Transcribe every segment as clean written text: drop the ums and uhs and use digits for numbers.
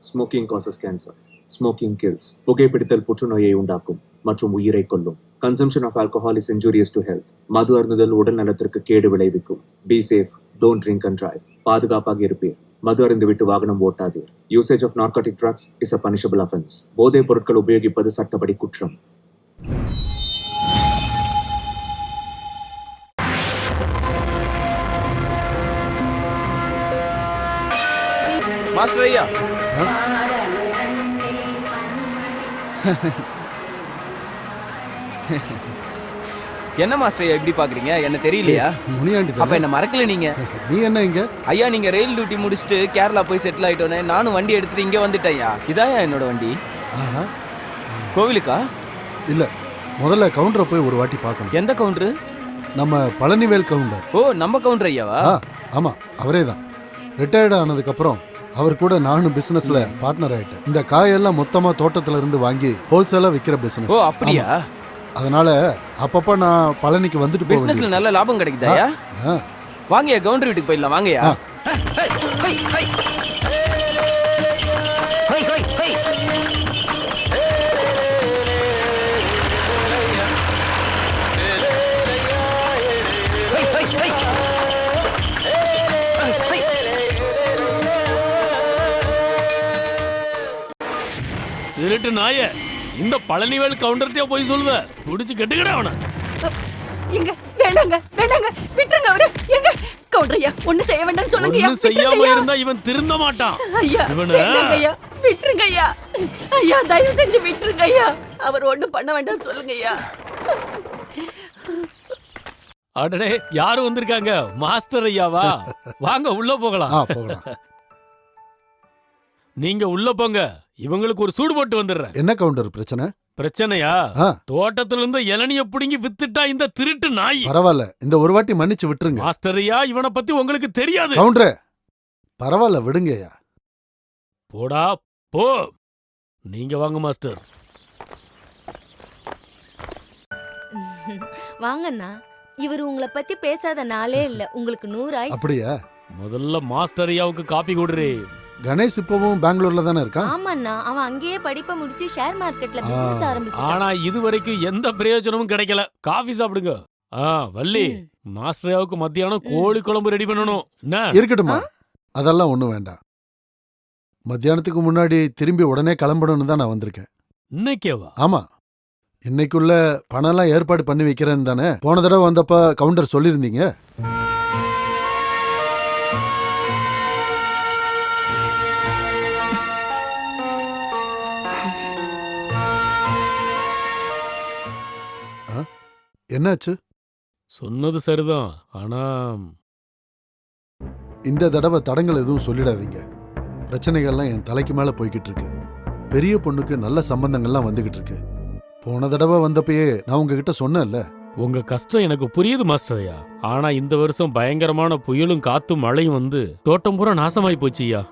Smoking causes cancer. Smoking kills. புகைப்பிடித்தல் புற்றுநோயை உண்டாக்கும் மற்றும் உயிரை கொல்லும். Consumption of alcohol is injurious to health. மது அருந்துதல் உடல் நலத்திற்கு கேடு விளைவிக்கும். Be safe, don't drink and drive. பாதுகாப்பாக இருப்பீர். மது அருந்துவிட்டு வாகனம் ஓட்டாதீர். Usage of narcotic drugs is a punishable offence. போதைப் பொருட்கள் உபயோகிப்பது சட்டப்படி குற்றம். மாஸ்டர் ஐயா, என்ன மாஸ்டர் ஐயா இப்படி பாக்குறீங்க? என்ன தெரியலையா? முனியாண்டி அப்ப என்ன மறக்கல நீங்க? நீ என்ன இங்க? ஐயா, நீங்க ரயில் டியூட்டி முடிச்சுட்டு கேரளா போய் செட்டில் ஆயிட்டோன்னே நானும் வண்டி எடுத்துட்டு இங்க வந்துட்டேன் ஐயா. இதாயா என்னோட வண்டி. கோவிலுக்கா? இல்ல, முதல்ல கவுண்டரை போய் ஒரு வாட்டி பார்க்கணும். எந்த கவுண்டரு? நம்ம பழனிவேல் கவுண்டர். ஓ, நம்ம கவுண்டர் ஐயாவா? ஆமா, அவரே தான். ரிட்டையர்ட் ஆனதுக்கு அப்புறம் அவர் கூட நானும் பிசினஸ்ல பார்ட்னர் ஆயிட்டேன். இந்த காயெல்லாம் மொத்தமா தோட்டத்துல இருந்து வாங்கி ஹோல்சேலா விக்கிற பிசினஸ். ஓ, அப்படியா? அதனால அப்பப்ப நான் பழனிக்கு வந்துட்டு பிசினஸ்ல நல்ல லாபம் கிடைக்குதாயா? வாங்கயா, கவுண்டர் வீட்டுக்கு போயிடலாம். வாங்கயா. திருட்டு நாய, இந்த பழனிவேல் கவுண்டர்ட்டே போய் சொல்லுத. புடிச்சு கட்டுக்கடா அவன. எங்க வேணாங்க, வேணாங்க, விட்டுருங்க அவரு. எங்க கவுண்டர் ஐயா, ஒண்ணு செய்ய வேண்டாம்னு சொல்லுங்க ஐயா. ஒண்ணு செய்யாம இருந்தா இவன் திருந்த மாட்டான். ஐயா, வேணாங்க ஐயா, விட்டுருங்க ஐயா. ஐயா, தயவு செஞ்சு விட்டுருங்க ஐயா. அவர் ஒண்ணு பண்ண வேண்டாம்னு சொல்லுங்க ஐயா. அடடே, யாரு வந்திருக்காங்க? மாஸ்டர் ஐயாவா? வாங்க உள்ள போகலாம். நீங்க உள்ள போங்க. இவங்களுக்கு ஒரு சூடு போட்டு வந்துடுறேன். என்ன கவுண்டர் பிரச்சனை? பிரச்சனையா? தோட்டத்துல இருந்து இளநிய புடுங்கி வித்துட்டா இந்த திருட்டு நாய். பரவாயில்ல, இந்த ஒரு வாட்டி மன்னிச்சு விட்டுருங்க. மாஸ்டர் ஐயா, இவனை பத்தி உங்களுக்கு தெரியாது. கவுண்டரே, பரவாயில்ல, விடுங்கய்யா. போடா போ. நீங்க வாங்க மாஸ்டர். வாங்கண்ணா, இவர் உங்களை பத்தி பேசாத நாளே இல்ல. உங்களுக்கு 100 ஆயிரம். அப்படியா? முதல்ல மாஸ்டர் ஐயாவுக்கு காப்பி கொடுறே. கணேஷ் இப்பவும் பெங்களூர்ல தானே இருக்கான்? ஆமாண்ணா, அவன் அங்கேயே படிப்பை முடிச்சு ஷேர் மார்க்கெட்ல பிசினஸ் ஆரம்பிச்சான். ஆனா இதுவரைக்கும் எந்த பிரயோஜனமும் கிடைக்கல. காஃபி சாப்பிடுங்க. வள்ளி, மாஸ்டர் ஐயாவுக்கு மத்தியானம் கோழி குழம்பு ரெடி பண்ணணும். இருக்கட்டுமா, அதெல்லாம் ஒண்ணும் வேண்டாம். மத்தியானத்துக்கு முன்னாடி திரும்பி உடனே கிளம்பணும்னு தான் நான் வந்திருக்கேன். இன்னைக்கேவா? ஆமா, இன்னைக்குள்ள பணம் எல்லாம் ஏற்பாடு பண்ணி வைக்கிறேன்னு தானே போன தடவை வந்தப்ப கவுண்டர் சொல்லிருந்தீங்க. என்னாச்சு? சொன்னது சரிதான், ஆனா இந்த தடவை தடங்கள் எதுவும் சொல்லிடாதீங்க. பிரச்சனைகள்லாம் என் தலைக்கு மேல போய்கிட்டு இருக்கு. பெரிய பொண்ணுக்கு நல்ல சம்பந்தங்கள்லாம் வந்துகிட்டு இருக்கு. போன தடவை வந்தப்பயே நான் உங்ககிட்ட சொன்னேன்ல. உங்க கஷ்டம் எனக்கு புரியுது மாஸ்டர் ஐயா. ஆனா இந்த வருஷம் பயங்கரமான புயலும் காத்தும் மழையும் வந்து தோட்டம் பூரா நாசமாயி போச்சு ஐயா.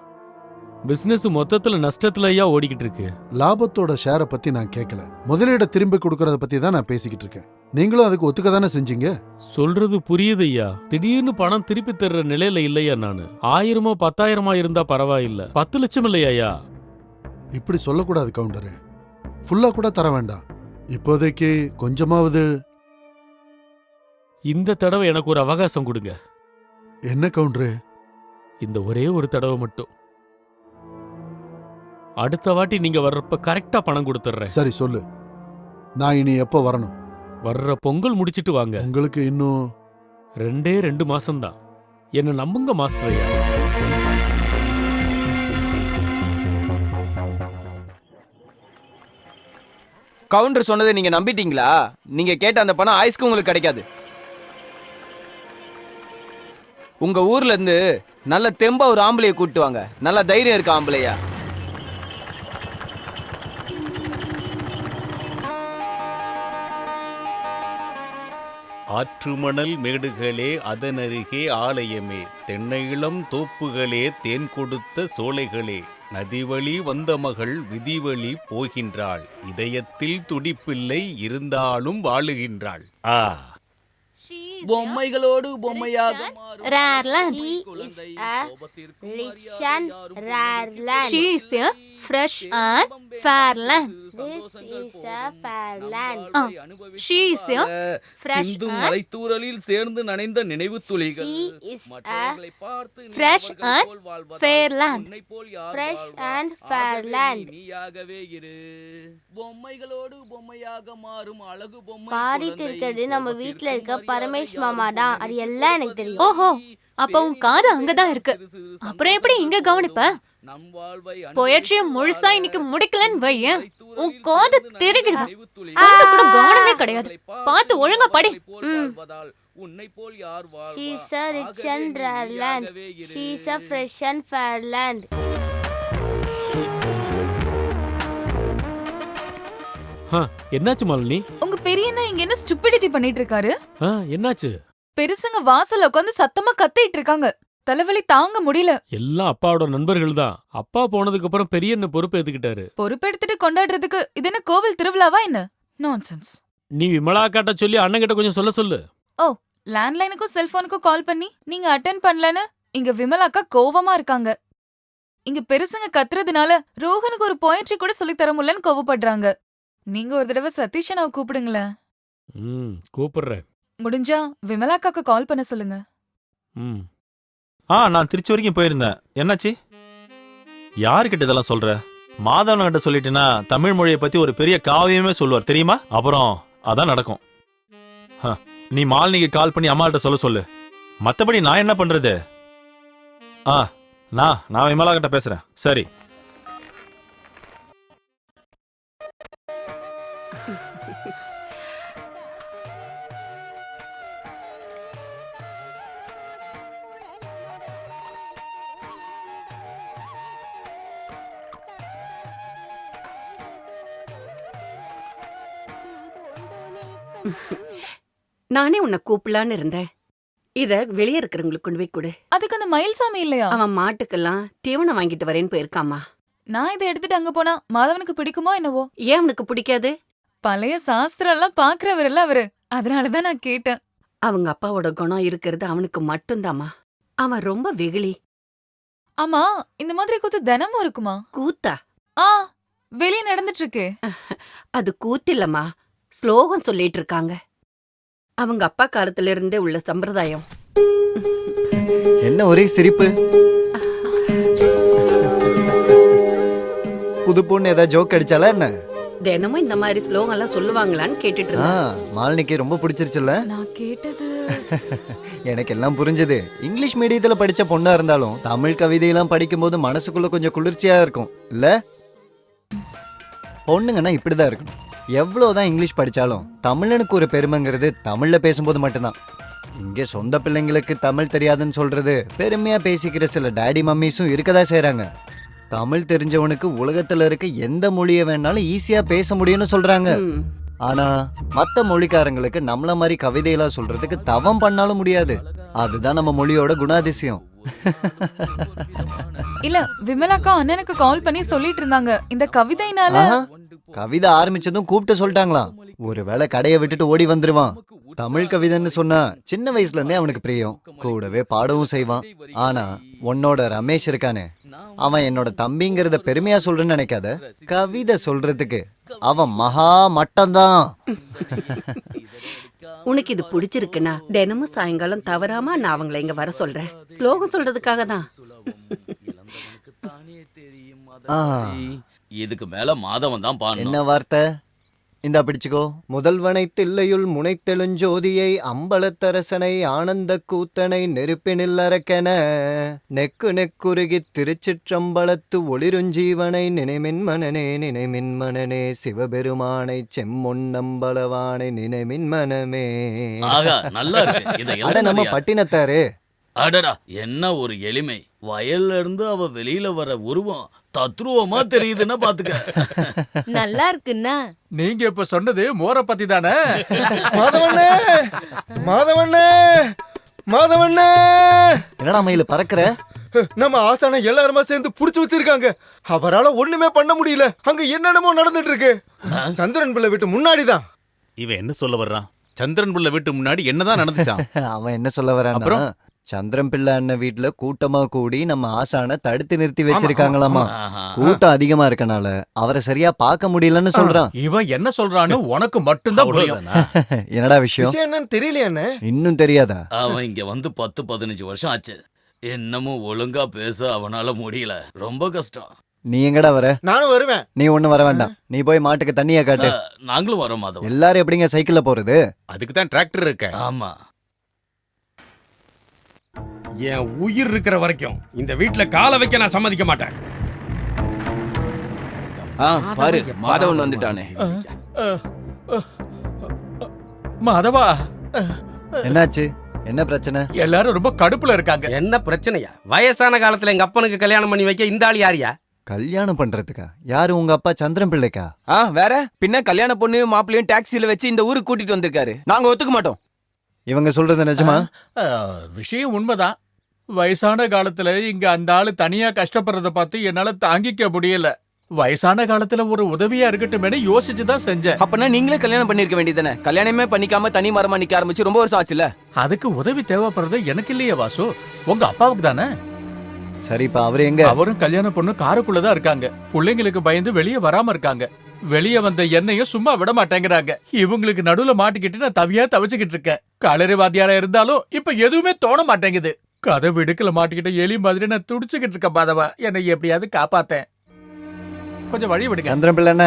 பிசினஸ் மொத்தத்துல நஷ்டத்துல ஐயா ஓடிக்கிட்டு இருக்கு. லாபத்தோட ஷேரை பத்தி நான் கேட்கல, முதலீட திரும்பி கொடுக்கறத பத்தி தான் நான் பேசிக்கிட்டு இருக்கேன். நீங்களும் அதுக்கு ஒத்துக்க தானே செஞ்சீங்க. சொல்றது புரியுது ஐயா. திடீர்னு பணம் திருப்பி தர்ற நிலையில இல்லையா நானு. 1000 10,000 இருந்தா பரவாயில்ல, 10 லட்சம் இல்லையா ஐயா. இப்படி சொல்லக்கூடாது கவுண்டரு. ஃபுல்லா கூட தர வேண்டாம், இப்போதைக்கு கொஞ்சமாவது. இந்த தடவை எனக்கு ஒரு அவகாசம் கொடுங்க. என்ன கவுண்டரு? இந்த ஒரே ஒரு தடவை மட்டும். அடுத்த வாட்டி நீங்க வர்றப்ப கரெக்டா பணம் கொடுத்துறேன். சரி, சொல்லு. நான் இனி எப்போ வரணும்? வர்ற பொங்கல் முடிச்சிட்டு வாங்க. உங்களுக்கு இன்னும் 2 மாசம்தான். என்ன நம்புங்க மாஸ்டர் ஐயா. கவுண்டர் சொன்னதை நீங்க நம்பிட்டீங்களா? நீங்க கேட்ட அந்த பணம் ஆயுஸ்க்கு உங்களுக்கு கிடைக்காது. உங்க ஊர்ல இருந்து நல்ல தெம்பா ஒரு ஆம்பளைய கூட்டு வாங்க. நல்ல தைரியம் இருக்க ஆம்பளையா. ஆற்றுமணல் மேடுகளே அதனருகே ஆலயமே, தென்னை இளம் தோப்புகளே தேன் கொடுத்த சோலைகளே, நதிவழி வந்த மகள் விதிவழி போகின்றாள், இதயத்தில் துடிப்பில்லை இருந்தாலும் வாழுகின்றாள். ஸ்ரீ பொம்மைகளோடு பொம்மையாக மாறும் Rare land. அழகு She is குழந்தை. a கோபத்திற்கும் rich மறையாது and யாரும் rare land. She is a fresh and fair land. This is a fair land. She is a fresh சிந்தும் and மலைத்தூரலில் சேர்ந்து நனைந்த நினைவு துளிகள் She is a மற்றவர்களை பார்த்து நீ fresh அவர்கள் and போல் வாழ்வதால் fair land. உன்னைப் போல் யார் Fresh வாழ்வார்? and fair ஆகவே land. நீ நீயாகவே இரு. பொம்மைகளோடு பொம்மையாக மாறும் அழகு பொம்மை பாடிட்டு குழந்தை. இருக்கிறது நம்ம கோபத்திற்கும் வீட்ல இருக்க மரியாதை பரமேஷ் யாரும் மாமா தான். அது கொடுப்பதில்லை. எல்லாம் எனக்கு தெரியும். ஓஹோ, அப்ப உன் காது அங்கதான் இருக்கு. அப்புறம் எப்படி இங்க கவனிப்ப? போயட்ரிய முழுசா இன்னைக்கு முடிக்கலன்னு வையேன், உன் காது திருகிடும். கொஞ்சம் கூட கவனமே கிடையாது. பார்த்து ஒழுங்கா படி. உன்னை போல் யார் She is a rich and rare land. She is a fresh and fair land. என்னாச்சு மாலினி? உங்க பெரியண்ணா இங்க என்ன ஸ்டூபிடிட்டி பண்ணிட்டு இருக்காரு? என்னாச்சு? பெருசுங்க வாசல்ல உட்காந்து சத்தமா கத்திட்டு இருக்காங்க. தலைவலி தாங்க முடியல. எல்லாம் அப்பாவோட நண்பர்கள் தான். அப்பா போனதுக்கு அப்புறம் பெரிய என்ன பொறுப்பு ஏத்துக்கிட்டாரு. பொறுப்பெடுத்துட்டு கொண்டாடுறதுக்கு இது என்ன கோவில் திருவிழாவா என்ன? நான்சென்ஸ். நீ விமலா காட்ட சொல்லி அண்ணன் கிட்ட கொஞ்சம் சொல்ல. ஓ, லேண்ட்லைனுக்கும் செல்போனுக்கும் கால் பண்ணி நீங்க அட்டென்ட் பண்ணலன்னு இங்க விமலாக்கா கோவமா இருக்காங்க. இங்க பெருசுங்க கத்துறதுனால ரோஹனுக்கு ஒரு போயட்ரி கூட சொல்லித் தர முடியலன்னு கோவப்படுறாங்க. நீங்க ஒரு தடவை சதீஷனாவை கூப்பிடுங்களேன். கூப்பிடுறேன். முடிஞ்சா விமலாக்காக்கு கால் பண்ண சொல்லுங்க. நான் திருச்சி வரைக்கும் போயிருந்தேன். என்னாச்சு? யாருக்கிட்ட இதெல்லாம் சொல்ற? மாதவன் கிட்ட சொல்லிட்டேன்னா தமிழ் மொழியை பத்தி ஒரு பெரிய காவியமே சொல்லுவார் தெரியுமா? அப்புறம் அதான் நடக்கும். நீ மாலினிக்கு கால் பண்ணி அம்மாகிட்ட சொல்லு. மத்தபடி நான் என்ன பண்றது? நான் விமலா கிட்ட பேசுறேன். சரி. நானே உன்னை கூப்பிடலான்னு இருந்தேன். இத வெளியே இருக்கிறவங்களுக்கு கொண்டு போய் கொடு. அதுக்கு அந்த மயில்சாமி இல்லையா? அவன் மாட்டுக்கெல்லாம் தீவனம் வாங்கிட்டு வரேன்னு போயிருக்காமா. நான் இதை எடுத்துட்டு அங்க போனா மாதவனுக்கு பிடிக்குமோ என்னவோ? ஏன் அவனுக்கு பிடிக்காது? பழைய சாஸ்திரம் எல்லாம் பாக்குறவர்ல அவரு. அதனாலதான் நான் கேட்டேன். அவங்க அப்பாவோட குணம் இருக்கிறது அவனுக்கு மட்டும்தாம்மா. அவன் ரொம்ப வெகுளி. ஆமா, இந்த மாதிரி கூத்து தினமும் இருக்குமா? கூத்தா? வெளியே நடந்துட்டு இருக்கு. அது கூத்தில்லம்மா, ஸ்லோகம் சொல்லிட்டு இருக்காங்க. அவங்க அப்பா காலத்துல இருந்தே உள்ள சம்பிரதாயம். என்ன ஒரே சிரிப்பு? புது பொண்ணு ஏதாவது ஜோக் அடிச்சாலா என்ன? தினமும் இந்த மாதிரி ஸ்லோகம் எல்லாம் சொல்லுவாங்களான்னு கேட்டுட்டு இருந்தேன். மாலினிக்கு ரொம்ப பிடிச்சிருச்சுல்ல? நான் கேட்டது எனக்கு எல்லாம் புரிஞ்சது. இங்கிலீஷ் மீடியத்துல படிச்ச பொண்ணா இருந்தாலும் தமிழ் கவிதையெல்லாம் படிக்கும்போது மனசுக்குள்ள கொஞ்சம் குளிர்ச்சியா இருக்கும் இல்ல? பொண்ணுங்கன்னா இப்படிதான் இருக்கணும். எவ்வளவுதான் இங்கிலீஷ் படிச்சாலும் தமிழனுக்கு ஒரு பெருமைங்கிறது தமிழ்ல பேசும்போது மட்டும்தான். இங்கே சொந்த பிள்ளைங்களுக்கு தமிழ் தெரியாதுன்னு சொல்றது பெருமையா பேசிக்கிற சில டாடி மம்மிஸும் இருக்கதா செய்றாங்க. தமிழ் தெரிஞ்சவனுக்கு உலகத்துல இருக்க எந்த மொழியை வேணாலும் ஈஸியா பேச முடியும்னு சொல்றாங்க. ஆனா மத்த மொழிக்காரங்களுக்கு நம்மள மாதிரி கவிதையெல்லாம் சொல்றதுக்கு தவம் பண்ணாலும் முடியாது. அதுதான் நம்ம மொழியோட குணாதிசயம். இல்ல, விமலாக்கா அண்ணனுக்கு கால் பண்ணி சொல்லிட்டு இருந்தாங்க இந்த கவிதைனால. கவிதை ஆரம்பிச்சதும் கூப்பிட்டு சொல்லிட்டாங்களாம். ஒருவேளை கடையை விட்டுட்டு ஓடி வந்துருவான். தமிழ் கவிதைன்னு சொன்னா சின்ன வயசுல இருந்தே அவனுக்கு பிரியம். கூடவே பாடவும் செய்வான். ஆனா உன்னோட ரமேஷ் இருக்கானே, அவன் என்னோட தம்பிங்கிறத பெருமையா சொல்றேன்னு நினைக்காத. கவிதை சொல்றதுக்கு அவன் மகா மட்டம்தான். உனக்கு இது பிடிச்சிருக்குன்னா தினமும் சாயங்காலம் தவறாம நான் அவங்களை இங்க வர சொல்றேன். ஸ்லோகம் சொல்றதுக்காக தான். இதுக்கு மேல மாதவன் தான் பாடணும். என்ன வார்த்தை? இந்தா பிடிச்சுக்கோ. முதல்வனை தில்லையுள் முனைத்தெழுஞ்சோதியை அம்பலத்தரசனை ஆனந்த கூத்தனை நெருப்பினில் அரக்கென நெக்கு நெக்குருகி திருச்சிற்றம்பலத்து ஒளிருஞ்சீவனை நினைமின் மனனே சிவபெருமானை செம்மொன்னம்பலவானை நினைமின் மனமே. நல்லா இருக்கு. அட நம்ம பட்டினத்தாரு. அடடா, என்ன ஒரு எளிமை. வயல்ல இருந்து அவ வெளியில வர உருவம் தத்ரூவமா தெரியுதுன்னா பாத்துக்க. நல்லா இருக்குன்னா? நீங்க இப்ப சொன்னது மோர பத்தி தானே? மாதவண்ணே, மாதவண்ணே, மாதவண்ணே. என்னடா மயில பறக்குற? நம்ம ஆசான எல்லாருமா சேர்ந்து புடிச்சு வச்சிருக்காங்க. அவரால ஒண்ணுமே பண்ண முடியல. அங்க என்னென்னமோ நடந்துட்டு இருக்கு. சந்திரன் பிள்ளை விட்டு முன்னாடிதான். இவன் என்ன சொல்ல வர்றான்? சந்திரன் பிள்ளை வீட்டு முன்னாடி என்னதான் நடந்துச்சான்? அவன் என்ன சொல்ல வரான்னா, அப்புறம்? சந்திரன் பிள்ளை அண்ணன் வீட்டுல கூட்டமா கூடி நம்ம ஆசானை தடுத்து நிறுத்தி வச்சிருக்காங்களாமா. கூட்டம் அதிகமா இருக்கனால அவரை சரியா பார்க்க முடியலன்னு சொல்றான். இவன் என்ன சொல்றான்னு உனக்கு மட்டும்தான் புரியும். என்னடா விஷயம்? விஷயம் என்னன்னு தெரியலையாண்ணே. இன்னும் தெரியாதா? அவன் இங்க வந்து 10-15 வருஷம் ஆச்சு. இன்னமும் ஒழுங்கா பேச அவனால முடியல. ரொம்ப கஷ்டம். நீ எங்கடா வர? நானும் வருவேன். நீ ஒண்ணும் வர வேண்டாம். நீ போய் மாட்டுக்கு தண்ணியா காட்டு. நாங்களும் வரோம் மாதவன். எல்லாரும் எப்படிங்க சைக்கிள்ல போறது? அதுக்கு தான் டிராக்டர் இருக்க. ஆமா. என் உயிர் இருக்கிற வரைக்கும் இந்த வீட்ல காலை வைக்க நான் சம்மதிக்க மாட்டேன். பாரு மாதவன் வந்துட்டானே. மாதவா, என்னாச்சு? என்ன பிரச்சனை? எல்லாரும் ரொம்ப கடுப்புல இருக்காங்க. என்ன பிரச்சனையா? வயசான காலத்துல எங்க அப்பனுக்கு கல்யாணம் பண்ணி வைக்க இந்த ஆள் யாரியா? கல்யாணம் பண்றதுக்கா? யாரு, உங்க அப்பா சந்திரன் பிள்ளைக்கா? வேற பின்ன கல்யாண பொண்ணையும் மாப்பிள்ளையும் டாக்ஸில வச்சு இந்த ஊருக்கு கூட்டிட்டு வந்திருக்காரு. நாங்க ஒத்துக்க மாட்டோம். இவங்க சொல்றது நிஜமா? விஷயம் உண்மைதான். வயசான காலத்துல இங்க அந்த ஆளு தனியா கஷ்டப்படுறத பார்த்து என்னால தாங்கிக்க முடியல. வயசான காலத்துல ஒரு உதவியா இருக்கட்டுமே யோசிச்சுதான் செஞ்சேன். அப்பனா நீங்களே கல்யாணம் பண்ணிருக்க வேண்டியதானே? கல்யாணமே பண்ணிக்காம தனி மரமா நிக்க ஆரம்பிச்சு ரொம்ப வருஷம் ஆச்சுல. அதுக்கு உதவி தேவைப்படுறது எனக்கு இல்லையே வாசு, உங்க அப்பாவுக்கு தானே. சரி, இப்ப அவரு எங்க? அவரும் கல்யாண பொண்ணு காருக்குள்ளதான் இருக்காங்க. பிள்ளைங்களுக்கு பயந்து வெளியே வராம இருக்காங்க. வெளியே வந்த என்னையும் சும்மா விட மாட்டேங்கிறாங்க. இவங்களுக்கு நடுவுல மாட்டிக்கிட்டு நான் தவியா தவிச்சுக்கிட்டு இருக்கேன். களரி வாத்தியாரா இருந்தாலும் இப்ப எதுவுமே தோண மாட்டேங்குது. கதை விடுக்கல மாட்டிக்கிட்ட எலி மாதிரி நான் துடிச்சுக்கிட்டு இருக்கேன். பாதவா, என்னை எப்படியாவது காப்பாத்தேன். கொஞ்சம் வழி விடுங்க. சந்திரன் பிள்ளை என்ன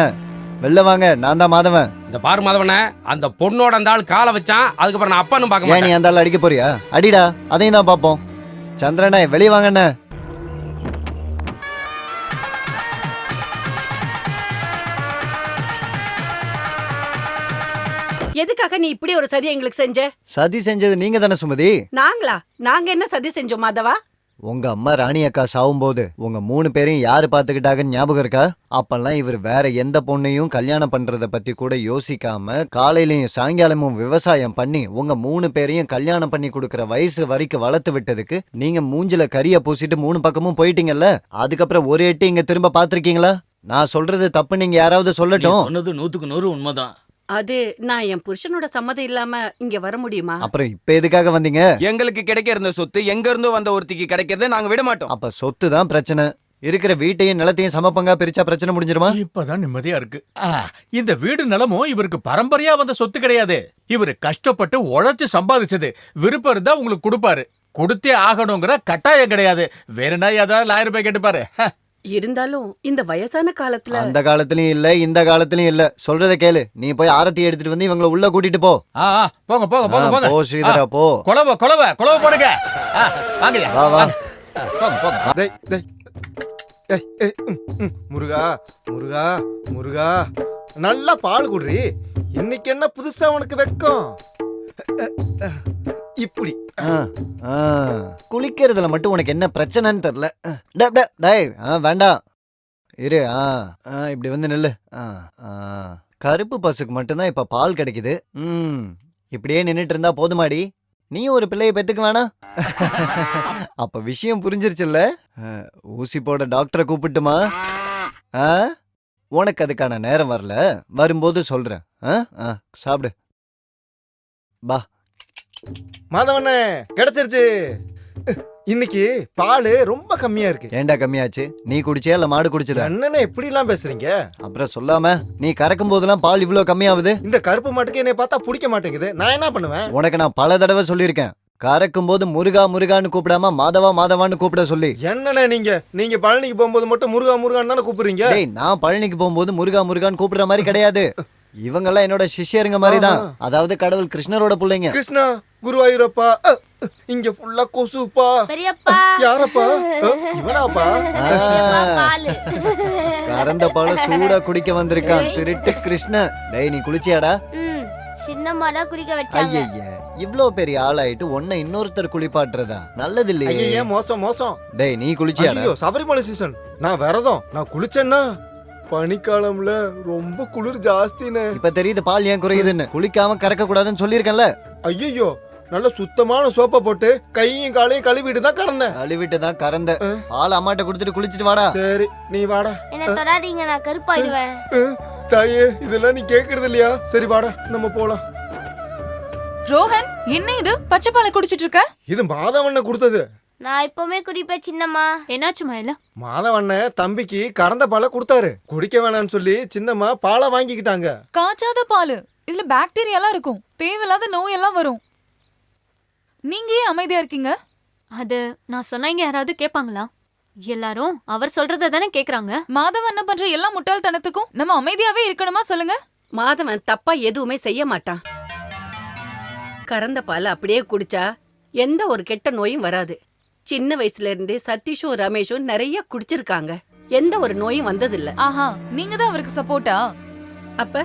வெளில வாங்க. நான் தான் மாதவன். இந்த பாரு மாதவன, அந்த பொண்ணோட அந்த ஆள் காலை வச்சான். அதுக்கப்புறம் நான் அப்பான்னு பார்க்க ஏன் நீ மாட்டேன். அந்த ஆள் அடிக்க போறியா? அடிடா, அதையும் தான் பாப்போம். சந்திரனே வெளிய வாங்கண்ணே. எதுக்காக நீ இப்படி ஒரு சதி எங்களுக்கு செஞ்ச? சதி செஞ்சது நீங்க தானே சுமதி? நாங்களா? நாங்க என்ன சதி செஞ்சோம் மாதவா? உங்க அம்மா ராணி அக்கா சாவும்போது உங்க 3 பேரையும் யாரு பாத்துக்கிட்டாங்கன்னு ஞாபகம் இருக்கா? அப்பெல்லாம் இவர் வேற எந்த பொண்ணையும் கல்யாணம் பண்றத பத்தி கூட யோசிக்காம காலையிலயும் சாயங்காலமும் விவசாயம் பண்ணி உங்க 3 பேரையும் கல்யாணம் பண்ணி கொடுக்கற வயசு வரைக்கும் வளர்த்து விட்டதுக்கு நீங்க மூஞ்சில கரிய பூசிட்டு 3 பக்கமும் போயிட்டீங்கல்ல. அதுக்கப்புறம் ஒரு எட்டு இங்க திரும்ப பாத்திருக்கீங்களா? நான் சொல்றது தப்பு, நீங்க யாராவது சொல்லட்டும். சொன்னது 100% உண்மைதான். அது நான் என் புருஷனோட சம்மதம் இல்லாம இங்க வர முடியுமா? அப்புறம் இப்ப எதுக்காக வந்தீங்க? எங்களுக்கு கிடைக்க இருந்த சொத்து எங்க இருந்தோ வந்த ஒருத்திக்கு கிடைக்கிறத நாங்க விட மாட்டோம். அப்ப சொத்து தான் பிரச்சனை. இருக்கிற வீட்டையும் நிலத்தையும் சமப்பங்கா பிரிச்சா பிரச்சனை முடிஞ்சிருமா? இப்பதான் நிம்மதியா இருக்கு. இந்த வீடு நிலமும் இவருக்கு பரம்பரையா வந்த சொத்து கிடையாது. இவரு கஷ்டப்பட்டு உழைச்சு சம்பாதிச்சது. விருப்பம் இருந்தா உங்களுக்கு கொடுப்பாரு. கொடுத்தே ஆகணுங்கிற கட்டாயம் கிடையாது. வேறனா ஏதாவது 1000 ரூபாய் கேட்டுப்பாரு. இருந்தாலும் இந்த வயசான காலத்துல அந்த காலத்துலயும் இல்ல, இந்த காலத்துலயும் இல்ல. சொல்றத கேளு. நீ போய் ஆரத்தி எடுத்துட்டு வந்து இவங்கள உள்ள கூட்டிட்டு போ. போங்க போங்க போங்க போங்க. போ ஸ்ரீதரா, போ. கொலவ போடுங்க. வாங்க வா வா. போங்க போங்க. டேய் டேய் டேய், முருகா முருகா முருகா, நல்லா பால் குடுறி. இன்னைக்கு என்ன புதுசா உனக்கு வெக்கம்? இப்படி குளிக்கிறதுல மட்டும் உனக்கு என்ன பிரச்சனைன்னு தெரியல. டேய் வேண்டாம் இரு. இப்படி வந்து நெல்லு. கருப்பு பசுக்கு மட்டும்தான் இப்ப பால் கிடைக்குது. இப்படியே நின்னுட்டு இருந்தா போதுமாடி? நீ ஒரு பிள்ளைய பெத்துக்க வேணாம்? அப்ப விஷயம் புரிஞ்சிருச்சுல்ல? ஊசி போட டாக்டரை கூப்பிட்டுமா? உனக்கு அதுக்கான நேரம் வரல. வரும்போது சொல்றேன். சாப்பிடு. பா. மாதவண்ணே கிடைச்சிருச்சு. இன்னைக்கு பால் ரொம்ப கம்மியா இருக்கு. ஏண்டா கம்மியாச்சு? நீ குடிச்சியா இல்ல மாடு குடிச்சதா? என்னன்னு எப்படி எல்லாம் பேசுறீங்க? அப்புறம் சொல்லாம நீ கறக்கும் போதெல்லாம் பால் இவ்வளவு கம்மியாகுது? இந்த கருப்பு மாட்டுக்கு என்னை பார்த்தா பிடிக்க மாட்டேங்குது. நான் என்ன பண்ணுவேன்? உனக்கு நான் பல தடவை சொல்லியிருக்கேன். கறக்கும் போது முருகா முருகான்னு கூப்பிடாம மாதவா மாதவான்னு கூப்பிட சொல்லி. என்னண்ணே நீங்க பழனிக்கு போகும்போது மட்டும் முருகா முருகான்னு தானே கூப்பிடுறீங்க? நான் பழனிக்கு போகும்போது முருகா முருகான்னு கூப்பிடுற மாதிரி கிடையாது. இவங்கெல்லாம் என்னோட சிஷ்யருங்க மாதிரி தான். அதாவது கடவுள் கிருஷ்ணரோட பிள்ளைங்க. கிருஷ்ணா, குருவாயூரப்பா. இங்க ஃபுல்லா கொசுப்பா. பெரியப்பா. யாரப்பா? இவனாப்பா? கறந்த பால சூடா குடிக்க வந்திருக்கான் திருட்டு கிருஷ்ண. டேய் நீ குளிச்சியாடா? சின்னம்மாடா குளிக்க வச்சாங்க. ஐயய்ய, இவ்ளோ பெரிய ஆளாயிட்டு உன்னை இன்னொருத்தர் குளிப்பாட்டுறதா நல்லது இல்லையே. ஐயே மோசம் மோசம். டேய் நீ குளிச்சியாடா? ஐயோ சபரிமலை சீசன். நான் விரதம். நான் குளிச்சேன்னா பனிக்காலம்ல ரொம்ப குளிர் ஜாஸ்தின்னு. இப்ப தெரியுது பால் ஏன் குறையுதுன்னு. குளிக்காம கறக்க கூடாதுன்னு சொல்லிருக்கேன்ல. ஐயோ, நல்ல சுத்தமான சோப்பை போட்டு கையும் காலையும் கழுவிட்டு தான் கறந்தேன். கழுவிட்டு தான் கறந்த. பால் அம்மாட்ட கொடுத்துட்டு குளிச்சிட்டு வாடா. சரி நீ வாடா. என்ன தொடாதீங்க, நான் கருப்பாயிடுவேன். தாயே, இதெல்லாம் நீ கேக்குறது இல்லையா? சரி வாடா நம்ம போலாம். ரோஹன், என்ன இது பச்சை பாலை குடிச்சிட்டு இருக்க? இது மாதவண்ண கொடுத்தது. நான் இப்பவுமே குடிப்பேன் சின்னம்மா. என்னாச்சுமா இல்ல? மாதவண்ண தம்பிக்கு கறந்த பாலை கொடுத்தாரு. குடிக்க வேணாம்னு சொல்லி சின்னம்மா பாலை வாங்கிக்கிட்டாங்க. காய்ச்சாத பால், இதுல பாக்டீரியாலாம் இருக்கும், தேவையில்லாத நோயெல்லாம் வரும். நீங்க ஏன் அமைதியா இருக்கீங்க? அது நான் சொன்னா இங்க யாராவது கேட்பாங்களா? எல்லாரும் அவர் சொல்றத தானே கேக்குறாங்க. மாதவன் என்ன பண்ற எல்லா முட்டாள்தனத்துக்கும் நம்ம அமைதியாவே இருக்கணுமா சொல்லுங்க? மாதவன் தப்பா எதுவுமே செய்ய மாட்டான். கறந்த பால் அப்படியே குடிச்சா எந்த ஒரு கெட்ட நோயும் வராது. சின்ன வயசுல இருந்தே சதீஷும் ரமேஷும் நிறைய குடிச்சிருக்காங்க, எந்த ஒரு நோயும் வந்ததில்ல. ஆஹா, நீங்க தான் அவருக்கு சப்போர்ட்டா? அப்ப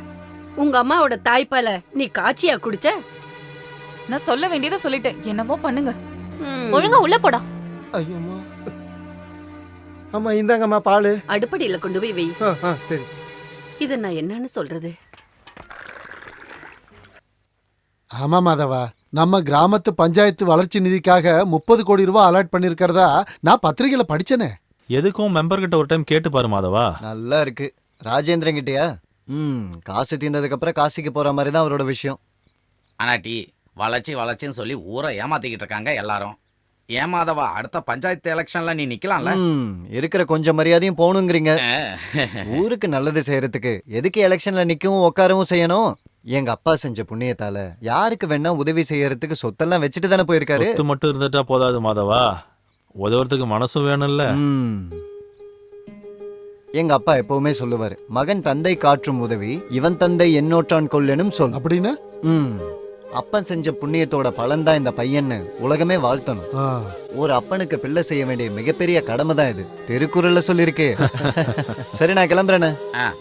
உங்க அம்மாவோட தாய்ப்பால நீ காய்ச்சியா குடிச்ச? நான் சொல்ல வேண்டியதை சொல்லிட்டேன், என்னமோ பண்ணுங்க. ஒழுங்கா உள்ள போடா. ஐயோம்மா. அம்மா இந்தாங்கம்மா பால். அடுப்படியில கொண்டு போய் வை. சரி. இத நான் என்னன்னு சொல்றது? ஆமா மாதவா, நம்ம கிராமத்து பஞ்சாயத்து வளர்ச்சி நிதிக்காக 30 கோடி ரூபாய் அலாட் பண்ணிருக்கிறதா நான் பத்திரிகையில படிச்சனே. எதுக்கும் மெம்பர் கிட்ட ஒரு டைம் கேட்டு பாரு மாதவா. நல்லா இருக்கு. ராஜேந்திரன் கிட்டயா? காசு தீர்ந்ததுக்கு அப்புறம் காசிக்கு போற மாதிரி தான் அவரோட விஷயம். ஆனாட்டி வளர்ச்சின்னு சொல்லி ஊரை ஏமாத்திக்கிட்டு இருக்காங்க எல்லாரும். ஏமாதவா, அடுத்த பஞ்சாயத்து எலெக்ஷன்ல நீ நிக்கலாம்ல. இருக்கிற கொஞ்சம் மரியாதையும் போகணுங்கிறீங்க. ஊருக்கு நல்லது செய்யறதுக்கு எதுக்கு எலெக்ஷன்ல நிக்கவும் உட்காரவும் செய்யணும்? எங்க அப்பா செஞ்ச புண்ணியத்தால யாருக்கு வேணா உதவி செய்யறதுக்கு சொத்தெல்லாம் வச்சுட்டு தானே போயிருக்காரு. சொத்து மட்டும் இருந்துட்டா போதாது மாதவா, உதவுறதுக்கு மனசும் வேணும்ல. எங்க அப்பா எப்பவுமே சொல்லுவாரு, மகன் தந்தை காற்றும் உதவி, இவன் தந்தை என்னோற்றான் கொல்லனும் சொல். அப்படின்னு அப்பன் செஞ்ச புண்ணியத்தோட பலன் தான் இந்த பையன்னு உலகமே வாழ்த்தணும். ஒரு அப்பனுக்கு பிள்ளை செய்ய வேண்டிய மிகப்பெரிய கடமை தான் இது. திருக்குறள்ல சொல்லிருக்கு. சரி, நான் கிளம்புறேன்னு.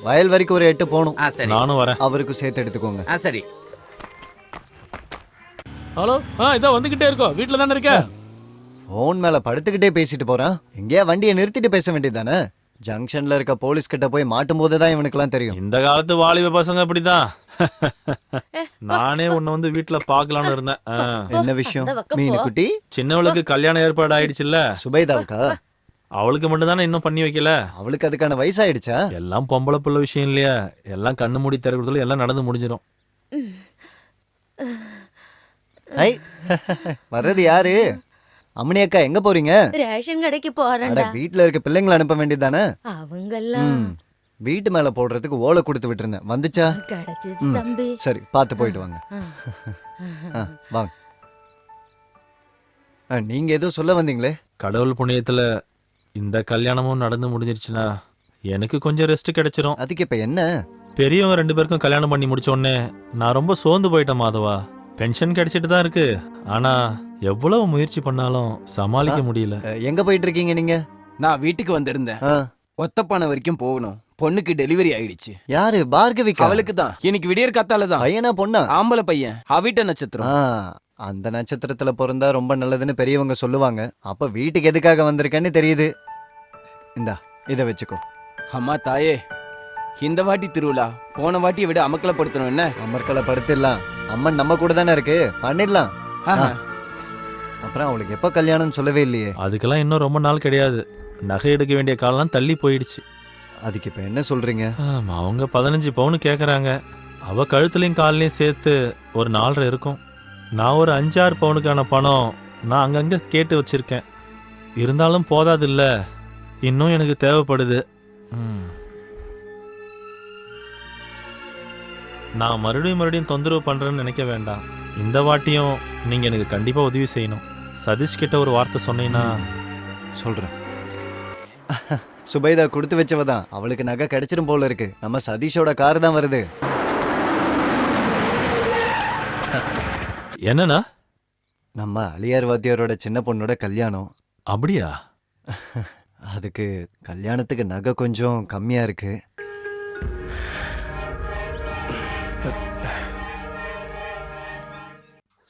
வயல் வரைக்கும் ஒரு 8 போகணும். நானும் வரேன். அவருக்கு சேர்த்து எடுத்துக்கோங்க. சரி. ஹலோ, இதோ வந்துகிட்டே இருக்கோம். வீட்டுல தானே இருக்க? போன் மேல படுத்துக்கிட்டே பேசிட்டு போறான். எங்கேயா வண்டியை நிறுத்திட்டு பேச வேண்டியதானே? ஜங்ஷன்ல இருக்க போலீஸ் கிட்ட போய் மாட்டும் போதுதான் இவனுக்கெல்லாம் தெரியும். இந்த காலத்து வாலிப பசங்க அப்படிதான். நானே உன்னை வந்து வீட்டுல பாக்கலாம்னு இருந்தேன். என்ன விஷயம் மீனுக்குட்டி? சின்னவளுக்கு கல்யாணம் ஏற்பாடு ஆயிடுச்சுல்ல. சுபைதாவுக்கா? அவளுக்கு மட்டும் தானே இன்னும் பண்ணி வைக்கல. அவளுக்கு அதுக்கான வயசாயிடுச்சா? எல்லாம் பொம்பளை பிள்ளை விஷயம் இல்லையா, எல்லாம் கண்ணு மூடி திறக்கிறதுல எல்லாம் நடந்து முடிஞ்சிடும். வர்றது யாரு? அம்மனி அக்கா, எங்க போறீங்க? ரேஷன் கடைக்கு போறேன்டா. வீட்டுல இருக்க பிள்ளைங்களை அனுப்ப வேண்டியதானே? அவங்கெல்லாம் வீட்டு மேல போடுறதுக்கு ஓலை கொடுத்து விட்டுருந்தேன். வந்துச்சா? கிடைச்சது தம்பி. சரி, பார்த்து போயிட்டு வாங்க. வாங்க. நீங்க ஏதோ சொல்ல வந்தீங்களே? கடவுள் புண்ணியத்துல இந்த கல்யாணமும் நடந்து முடிஞ்சிருச்சுன்னா எனக்கு கொஞ்சம் ரெஸ்ட் கிடைச்சிரும். அதுக்கு இப்ப என்ன? பெரியவங்க 2 பேருக்கும் கல்யாணம் பண்ணி முடிச்ச உடனே நான் ரொம்ப சோர்ந்து போயிட்டேன் மாதவா. பென்ஷன் கிடைச்சிட்டு தான் இருக்கு, ஆனா எவ்வளவு முயற்சி பண்ணாலும் சமாளிக்க முடியல. எங்க போயிட்டு இருக்கீங்க நீங்க? நான் வீட்டுக்கு வந்திருந்தேன். ஒத்தப்பானை வரைக்கும் போகணும். பொண்ணுக்கு டெலிவரி ஆயிடுச்சு. யாரு? பார்கவிக்கு? அவளுக்கு தான். இன்னைக்கு விடியற் காத்தால தான். பையனா பொண்ணா? ஆம்பளை பையன். அவிட்ட நட்சத்திரம். அந்த நட்சத்திரத்துல பிறந்தா ரொம்ப நல்லதுன்னு பெரியவங்க சொல்லுவாங்க. அப்ப வீட்டுக்கு எதுக்காக வந்திருக்கேன்னு தெரியுது. இந்தா, இத வச்சுக்கோ. அம்மா தாயே, இந்த வாட்டி திருவிழா போன வாட்டியை விட அமக்கலப்படுத்தணும். என்ன அமர்க்கலப்படுத்திடலாம். அம்மன் நம்ம கூட தானே இருக்கு, பண்ணிடலாம். அப்புறம் அவளுக்கு எப்ப கல்யாணம் சொல்லவே இல்லையே? அதுக்கெல்லாம் இன்னும் ரொம்ப நாள் கிடையாது. நகை எடுக்க வேண்டிய காலம் தள்ளி போயிடுச்சு. அதுக்கு இப்ப என்ன சொல்றீங்க? அவங்க 15 பவுன் கேக்குறாங்க. அவ கழுத்துலயும் கால்லையும் சேர்த்து ஒரு 4.5 இருக்கும். நான் ஒரு 5-6 பவுனுக்கான பணம் நான் அங்கங்க கேட்டு வச்சிருக்கேன். இருந்தாலும் போதாது இல்ல, இன்னும் எனக்கு தேவைப்படுது. நான் மறுபடியும் தொந்தரவு பண்றேன்னு நினைக்க வேண்டாம். இந்த வாட்டியும் நீங்க எனக்கு கண்டிப்பா உதவி செய்யணும். சதீஷ் கிட்ட ஒரு வார்த்தை சொன்னீங்கன்னா. சொல்றேன். சுபைதா கொடுத்து வச்சவதான். அவளுக்கு நகை கிடைச்சிரும் போல இருக்கு. நம்ம சதீஷோட கார் தான் வருது. என்னன்னா? நம்ம அலியார் வாத்தியாரோட சின்ன பொண்ணோட கல்யாணம். அப்படியா? அதுக்கு கல்யாணத்துக்கு நகை கொஞ்சம் கம்மியா இருக்கு.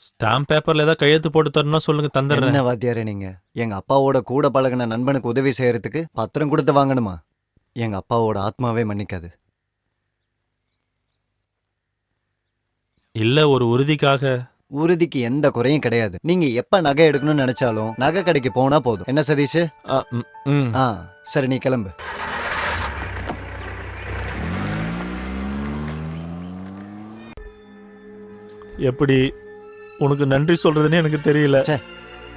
ஸ்டாம்ப் பேப்பர்ல ஏதாவது கையெழுத்து போட்டு தரணும் சொல்லுங்க, தந்துடுறேன். என்ன வாத்தியாரே நீங்க? எங்க அப்பாவோட கூட பழகின நண்பனுக்கு உதவி செய்யறதுக்கு பத்திரம் கொடுத்து வாங்கணுமா? எங்க அப்பாவோட ஆத்மாவே மன்னிக்காது. இல்ல, ஒரு உறுதிக்காக. உறுதிக்கு எந்த குறையும் கிடையாது. நீங்க எப்ப நகை எடுக்கணும்னு நினைச்சாலும் நகை கடைக்கு போனா போதும். என்ன சதீஷ்? சரி, நீ கிளம்பு. எப்படி உனக்கு நன்றி சொல்றதுன்னு எனக்கு தெரியல.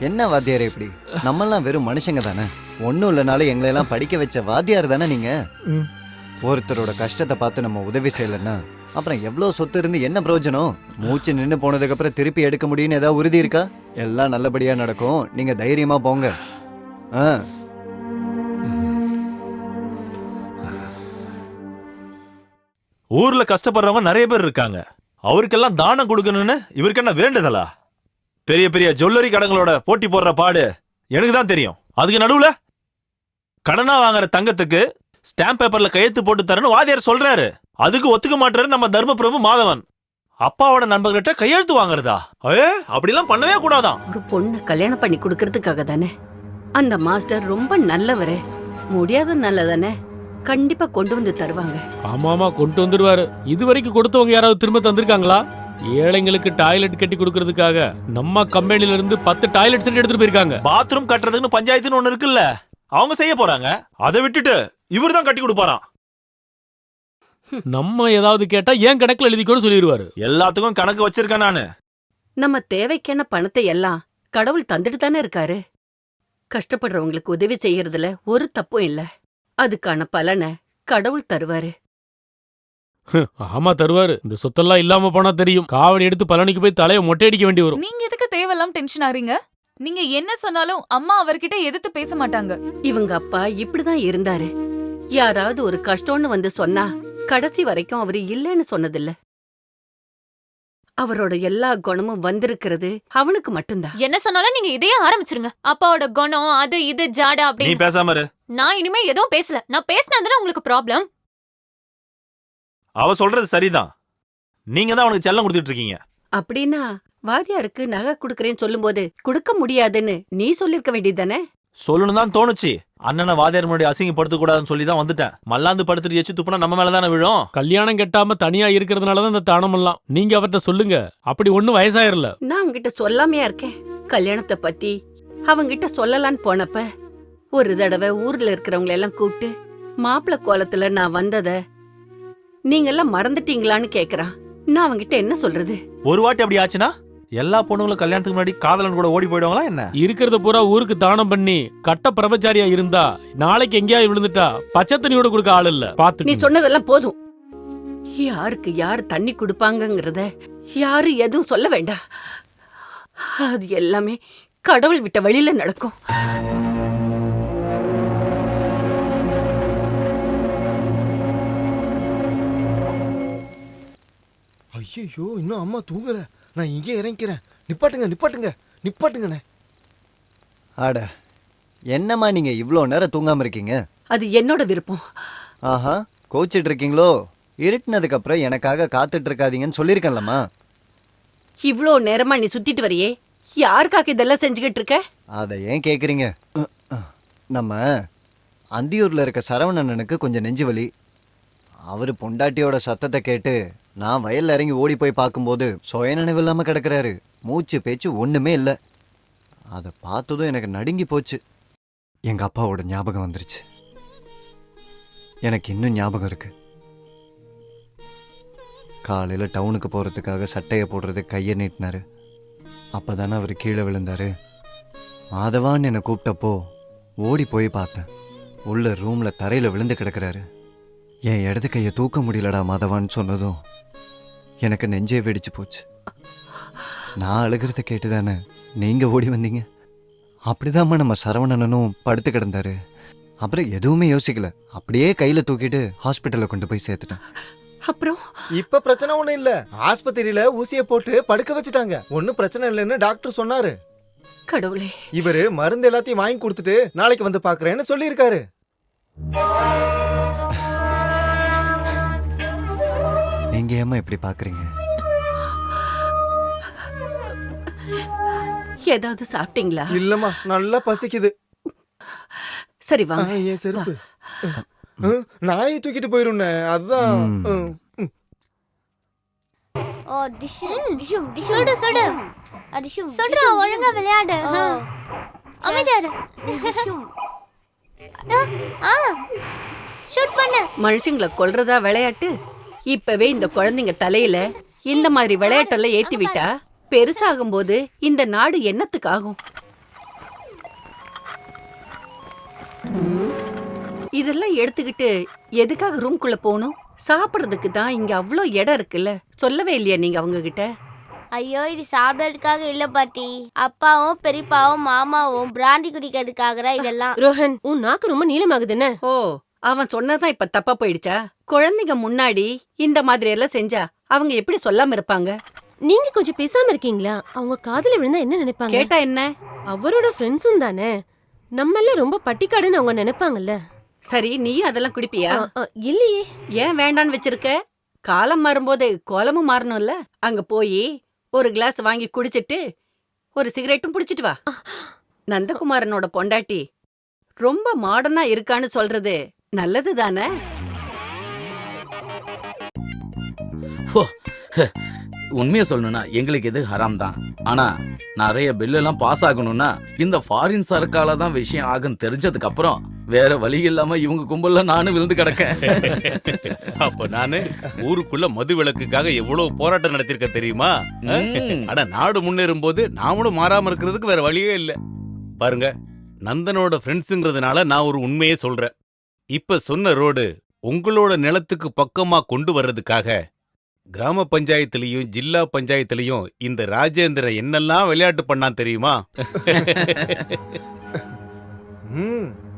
என்ன வாத்தியார் இப்படி? நம்மெல்லாம் வெறும் மனுஷங்க தானே. ஒன்றும் இல்லைனாலும் எங்களெல்லாம் படிக்க வச்ச வாத்தியார் தானே நீங்க. ஒருத்தரோட கஷ்டத்தை பார்த்து நம்ம உதவி செய்யலைன்னா அப்புறம் எவ்வளோ சொத்து இருந்து என்ன பிரயோஜனம்? மூச்சு நின்று போனதுக்கு அப்புறம் திருப்பி எடுக்க முடியும்னு ஏதாவது உறுதி இருக்கா? எல்லாம் நல்லபடியா நடக்கும், நீங்க தைரியமா போங்க. ஊர்ல கஷ்டப்படுறவங்க நிறைய பேர் இருக்காங்க. அவருக்கெல்லாம் தானம் கொடுக்கணும்னு இவருக்கு என்ன வேண்டுதலா? பெரிய பெரிய ஜுவல்லரி கடைகளோட போட்டி போடுற பாடு எனக்கு தான் தெரியும். அதுக்கு நடுவுல கடனா வாங்குற தங்கத்துக்கு ஸ்டாம்ப் பேப்பர்ல கையெழுத்து போட்டு தரேன்னு வாத்தியார் சொல்றாரு. அதுக்கு ஒத்துக்க மாட்டாரு நம்ம தர்மபிரபு மாதவன். அப்பாவோட நண்பர்கிட்ட கையெழுத்து வாங்குறதா? அப்படிலாம் பண்ணவே கூடாதான். ஒரு பொண்ணை கல்யாணம் பண்ணி கொடுக்கறதுக்காக தானே. அந்த மாஸ்டர் ரொம்ப நல்லவரு. முடியாத நல்லதானே, கண்டிப்பா கொண்டு வந்து தருவாங்க. ஆமாமா, கொண்டு வந்துருவாரு. இதுவரைக்கும் கொடுத்தவங்க யாராவது திரும்ப தந்திருக்காங்களா? ஏழைங்களுக்கு டாய்லெட் கட்டி கொடுக்கறதுக்காக நம்ம கம்பெனில இருந்து 10 டாய்லெட் செட் எடுத்துட்டு போயிருக்காங்க. பாத்ரூம் கட்டுறதுன்னு பஞ்சாயத்துன்னு ஒண்ணு இருக்குல்ல, அவங்க செய்ய போறாங்க. அதை விட்டுட்டு இவர் தான் கட்டி கொடுப்பாராம். நம்ம ஏதாவது கேட்டா ஏன் கணக்குல எழுதிக்கோன்னு சொல்லிடுவாரு. எல்லாத்துக்கும் கணக்கு வச்சிருக்கேன் நானு. நம்ம தேவைக்கான பணத்தை எல்லாம் கடவுள் தந்துட்டு தானே இருக்காரு. கஷ்டப்படுறவங்களுக்கு உதவி செய்யறதுல ஒரு தப்பும் இல்ல. அதுக்கான பலனை கடவுள் தருவாரு. ஆமா தருவாரு. இந்த சொத்தெல்லாம் இல்லாம போனா தெரியும். காவடி எடுத்து பழனிக்கு போய் தலையை மொட்டையடிக்க வேண்டி வரும். நீங்க எதுக்கு தேவையில்லாம டென்ஷன் ஆறீங்க? நீங்க என்ன சொன்னாலும் அம்மா அவர்கிட்ட எதிர்த்து பேச மாட்டாங்க. இவங்க அப்பா இப்படிதான் இருந்தாரு. யாராவது ஒரு கஷ்டம்னு வந்து சொன்னா கடைசி வரைக்கும் அவரு இல்லைன்னு சொன்னதில்ல. அவரோட எல்லா குணமும் வந்திருக்கிறது அவனுக்கு மட்டும்தான். என்ன சொன்னாலும் நீங்க இதையே ஆரம்பிச்சிருங்க. அப்பாவோட குணம் அது இது ஜாடா நீ அப்படி. பேசாம இரு. நான் இனிமே எதுவும் பேசல. நான் பேசினதுல உங்களுக்கு ப்ராப்ளம். அவ சொல்றது சரிதான். நீங்க தான் அவனுக்கு செல்லம் கொடுத்துட்டு இருக்கீங்க. அப்படின்னா வாதியாருக்கு நகை குடுக்கறேன்னு சொல்லும்போது கொடுக்க முடியாதுன்னு நீ சொல்லிருக்க வேண்டியதானே? சொல்லணும் தான் தோணுச்சு. அண்ணனை வாதியார் முன்னாடி அசிங்கப்படுத்த கூடாதுன்னு சொல்லி தான் வந்துட்டேன். மல்லாந்து படுத்துட்டு எச்சு துப்புனா நம்ம மேலதானே விழும். கல்யாணம் கெட்டாம தனியா இருக்கிறதுனாலதான் இந்த தானம் எல்லாம். நீங்க அவர்கிட்ட சொல்லுங்க. அப்படி ஒண்ணும் வயசாயிரல. நான் அவங்கிட்ட சொல்லாமையா இருக்கேன். கல்யாணத்தை பத்தி அவங்கிட்ட சொல்லலான்னு போனப்ப ஒரு தடவை ஊர்ல இருக்கிறவங்களை எல்லாம் கூப்பிட்டு மாப்பிள்ள கோலத்துல நான் வந்தத நீங்க எல்லாம் மறந்துட்டீங்களான்னு கேக்குறான். நான் அவங்கிட்ட என்ன சொல்றது? ஒரு வாட்டி அப்படி ஆச்சுன்னா எல்லா பொண்ணுங்களும் கல்யாணத்துக்கு முன்னாடி காதலன் கூட ஓடி போயிடுவாங்களா என்ன? இருக்கிறத பூரா ஊருக்கு தானம் பண்ணி கட்ட பிரபச்சாரியா இருந்தா நாளைக்கு எங்கேயாவது விழுந்துட்டா பச்சை தண்ணியோட கொடுக்க ஆள் இல்ல. பாத்து நீ சொன்னதெல்லாம் போதும். யாருக்கு யாரு தண்ணி கொடுப்பாங்கங்கறத யாரு எதுவும் சொல்ல வேண்டாம். அது எல்லாமே கடவுள் விட்ட வழியில நடக்கும். ஐயோ, இன்னும் அம்மா தூங்கல. நான் இங்கே இறங்கிக்கிறேன். நிப்பாட்டுங்கண்ணே. ஆட என்னம்மா நீங்க இவ்வளோ நேரம் தூங்காம இருக்கீங்க? அது என்னோட விருப்பம். ஆஹா, கோச்சிட்டு இருக்கீங்களோ? இருட்டுனதுக்கு அப்புறம் எனக்காக காத்துட்டு இருக்காதீங்கன்னு சொல்லியிருக்கேன்லம்மா. இவ்ளோ நேரமா நீ சுத்திட்டு வரியே, யாருக்காக இதெல்லாம் செஞ்சுக்கிட்டு இருக்க? அதை ஏன் கேட்குறீங்க? நம்ம அந்தியூரில் இருக்க சரவணனுக்கு கொஞ்சம் நெஞ்சு வலி. அவர் பொண்டாட்டியோட சத்தத்தை கேட்டு நான் வயலில் இறங்கி ஓடி போய் பார்க்கும்போது சுயநினைவு இல்லாமல் கிடக்கிறாரு. மூச்சு பேச்சு ஒன்றுமே இல்லை. அதை பார்த்ததும் எனக்கு நடுங்கி போச்சு. எங்கள் அப்பாவோட ஞாபகம் வந்துருச்சு. எனக்கு இன்னும் ஞாபகம் இருக்கு. காலையில் டவுனுக்கு போகிறதுக்காக சட்டையை போடுறது கையை நீட்டினாரு. அப்போ தானே அவர் கீழே விழுந்தாரு. மாதவான்னு என்னை கூப்பிட்டப்போ ஓடி போய் பார்த்தேன். உள்ள ரூமில் தரையில் விழுந்து கிடக்கிறாரு. என் இடது கையை தூக்க முடியலடா மாதவான்னு சொன்னதும் எனக்கு நெஞ்சே வெடிச்சு போச்சு. நான் அழுகிறத கேட்டு தானே நீங்கள் ஓடி வந்தீங்க. அப்படிதாம்மா நம்ம சரவணனும் படுத்து கிடந்தாரு. அப்புறம் எதுவுமே யோசிக்கல, அப்படியே கையில் தூக்கிட்டு ஹாஸ்பிட்டலில் கொண்டு போய் சேர்த்துட்டேன். அப்புறம் இப்ப பிரச்சனை ஒண்ணும் இல்ல. ஆஸ்பத்திரியில ஊசியை போட்டு படுக்க வச்சுட்டாங்க. ஒன்னும் பிரச்சனை இல்லைன்னு டாக்டர் சொன்னாரு. கடவுளே, இவரு மருந்து எல்லாத்தையும் வாங்கி கொடுத்துட்டு நாளைக்கு வந்து பாக்குறேன்னு சொல்லியிருக்காரு. நீங்க ஏமா இப்படி பாக்குறீங்க? ஏதாவது சாப்பிட்டீங்களா? இல்லம்மா, நல்லா பசிக்குது. சரி வாங்க. ஏன் செருப்பு நாயை தூக்கிட்டு போயிருந்த அதுதான். சுடு சுடு சுடுறா, ஒழுங்கா விளையாடு. அமைதியாரு. ஷூட் பண்ணு. மனுஷங்களை கொல்றதா விளையாட்டு? இப்பவே இந்த குழந்தைங்க தலையில இந்த மாதிரி விளையாட்டெல்லாம் ஏத்தி விட்டா பெருசாகும்போது இந்த நாடு என்னத்துக்காகும்? இதெல்லாம் எடுத்துக்கிட்டு எதுக்காக ரூம்குள்ள போகணும்? சாப்பிடுறதுக்கு தான் இங்க அவ்வளோ இடம் இருக்குல்ல. சொல்லவே இல்லையா நீங்க அவங்க கிட்ட? ஐயோ, இது சாப்பிடறதுக்காக இல்ல பாட்டி. அப்பாவும் பெரியப்பாவும் மாமாவும் பிராண்டி குடிக்கிறதுக்காக இதெல்லாம். ரோஹன், உன் நாக்கு ரொம்ப நீளமாகுதுன்னு. ஓ, அவன் சொன்னதான் இப்ப தப்பா போயிடுச்சா? குழந்தைங்க முன்னாடி இந்த மாதிரி எல்லாம் செஞ்சா அவங்க எப்படி சொல்லாம இருப்பாங்க? நீங்க கொஞ்சம் பேசாம இருக்கீங்களா? அவங்க காதுல விழுந்தா என்ன நினைப்பாங்க? கேட்டா என்ன? அவரோட ஃப்ரெண்ட்ஸும் தானே. நம்மள ரொம்ப பட்டிக்காடுன்னு அவங்க நினைப்பாங்கல்ல. சரி, நீயும் அதெல்லாம் குடிப்பியா? இல்லையே. ஏன் வேண்டான்னு வச்சிருக்க? காலம் மாறும்போது கோலமும் மாறணும்ல. அங்க போய் ஒரு கிளாஸ் வாங்கி குடிச்சிட்டு ஒரு சிகரெட்டும் புடிச்சிட்டு வா. நந்தகுமாரனோட பொண்டாட்டி ரொம்ப மாடர்னா இருக்கான்னு சொல்றது நல்லது தானே? உண்மையை சொல்லணும்னா எங்களுக்கு இது ஹராம் தான். ஆனா நிறைய பில்லெல்லாம் பாஸ் ஆகணும்னா இந்த ஃபாரின் சரக்கால தான் விஷயம் ஆகும் தெரிஞ்சதுக்கு அப்புறம் வேற வழி இல்லாம இவங்க கும்பல்ல நானும் விழுந்து கிடக்கேன். அப்ப நானு ஊருக்குள்ள மது விலக்குக்காக எவ்வளவு போராட்டம் நடத்திருக்க தெரியுமா? ஆனா நாடு முன்னேறும் போது நாமளும் மாறாம இருக்கிறதுக்கு வேற வழியே இல்ல. பாருங்க, நந்தனோட ஃப்ரெண்ட்ஸுங்கிறதுனால நான் ஒரு உண்மையே சொல்றேன். இப்ப சொன்ன ரோடு உங்களோட நிலத்துக்கு பக்கமா கொண்டு வர்றதுக்காக கிராம பஞ்சாயத்திலையும் ஜில்லா பஞ்சாயத்திலையும் இந்த ராஜேந்திர என்னெல்லாம் விளையாட்டு பண்ணான் தெரியுமா?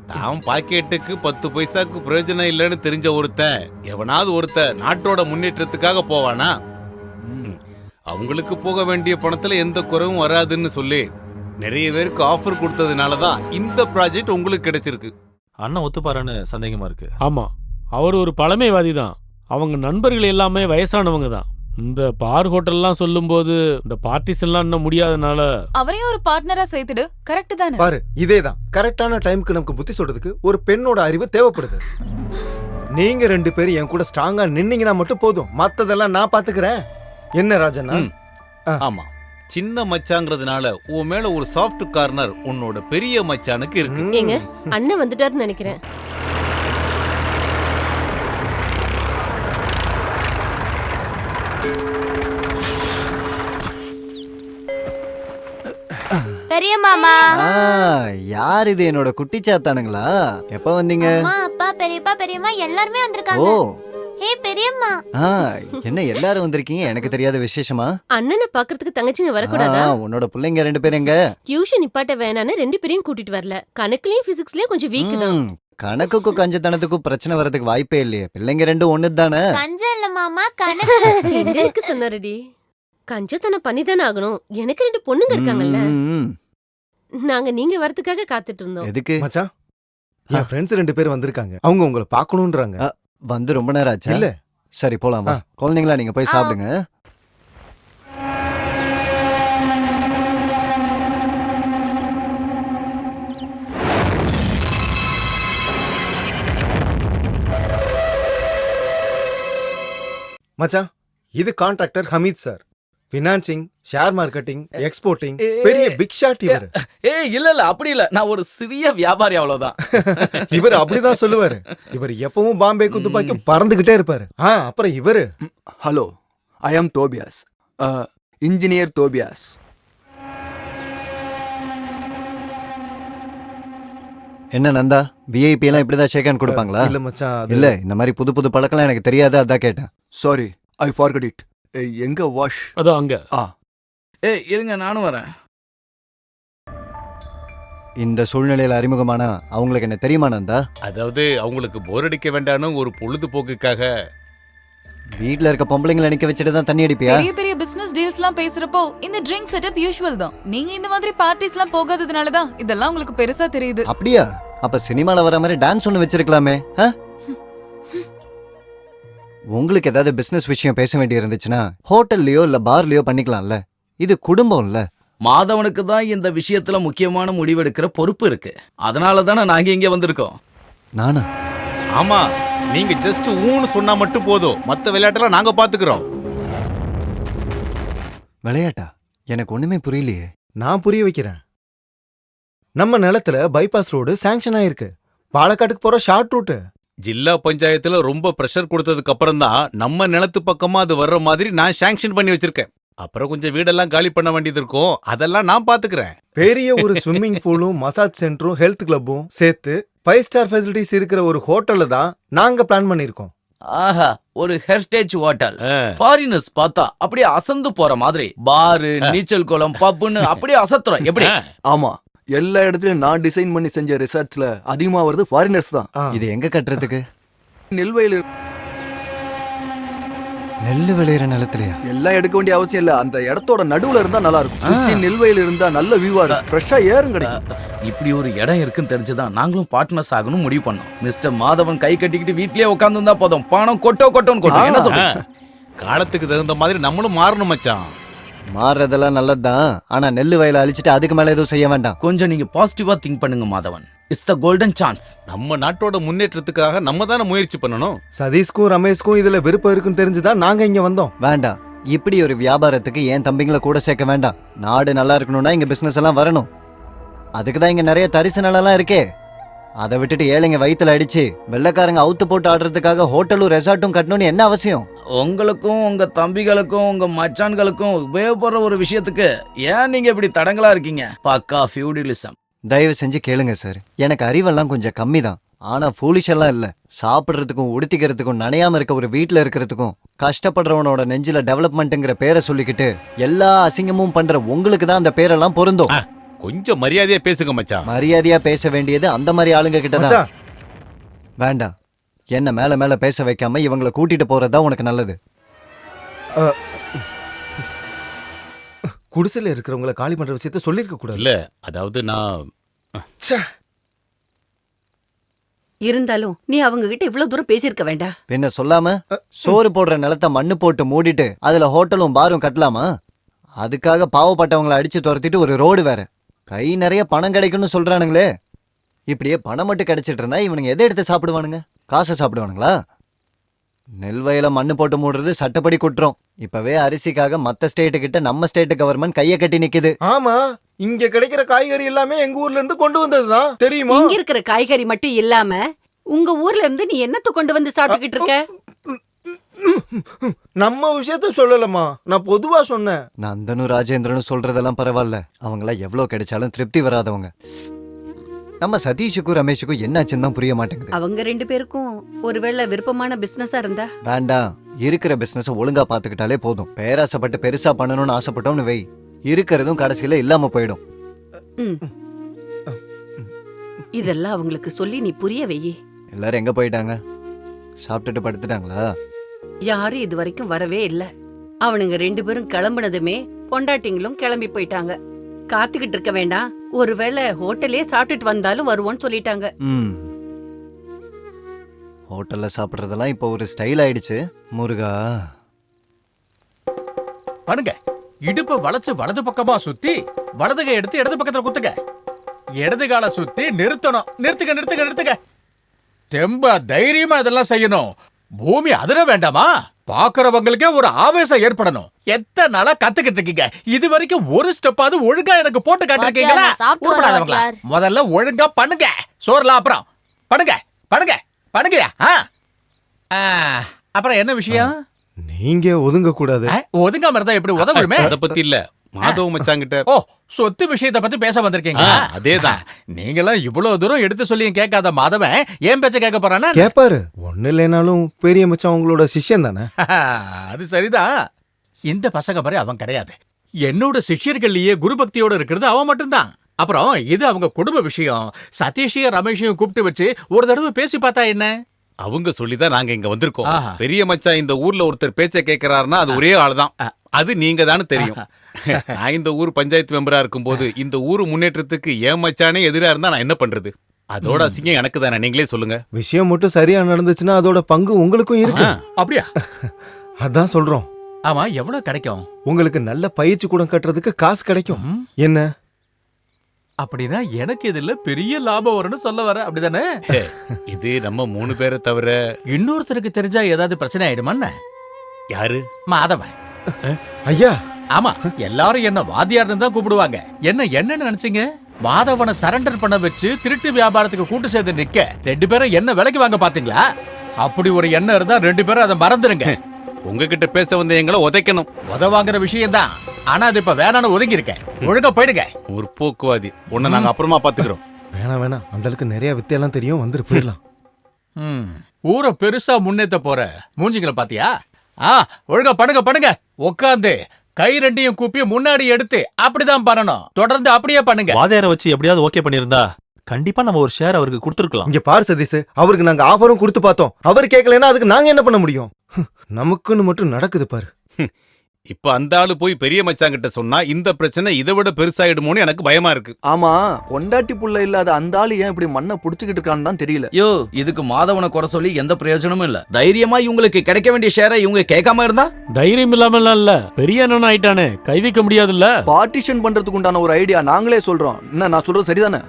தாம் பாக்கெட்டுக்கு 10 பைசாக்கு பிரயோஜனம் இல்லைன்னு தெரிஞ்ச ஒருத்தன் எவனாவது நாட்டோட முன்னேற்றத்துக்காக போவானா? அவங்களுக்கு போக வேண்டிய பணத்துல எந்த குறைவும் வராதுன்னு சொல்லி நிறைய பேருக்கு ஆஃபர் கொடுத்ததுனாலதான் இந்த ப்ராஜெக்ட் உங்களுக்கு கிடைச்சிருக்கு. அண்ணன் ஒத்துப்பாரான்னு சந்தேகமா இருக்கு. ஆமா, அவர் ஒரு பழமைவாதி தான். அவங்க நண்பர்கள் எல்லாமே வயசானவங்க தான். இந்த பார் ஹோட்டல்லாம் சொல்லும்போது இந்த பார்ட்டிஸ் எல்லாம் இன்னும் முடியாதனால அவரையும் ஒரு பார்ட்னரா சேர்த்துடு. கரெக்ட் தானே? பாரு, இதேதான் கரெக்டான டைம்க்கு நமக்கு புத்தி சொல்றதுக்கு ஒரு பெண்ணோட அறிவு தேவைப்படுது. நீங்க 2 பேரும் என் கூட ஸ்ட்ராங்கா நின்னீங்கன்னா மட்டும் போதும். மத்ததெல்லாம் நான் பாத்துக்கிறேன். என்ன ராஜண்ணா? ஆமா, சின்ன மச்சாங்கிறதுனால உன் மேல ஒரு சாஃப்ட் கார்னர் உன்னோட பெரிய மச்சானுக்கு இருக்கு. ஏங்க, அண்ணன் வந்துட்டாருன்னு நினைக்கிறேன். பெரிய மாமா. யார் இது? என்னோட குட்டி சாத்தானுங்களா? எப்ப வந்தீங்க? அம்மா, அப்பா, பெரியப்பா, பெரியம்மா எல்லாருமே வந்திருக்காங்க. ஓ, ஹே பெரியம்மா. என்ன எல்லாரும் வந்திருக்கீங்க? எனக்கு தெரியாத விசேஷமா? அண்ணனை பாக்குறதுக்கு தங்கச்சிங்க வரக்கூடாதா? உன்னோட பிள்ளைங்க 2 பேரும் எங்க? டியூஷன் நிப்பாட்ட வேணான்னு 2 பேரையும் கூட்டிட்டு வரல. கணக்குலயும் பிசிக்ஸ்லயும் கொஞ்சம் வீக் தான். கணக்குக்கும் கஞ்சத்தனத்துக்கும் பிரச்சனை வரதுக்கு வாய்ப்பே இல்லையே. பிள்ளைங்க 2 ஒண்ணு தானே. கஞ்சம் இல்ல மாமா, கணக்கு. எங்களுக்கு சொன்னாரடி. கஞ்சத்தனம் பண்ணிதானே ஆகணும். எனக்கு 2 பொண்ணுங்க இருக்காங்கல்ல. நாங்க நீங்க வரதுக்காக காத்துட்டு இருந்தோம். எதுக்கு மச்சான்? என் ஃப்ரெண்ட்ஸ் 2 பேர் வந்திருக்காங்க. அவங்க உங்களை பார்க்கணும்ன்றாங்க. வந்து ரொம்ப நேரம் ஆச்சா? இல்ல. சரி, போலாம் வா. குழந்தைங்களா, நீங்க போய் சாப்பிடுங்க. மச்சான், இது contractor Hameed sir. Financing, share marketing, exporting, பெரிய பிக் ஷாட் இவர். இல்ல அப்படி இல்ல, நான் ஒரு சிறிய வியாபாரி, அவ்வளவுதான். இவர் அப்படிதான் சொல்லுவாரு. இவர் எப்பவும் பாம்பேக்கு துப்பாக்கி பறந்துகிட்டே இருப்பாரு. அப்புறம் இவரு. ஹலோ, ஐ ஆம் தோபியாஸ், இன்ஜினியர் தோபியாஸ். என்ன நந்தா, விஐபி எல்லாம் இப்படிதான் ஷேக் ஹேண்ட் கொடுப்பாங்களா? இல்ல மச்சான், இல்ல, இந்த மாதிரி புது புது பழக்கம் எனக்கு தெரியாது, அதான் கேட்டேன். Sorry, I forget it. எங்க வாஷ்? அதோ அங்க. இருங்க, நானும் வரேன். இந்த சூழ்நிலையில அறிமுகமானா அவங்களுக்கு என்ன தெரியுமா நந்தா? அதாவது அவங்களுக்கு போர் அடிக்க வேண்டாம்னு ஒரு பொழுதுபோக்குக்காக வீட்ல இருக்க பொம்பளைங்களை நிக்க வச்சுட்டு தான் தண்ணி அடிப்பியா? பெரிய பெரிய பிசினஸ் டீல்ஸ்லாம் பேசுறப்போ இந்த ட்ரிங்க் செட்டப் யூசுவல் தான். நீங்க இந்த மாதிரி பார்ட்டிஸ்லாம் போகாததுனால தான் இதெல்லாம் உங்களுக்கு பெருசா தெரியுது. அப்படியா? அப்ப சினிமால வர மாதிரி டான்ஸ் ஒன்னு வச்சிருக்கலாமே. உங்களுக்கு ஏதாவது பிசினஸ் விஷயம் பேச வேண்டி இருந்துச்சுன்னா ஹோட்டல்லயோ இல்ல பார்லயோ பண்ணிக்கலாம்ல. இது குடும்பம் இல்ல. மாதவனுக்கு தான் இந்த விஷயத்துல முக்கியமான முடிவெடுக்கிற பொறுப்பு இருக்கு. அதனால தானே நாங்க இங்க வந்திருக்கோம். நானா? ஆமா, நீங்க ஜஸ்ட் ஊன்னு சொன்னா மட்டும் போதும். மத்த விளையாட்டெல்லாம் நாங்க பாத்துக்கிறோம். விளையாட்டா? எனக்கு ஒண்ணுமே புரியலையே. நான் புரிய வைக்கிறேன். நம்ம நிலத்துல பைபாஸ் ரோடு சாங்ஷன் ஆயிருக்கு. பாலக்காட்டுக்கு போற ஷார்ட் ரூட். ஜில்லா பஞ்சாயத்துல ரொம்ப பிரஷர் கொடுத்ததுக்கு அப்புறம் தான் நம்ம நிலத்து பக்கமா அது வர்ற மாதிரி நான் சாங்ஷன் பண்ணி வச்சிருக்கேன். அப்புறம் கொஞ்சம் வீடெல்லாம் காலி பண்ண வேண்டியது இருக்கும், அதெல்லாம் நான் பாத்துக்கிறேன். பெரிய ஒரு ஸ்விம்மிங் பூலும் மசாஜ் சென்டரும் ஹெல்த் கிளப்பும் சேர்த்து 5 ஸ்டார் ஃபெசிலிட்டிஸ் இருக்கிற ஒரு ஹோட்டல்ல தான் நாங்க பிளான் பண்ணிருக்கோம். ஆஹா, ஒரு ஹெரிடேஜ் ஹோட்டல். ஃபாரினர்ஸ் பார்த்தா அப்படியே அசந்து போற மாதிரி பாரு, நீச்சல் குளம், பப்புன்னு அப்படியே அசத்துறோம். எப்படி? ஆமா, எல்லா இடத்துலயும் நான் டிசைன் பண்ணி செஞ்ச ரிசர்ச்ல அதிகமா வருது ஃபாரினர்ஸ் தான். இது எங்க கட்டுறதுக்கு? நெல்வயல் நெல்லு விளையிற நிலத்துலயா? எல்லாம் எடுக்க வேண்டிய அவசியம் இல்ல, அந்த இடத்தோட நடுவுல இருந்தா நல்லா இருக்கும். சுத்தி நெல்வயல் இருந்தா நல்ல வியூவா இருக்கும், ஃப்ரெஷ்ஷா ஏறும் கிடைக்கும். இப்படி ஒரு இடம் இருக்குன்னு தெரிஞ்சுதான் நாங்களும் பார்ட்னர்ஸ் ஆகணும் முடிவு பண்ணோம். மிஸ்டர் மாதவன் கை கட்டிக்கிட்டு வீட்லயே உட்கார்ந்து இருந்தா போதும், பணம் கொட்டோன்னு கொட்டும். என்ன சொல்றீங்க? காலத்துக்கு தகுந்த மாதிரி நம்மளும் மாறணும் மச்சான். மாறுறதெல்லாம் நல்லதுதான், ஆனா நெல்லு வயலை அழிச்சிட்டு அதுக்கு மேல எதுவும் செய்ய வேண்டாம். கொஞ்சம் நீங்க பாசிட்டிவா திங்க் பண்ணுங்க Madhavan. It's the golden chance. நம்ம நாட்டோட முன்னேற்றத்துக்காக நம்ம தானே முயற்சி பண்ணணும். சதீஷ்க்கும் ரமேஷ்க்கும் இதுல விருப்பம் இருக்குன்னு தெரிஞ்சுதான் நாங்க இங்க வந்தோம். வேண்டாம், இப்படி ஒரு வியாபாரத்துக்கு என் தம்பிங்களை கூட சேர்க்க வேண்டாம். நாடு நல்லா இருக்கணும்னா இங்க பிசினஸ் எல்லாம் வரணும். அதுக்கு தான் இங்க நிறைய தரிசு நிலம் இருக்கே. அதை விட்டுட்டு ஏழைங்க வயித்துல அடிச்சு வெள்ளைக்காரங்க அவுத்து போட்டு ஆடுறதுக்காக ஹோட்டலும் ரெசார்ட்டும் கட்டணும்னு என்ன அவசியம்? உங்களுக்கும் உங்க தம்பிகளுக்கும் உங்க மச்சான்களுக்கும் உபயோகப்படுற ஒரு விஷயத்துக்கு ஏன் நீங்க இப்படி தடங்களா இருக்கீங்க? பக்கா ஃபியூடலிசம். தயவு செஞ்சு கேளுங்க சார், எனக்கு அறிவெல்லாம் கொஞ்சம் கம்மி தான், ஆனா ஃபூலிஷ் எல்லாம் இல்ல. சாப்பிடுறதுக்கும் உடுத்திக்கிறதுக்கும் நனையாம இருக்க ஒரு வீட்டுல இருக்கிறதுக்கும் கஷ்டப்படுறவனோட நெஞ்சில டெவலப்மெண்ட்ங்கிற பேரை சொல்லிக்கிட்டு எல்லா அசிங்கமும் பண்ற உங்களுக்கு தான் அந்த பேரெல்லாம் பொருந்தும். கொஞ்சம் மரியாதையா பேசுங்க மச்சான். மரியாதையா பேச வேண்டியது அந்த மாதிரி ஆளுங்க கிட்டதான். வேண்டாம், என்ன மேல மேல பேச வைக்காம இவங்களை கூட்டிட்டு போறதுதான் உனக்கு நல்லது. குடிசையில இருக்கிறவங்களை காலி பண்ற விஷயத்த சொல்லிருக்க கூடாது. இல்ல, அதாவது நான் இருந்தாலும் நீ அவங்க கிட்ட இவ்வளவு தூரம் பேசியிருக்க வேண்டாம். பின்ன சொல்லாம சோறு போடுற நிலத்தை மண்ணு போட்டு மூடிட்டு அதுல ஹோட்டலும் பாரும் கட்டலாமா? அதுக்காக பாவப்பட்டவங்களை அடிச்சு துரத்திட்டு ஒரு ரோடு வேற. கை நிறைய பணம் கிடைக்கும்னு சொல்றானுங்களே. இப்படியே பணம் மட்டும் கிடைச்சிட்டு இருந்தா இவனுங்க எதை எடுத்து சாப்பிடுவானுங்க? காசை சாப்பிடுவானுங்களா? நெல் வயல மண்ணு போட்டு மூடுறது சட்டப்படி குற்றம். இப்பவே அரிசிக்காக மத்த ஸ்டேட்டு கிட்ட நம்ம ஸ்டேட் கவர்மெண்ட் கைய கட்டி நிக்குது. ஆமா, இங்க கிடைக்கிற காய்கறி எல்லாமே எங்க ஊர்ல இருந்து கொண்டு வந்ததுதான், தெரியுமா? இங்க இருக்கிற காய்கறி மட்டும் இல்லாம உங்க ஊர்ல இருந்து நீ என்னத்த கொண்டு வந்து சாப்பிட்டுக்கிட்டு இருக்க? நம்ம விஷயத்த சொல்லலமா, நான் பொதுவா சொன்னேன். நந்தனும் ராஜேந்திரனும் சொல்றதெல்லாம் பரவாயில்ல, அவங்களாம் எவ்வளவு கிடைச்சாலும் திருப்தி வராதவங்க. நம்ம சதீஷுக்கும் ரமேஷுக்கும் என்னாச்சுன்னு தான் புரிய மாட்டேங்குது. அவங்க 2 பேருக்கும் ஒருவேளை விருப்பமான பிசினஸா இருந்தா வேண்டாம், இருக்கிற பிசினஸ் ஒழுங்கா பாத்துக்கிட்டாலே போதும். பேராசப்பட்டு பெருசா பண்ணணும்னு ஆசைப்பட்டோம்னு வை, இருக்கிறதும் கடைசியில இல்லாம போயிடும். இதெல்லாம் அவங்களுக்கு சொல்லி நீ புரிய வெயி. எல்லாரும் எங்க போயிட்டாங்க? சாப்பிட்டுட்டு படுத்துட்டாங்களா? யாரும் இது வரைக்கும் வரவே இல்ல. அவனுங்க 2 பேரும் கிளம்புனதுமே பொண்டாட்டிங்களும் கிளம்பி போயிட்டாங்க. காத்துக்கிட்டு இருக்க வேண்டாம், ஒருவேளை ஹோட்டலே சாப்பிட்டுட்டு வந்தாலும் வருவோன்னு சொல்லிட்டாங்க. ஹோட்டல்ல சாப்பிடுறதெல்லாம் இப்ப ஒரு ஸ்டைல் ஆயிடுச்சு. முருகா பண்ணுங்க, இடுப்ப வளைச்சு வலது பக்கமா சுத்தி வலது கை எடுத்து இடது பக்கத்துல குத்துங்க. இடது கால சுத்தி நிறுத்தணும். நிறுத்துக்க. தெம்பா தைரியமா இதெல்லாம் செய்யணும். பூமி அதிர வேண்டாமா? பாக்குறவங்களுக்கே ஒரு ஆவேசம் ஏற்படணும். எத்தனை நாளா கத்துக்கிட்டு இருக்கீங்க, இது வரைக்கும் ஒரு ஸ்டெப்பாவது ஒழுங்கா எனக்கு போட்டு காட்டிருக்கீங்களா? உருப்படாதவங்களா? முதல்ல ஒழுங்கா பண்ணுங்க. சோறுலாம் அப்புறம் பண்ணுங்க. அப்புறம் என்ன விஷயம்? நீங்க ஒதுங்க கூடாது. ஒதுங்காம இருந்தா எப்படி உதவுமே? அத பத்தி இல்ல, மாதவ மச்சாங்கிட்ட. ஓ, சொத்து விஷயத்தை பத்தி பேச வந்திருக்கீங்க. அதேதான். நீங்களாம் இவ்வளவு தூரம் எடுத்து சொல்லியும் கேட்காத மாதவன் ஏன் பேச்ச கேட்க போறானா? கேப்பாரு. ஒண்ணு இல்லைனாலும் பெரிய மச்சான் உங்களோட சிஷ்யன் தானே. அது சரிதான். இந்த பசங்க மாதிரி அவன் கிடையாது. என்னோட சிஷ்யர்கள்லயே குரு பக்தியோட இருக்கிறது அவன் மட்டும்தான். அப்புறம் இது அவங்க குடும்ப விஷயம். சதீஷையும் ரமேஷையும் கூப்பிட்டு வச்சு ஒரு தடவை பேசி பார்த்தா என்ன? அவங்க சொல்லிதான் நாங்க இங்க வந்திருக்கோம். பெரிய மச்சான் இந்த ஊர்ல ஒருத்தர் பேச்ச கேட்கிறாருன்னா அது ஒரே ஆளுதான். அது நீங்க தானே தெரியும். நான் இந்த ஊர் பஞ்சாயத்து மெம்பரா இருக்கும்போது இந்த ஊர் முன்னேற்றத்துக்கு ஏன் மச்சானே எதிரா இருந்தா நான் என்ன பண்றது? அதோட அசிங்கம் எனக்கு தானே, நீங்களே சொல்லுங்க. விஷயம் மட்டும் சரியா நடந்துச்சுன்னா அதோட பங்கு உங்களுக்கும் இருக்கு. அப்படியா? அதான் சொல்றோம். ஆமா, எவ்வளவு கிடைக்கும்? உங்களுக்கு நல்ல பயிற்சி கூட கட்டுறதுக்கு காசு கிடைக்கும். என்ன அப்படின்னா எனக்கு இதுல பெரிய லாபம் வரும்னு சொல்ல வர, அப்படிதானே? இது நம்ம 3 பேரை தவிர இன்னொருத்தருக்கு தெரிஞ்சா ஏதாவது பிரச்சனை ஆயிடுமா? யாரு? மாதவன். ஐயா, ஆமா, எல்லாரும் என்ன வாத்தியார்னு தான் கூப்பிடுவாங்க. என்னன்னு நினைச்சீங்க? மாதவனை சரண்டர் பண்ண வச்சு திருட்டு வியாபாரத்துக்கு கூட்டு சேர்ந்து நிக்க 2 பேரும் என்ன விலைக்கு வாங்க பாத்தீங்களா? அப்படி ஒரு எண்ணம் இருந்தா 2 பேரும் அதை மறந்துருங்க. உங்ககிட்ட பேச வந்த எங்களை உதைக்கணும். உதவாங்கிற விஷயம் தான். ஆனா அது இப்ப வேணான்னு ஒதுங்கி இருக்கேன். ஒழுங்கா போயிடுங்க. ஒரு போக்குவாதி. உன்னை நாங்க அப்புறமா பாத்துக்கிறோம். வேணாம் அந்த அளவுக்கு நிறைய வித்தையெல்லாம் தெரியும். வந்துட்டு போயிடலாம். ஊரை பெருசா முன்னேத்த போற மூஞ்சிங்களை பாத்தியா? ஒழுங்கா பண்ணுங்க. உட்காந்து கை ரெண்டையும் கூப்பி முன்னாடி எடுத்து அப்படிதான் பண்ணணும். தொடர்ந்து அப்படியே பண்ணுங்க. வாதியார வச்சு எப்படியாவது ஓகே பண்ணிருந்தா கண்டிப்பா நம்ம ஒரு ஷேர் அவருக்கு கொடுத்துருக்கலாம். இங்க பாரு சதீஷ், அவருக்கு நாங்க ஆஃபரும் கொடுத்து பார்த்தோம். அவர் கேட்கலன்னா அதுக்கு நாங்க என்ன பண்ண முடியும்? நமக்குன்னு மட்டும் நடக்குது பாரு. இப்ப அந்த ஆளு போய் பெரிய மச்சாங்கிட்ட சொன்னா இந்த பிரச்சனை இதை விட பெருசாயிடுமோன்னு எனக்கு பயமா இருக்கு. ஆமா, பொண்டாட்டி புள்ள இல்லாத அந்த ஆளு ஏன் இப்படி மண்ணை புடிச்சுக்கிட்டு இருக்கான்னு தான் தெரியல. யோ, இதுக்கு மாதவனை குறை சொல்லி எந்த பிரயோஜனமும் இல்ல. தைரியமா இவங்களுக்கு கிடைக்க வேண்டிய ஷேரை இவங்க கேட்காம இருந்தா? தைரியம் இல்லாம இல்ல, பெரிய அண்ணன் ஆயிட்டானே, கை வைக்க முடியாதுல்ல. பார்ட்டிஷன் பண்றதுக்கு உண்டான ஒரு ஐடியா நாங்களே சொல்றோம். என்ன நான் சொல்றது சரிதானே?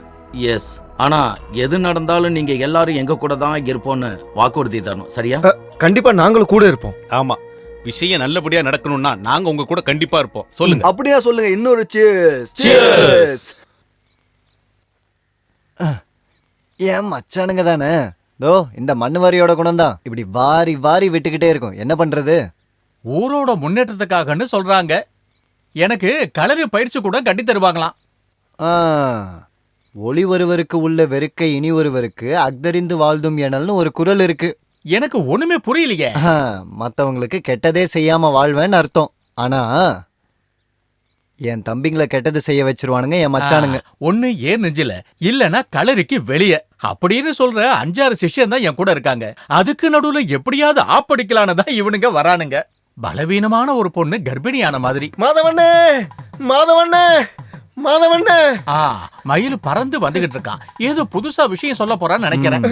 எஸ். ஆனா எது நடந்தாலும் நீங்க எல்லாரும் எங்க கூட தான் இருப்போம்னு வாக்குறுதி தரணும். சரியா? கண்டிப்பா நாங்களும் கூட இருப்போம். ஆமா, விஷயம் நல்லபடியா நடக்கணும்னா நாங்க உங்க கூட கண்டிப்பா இருப்போம். சொல்லுங்க. அப்படியே சொல்லுங்க. இன்னொரு ஏன் மச்சானுங்க தானே. தோ இந்த மண்ணுவாரியோட குணம் தான் இப்படி வாரி வாரி விட்டுக்கிட்டே இருக்கும். என்ன பண்றது? ஊரோட முன்னேற்றத்துக்காகன்னு சொல்றாங்க. எனக்கு களரி பயிற்சி கூட கட்டி தருவாங்களாம். ஒளி ஒருவருக்கு உள்ள வெறுக்கை இனி ஒருவருக்கு அக்தறிந்து வாழ்ந்தும் எனல்னு ஒரு குறள் இருக்கு. எனக்கு ஒண்ணுமே புரியலையே. மத்தவங்களுக்கு கெட்டதே செய்யாம வாழ்வேன்னு அர்த்தம். ஆனா என் தம்பிங்களை கெட்டது செய்ய வச்சிருவானுங்க என் மச்சானுங்க. ஒண்ணு ஏன் நெஞ்சில இல்லனா களரிக்கு வெளியே அப்படின்னு சொல்ற 5-6 சிஷ்யன் தான் என் கூட இருக்காங்க. அதுக்கு நடுவுல எப்படியாவது ஆப்படிக்கலான்னு தான் இவனுங்க வரானுங்க. பலவீனமான ஒரு பொண்ணு கர்ப்பிணியான மாதிரி. மாதவண்ணே மயில் பறந்து வந்துகிட்டு இருக்கான். ஏதோ புதுசா விஷயம் சொல்ல போறான்னு நினைக்கிறேன்.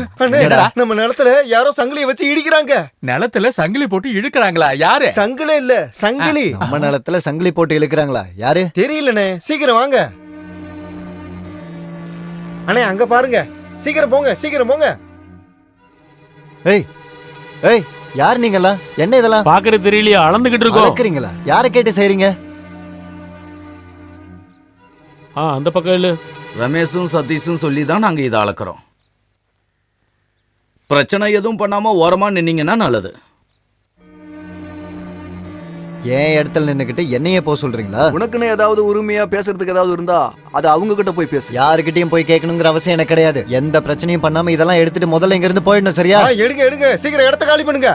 நம்ம நிலத்துல யாரோ சங்கிலியை வச்சு இடிக்கிறாங்க. நிலத்துல சங்கிலி போட்டு இழுக்கிறாங்களா? யாரு? சங்கிலி இல்ல, சங்கிலி. நம்ம நிலத்துல சங்கிலி போட்டு இழுக்கிறாங்களா? யாரு? தெரியலண்ணே. சீக்கிரம் வாங்க அண்ணே. அங்க பாருங்க. சீக்கிரம் போங்க. ஏய் யார் நீங்களா? என்ன இதெல்லாம் பாக்குறது தெரியலையா? அளந்துகிட்டு இருக்கோம். யாரை கேட்டு செய்றீங்க? அந்த பக்கம் இல்ல. ரமேஷும் சதீஷும் சொல்லி தான் நாங்க இதை அளக்கிறோம். பிரச்சனை எதுவும் பண்ணாம ஓரமா நின்னீங்கன்னா நல்லது. ஏன் இடத்துல நின்னுக்கிட்டு என்னையே போக சொல்றீங்களா? உனக்குன்னு ஏதாவது உரிமையா பேசுறதுக்கு ஏதாவது இருந்தா அது அவங்க கிட்ட போய் பேசு. யாருக்கிட்டையும் போய் கேட்கணுங்கிற அவசியம் எனக்கு கிடையாது. எந்த பிரச்சனையும் பண்ணாம இதெல்லாம் எடுத்துட்டு முதல்ல இங்க இருந்து போயிடணும். சரியா? எடுங்க. சீக்கிரம் இடத்த காலி பண்ணுங்க.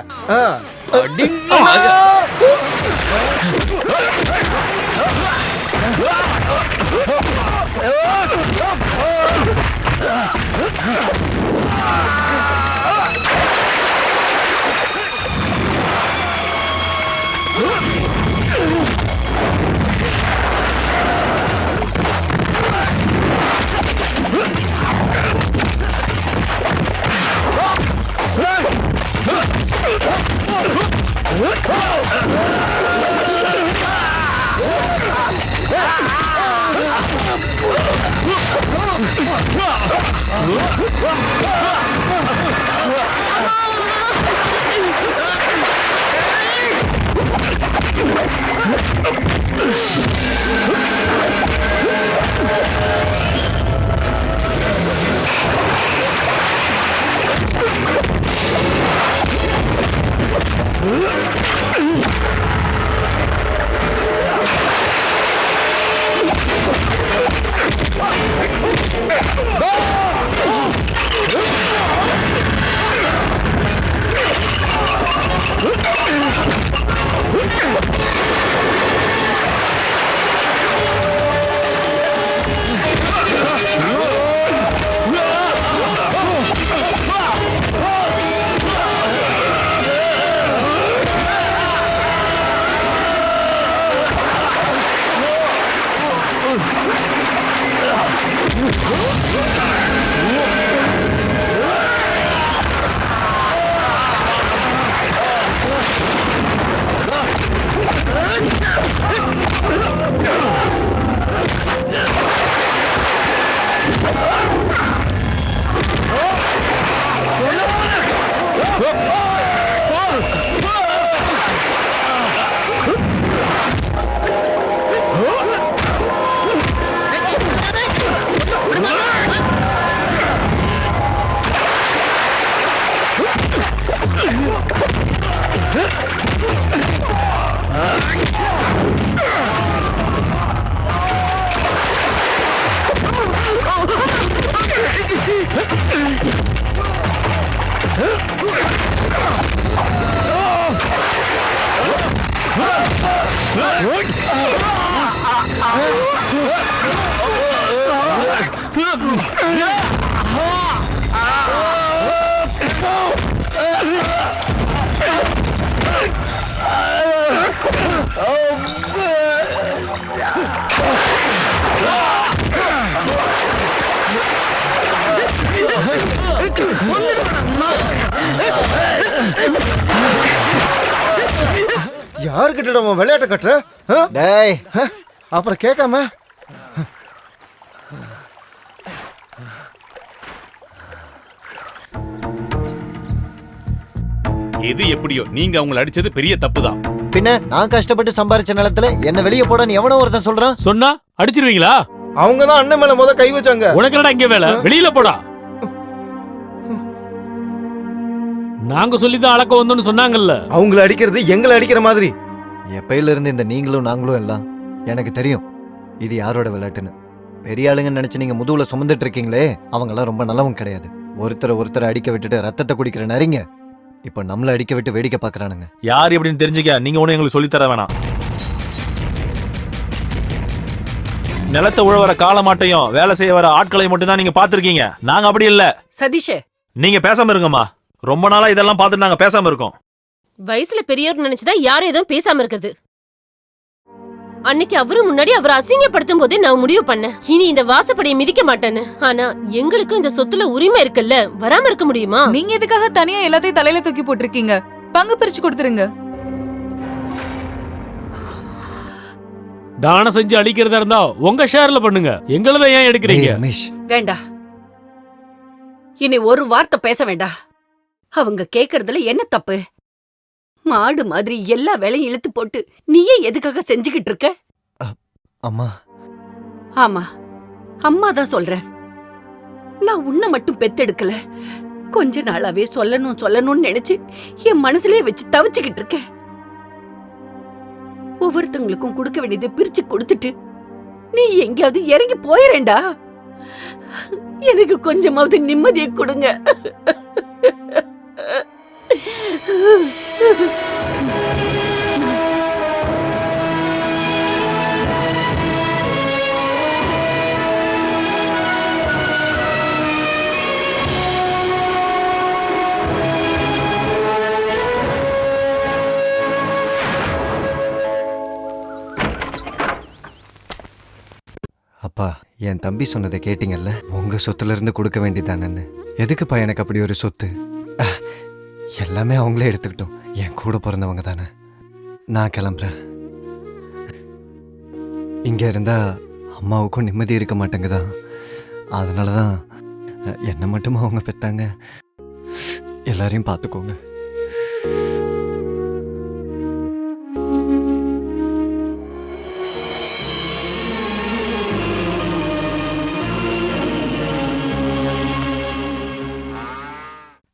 யாருக்கிட்ட அவன் விளையாட்ட கட்டுற? டேய் அப்புறம் கேட்காம எது எப்படியோ நீங்க அவங்களை அடிச்சது பெரிய தப்பு தான். பின்ன நான் கஷ்டப்பட்டு சம்பாரிச்ச நிலத்துல என்ன வெளியே போடான்னு எவனோ ஒருத்தன் சொல்றான். சொன்னா அடிச்சிருவீங்களா? அவங்க தான் அண்ணன் மேல முத கை வச்சாங்க. உனக்கு என்னடா இங்க வேலை? வெளியில போடா. நாங்க சொல்லிதான் அளக்க வந்தோம்னு சொன்னாங்கல்ல. அவங்கள அடிக்கிறது எங்களை அடிக்கிற மாதிரி. எப்பயில இருந்து இந்த நீங்களும் நாங்களும் எல்லாம் எனக்கு தெரியும் இது யாரோட விளையாட்டுன்னு. பெரிய ஆளுங்கன்னு நினைச்சு நீங்க முதுகுல சுமந்துட்டு இருக்கீங்களே அவங்க எல்லாம் ரொம்ப நல்லவங்க கிடையாது. ஒருத்தரை அடிக்க விட்டுட்டு ரத்தத்தை குடிக்கிற நரிங்க இப்ப நம்மள அடிக்க விட்டு வேடிக்கை பாக்குறானுங்க. யார் எப்படின்னு தெரிஞ்சுக்க நீங்க ஒண்ணு எங்களுக்கு சொல்லித்தர வேணாம். நிலத்தை உழவர காலமாட்டையும் வேலை செய்ய வர ஆட்களை மட்டும் தான் நீங்க பாத்திருக்கீங்க. நாங்க அப்படி இல்ல. சதீஷ் நீங்க பேசாம இருங்கம்மா. ரொம்ப நாளா இதெல்லாம் பார்த்துட்டு நாங்க பேசாம இருக்கோம். வயசுல பெரியவர் நினைச்சுதான் யாரும் எதுவும் பேசாம இருக்கிறது. அன்னைக்கு அவரு முன்னாடி அவர் அசிங்கப்படுத்தும் போதே நான் முடிவு பண்ணேன் இனி இந்த வாசப்படியை மிதிக்க மாட்டேன்னு. ஆனா எங்களுக்கும் இந்த சொத்துல உரிமை இருக்குல்ல, வராம இருக்க முடியுமா? நீங்க எதுக்காக தனியா எல்லாத்தையும் தலையில தூக்கி போட்டிருக்கீங்க? பங்கு பிரிச்சு கொடுத்துருங்க. தானம் செஞ்சு அழிக்கிறதா இருந்தா உங்க ஷேர்ல பண்ணுங்க. எங்களத ஏன் எடுக்கிறீங்க? வேண்டா, இனி ஒரு வார்த்தை பேச வேண்டாம். அவங்க கேக்குறதுல என்ன தப்பு? மாடு மாதிரி எல்லா வேலையும் இழுத்து போட்டு நீயே எதுக்காக செஞ்சுக்கிட்டு இருக்க? அம்மா. ஆமா, அம்மா தான் சொல்றேன். நான் உன்னை மட்டும் பெத்தெடுக்கல, கொஞ்ச நாளாவே சொல்லணும்னு நினைச்சு என் மனசுலயே வச்சு தவிச்சுக்கிட்டு இருக்கேன். ஒவ்வொருத்தங்களுக்கும் கொடுக்க வேண்டியதை பிரிச்சு கொடுத்துட்டு நீ எங்கேயாவது இறங்கி போயிரேண்டா. எனக்கு கொஞ்சமாவது நிம்மதியை கொடுங்க. அப்பா, என் தம்பி சொன்னதை கேட்டீங்கல்ல? உங்க சொத்துல இருந்து கொடுக்க வேண்டியதானு. எதுக்குப்பா எனக்கு அப்படி ஒரு சொத்து? எல்லாமே அவங்களே எடுத்துக்கிட்டோம். என் கூட பிறந்தவங்க தானே. நான் கிளம்புறேன். இங்க இருந்தா அம்மாவுக்கும் நிம்மதி இருக்க மாட்டேங்குதான். அதனாலதான் என்ன மட்டும் அவங்க பெத்தாங்க. எல்லாரையும் பார்த்துக்கோங்க.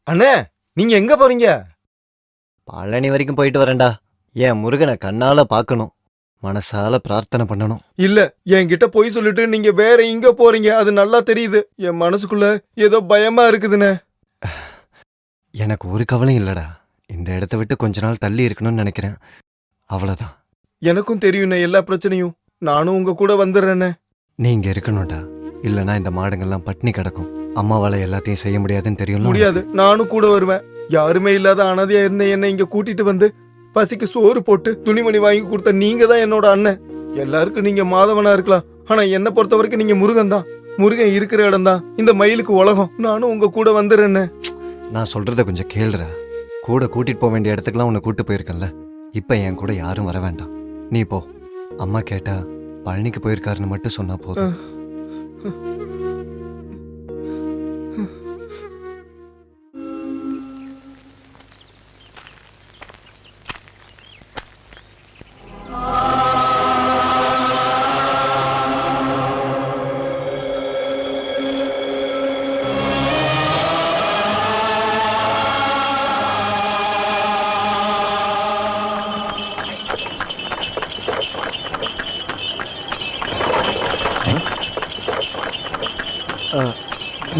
அண்ணே, நீங்க எங்க போறீங்க? பழனி வரைக்கும் போயிட்டு வரேன்டா. என் முருகனை கண்ணால பார்க்கணும், மனசால பிரார்த்தனை பண்ணணும். இல்ல, என்கிட்ட போய் சொல்லிட்டு நீங்க வேற எங்க போறீங்க அது நல்லா தெரியுது. என் மனசுக்குள்ள ஏதோ பயமா இருக்குதுண்ணே. எனக்கு ஒரு கவலையும் இல்லடா. இந்த இடத்த விட்டு கொஞ்ச நாள் தள்ளி இருக்கணும்னு நினைக்கிறேன். அவ்வளவுதான். எனக்கும் தெரியுண்ணே எல்லா பிரச்சனையும். நானும் உங்க கூட வந்துடுறேண்ணே. நீங்க இருக்கணும்டா. இல்லனா இந்த மாடுங்கள்லாம் பட்னி கிடக்கும். அம்மாவால எல்லாத்தையும் செய்ய முடியாதுன்னு தெரியும். முடியாது, நானும் கூட வருவேன். யாருமே இல்லாத அனாதையா இருந்த என்ன இங்க கூட்டிட்டு வந்து பசிக்கு சோறு போட்டு துணிமணி வாங்கி கொடுத்த நீங்க தான் என்னோட அண்ணன். எல்லாருக்கும் நீங்க மாதவனா இருக்கலாம், ஆனா என்ன பொறுத்த வரைக்கும் நீங்க முருகன் தான். முருகன் இருக்கிற இடம் தான் இந்த மயிலுக்கு உலகம். நானும் உங்க கூட வந்துடுறேன்னு. நான் சொல்றத கொஞ்சம் கேளுடா. கூட கூட்டிட்டு போக வேண்டிய இடத்துக்குலாம் உன்னை கூட்டு போயிருக்கேன்ல. இப்ப என் கூட யாரும் வர வேண்டாம். நீ போ. அம்மா கேட்டா பழனிக்கு போயிருக்காருன்னு மட்டும் சொன்னா போதும்.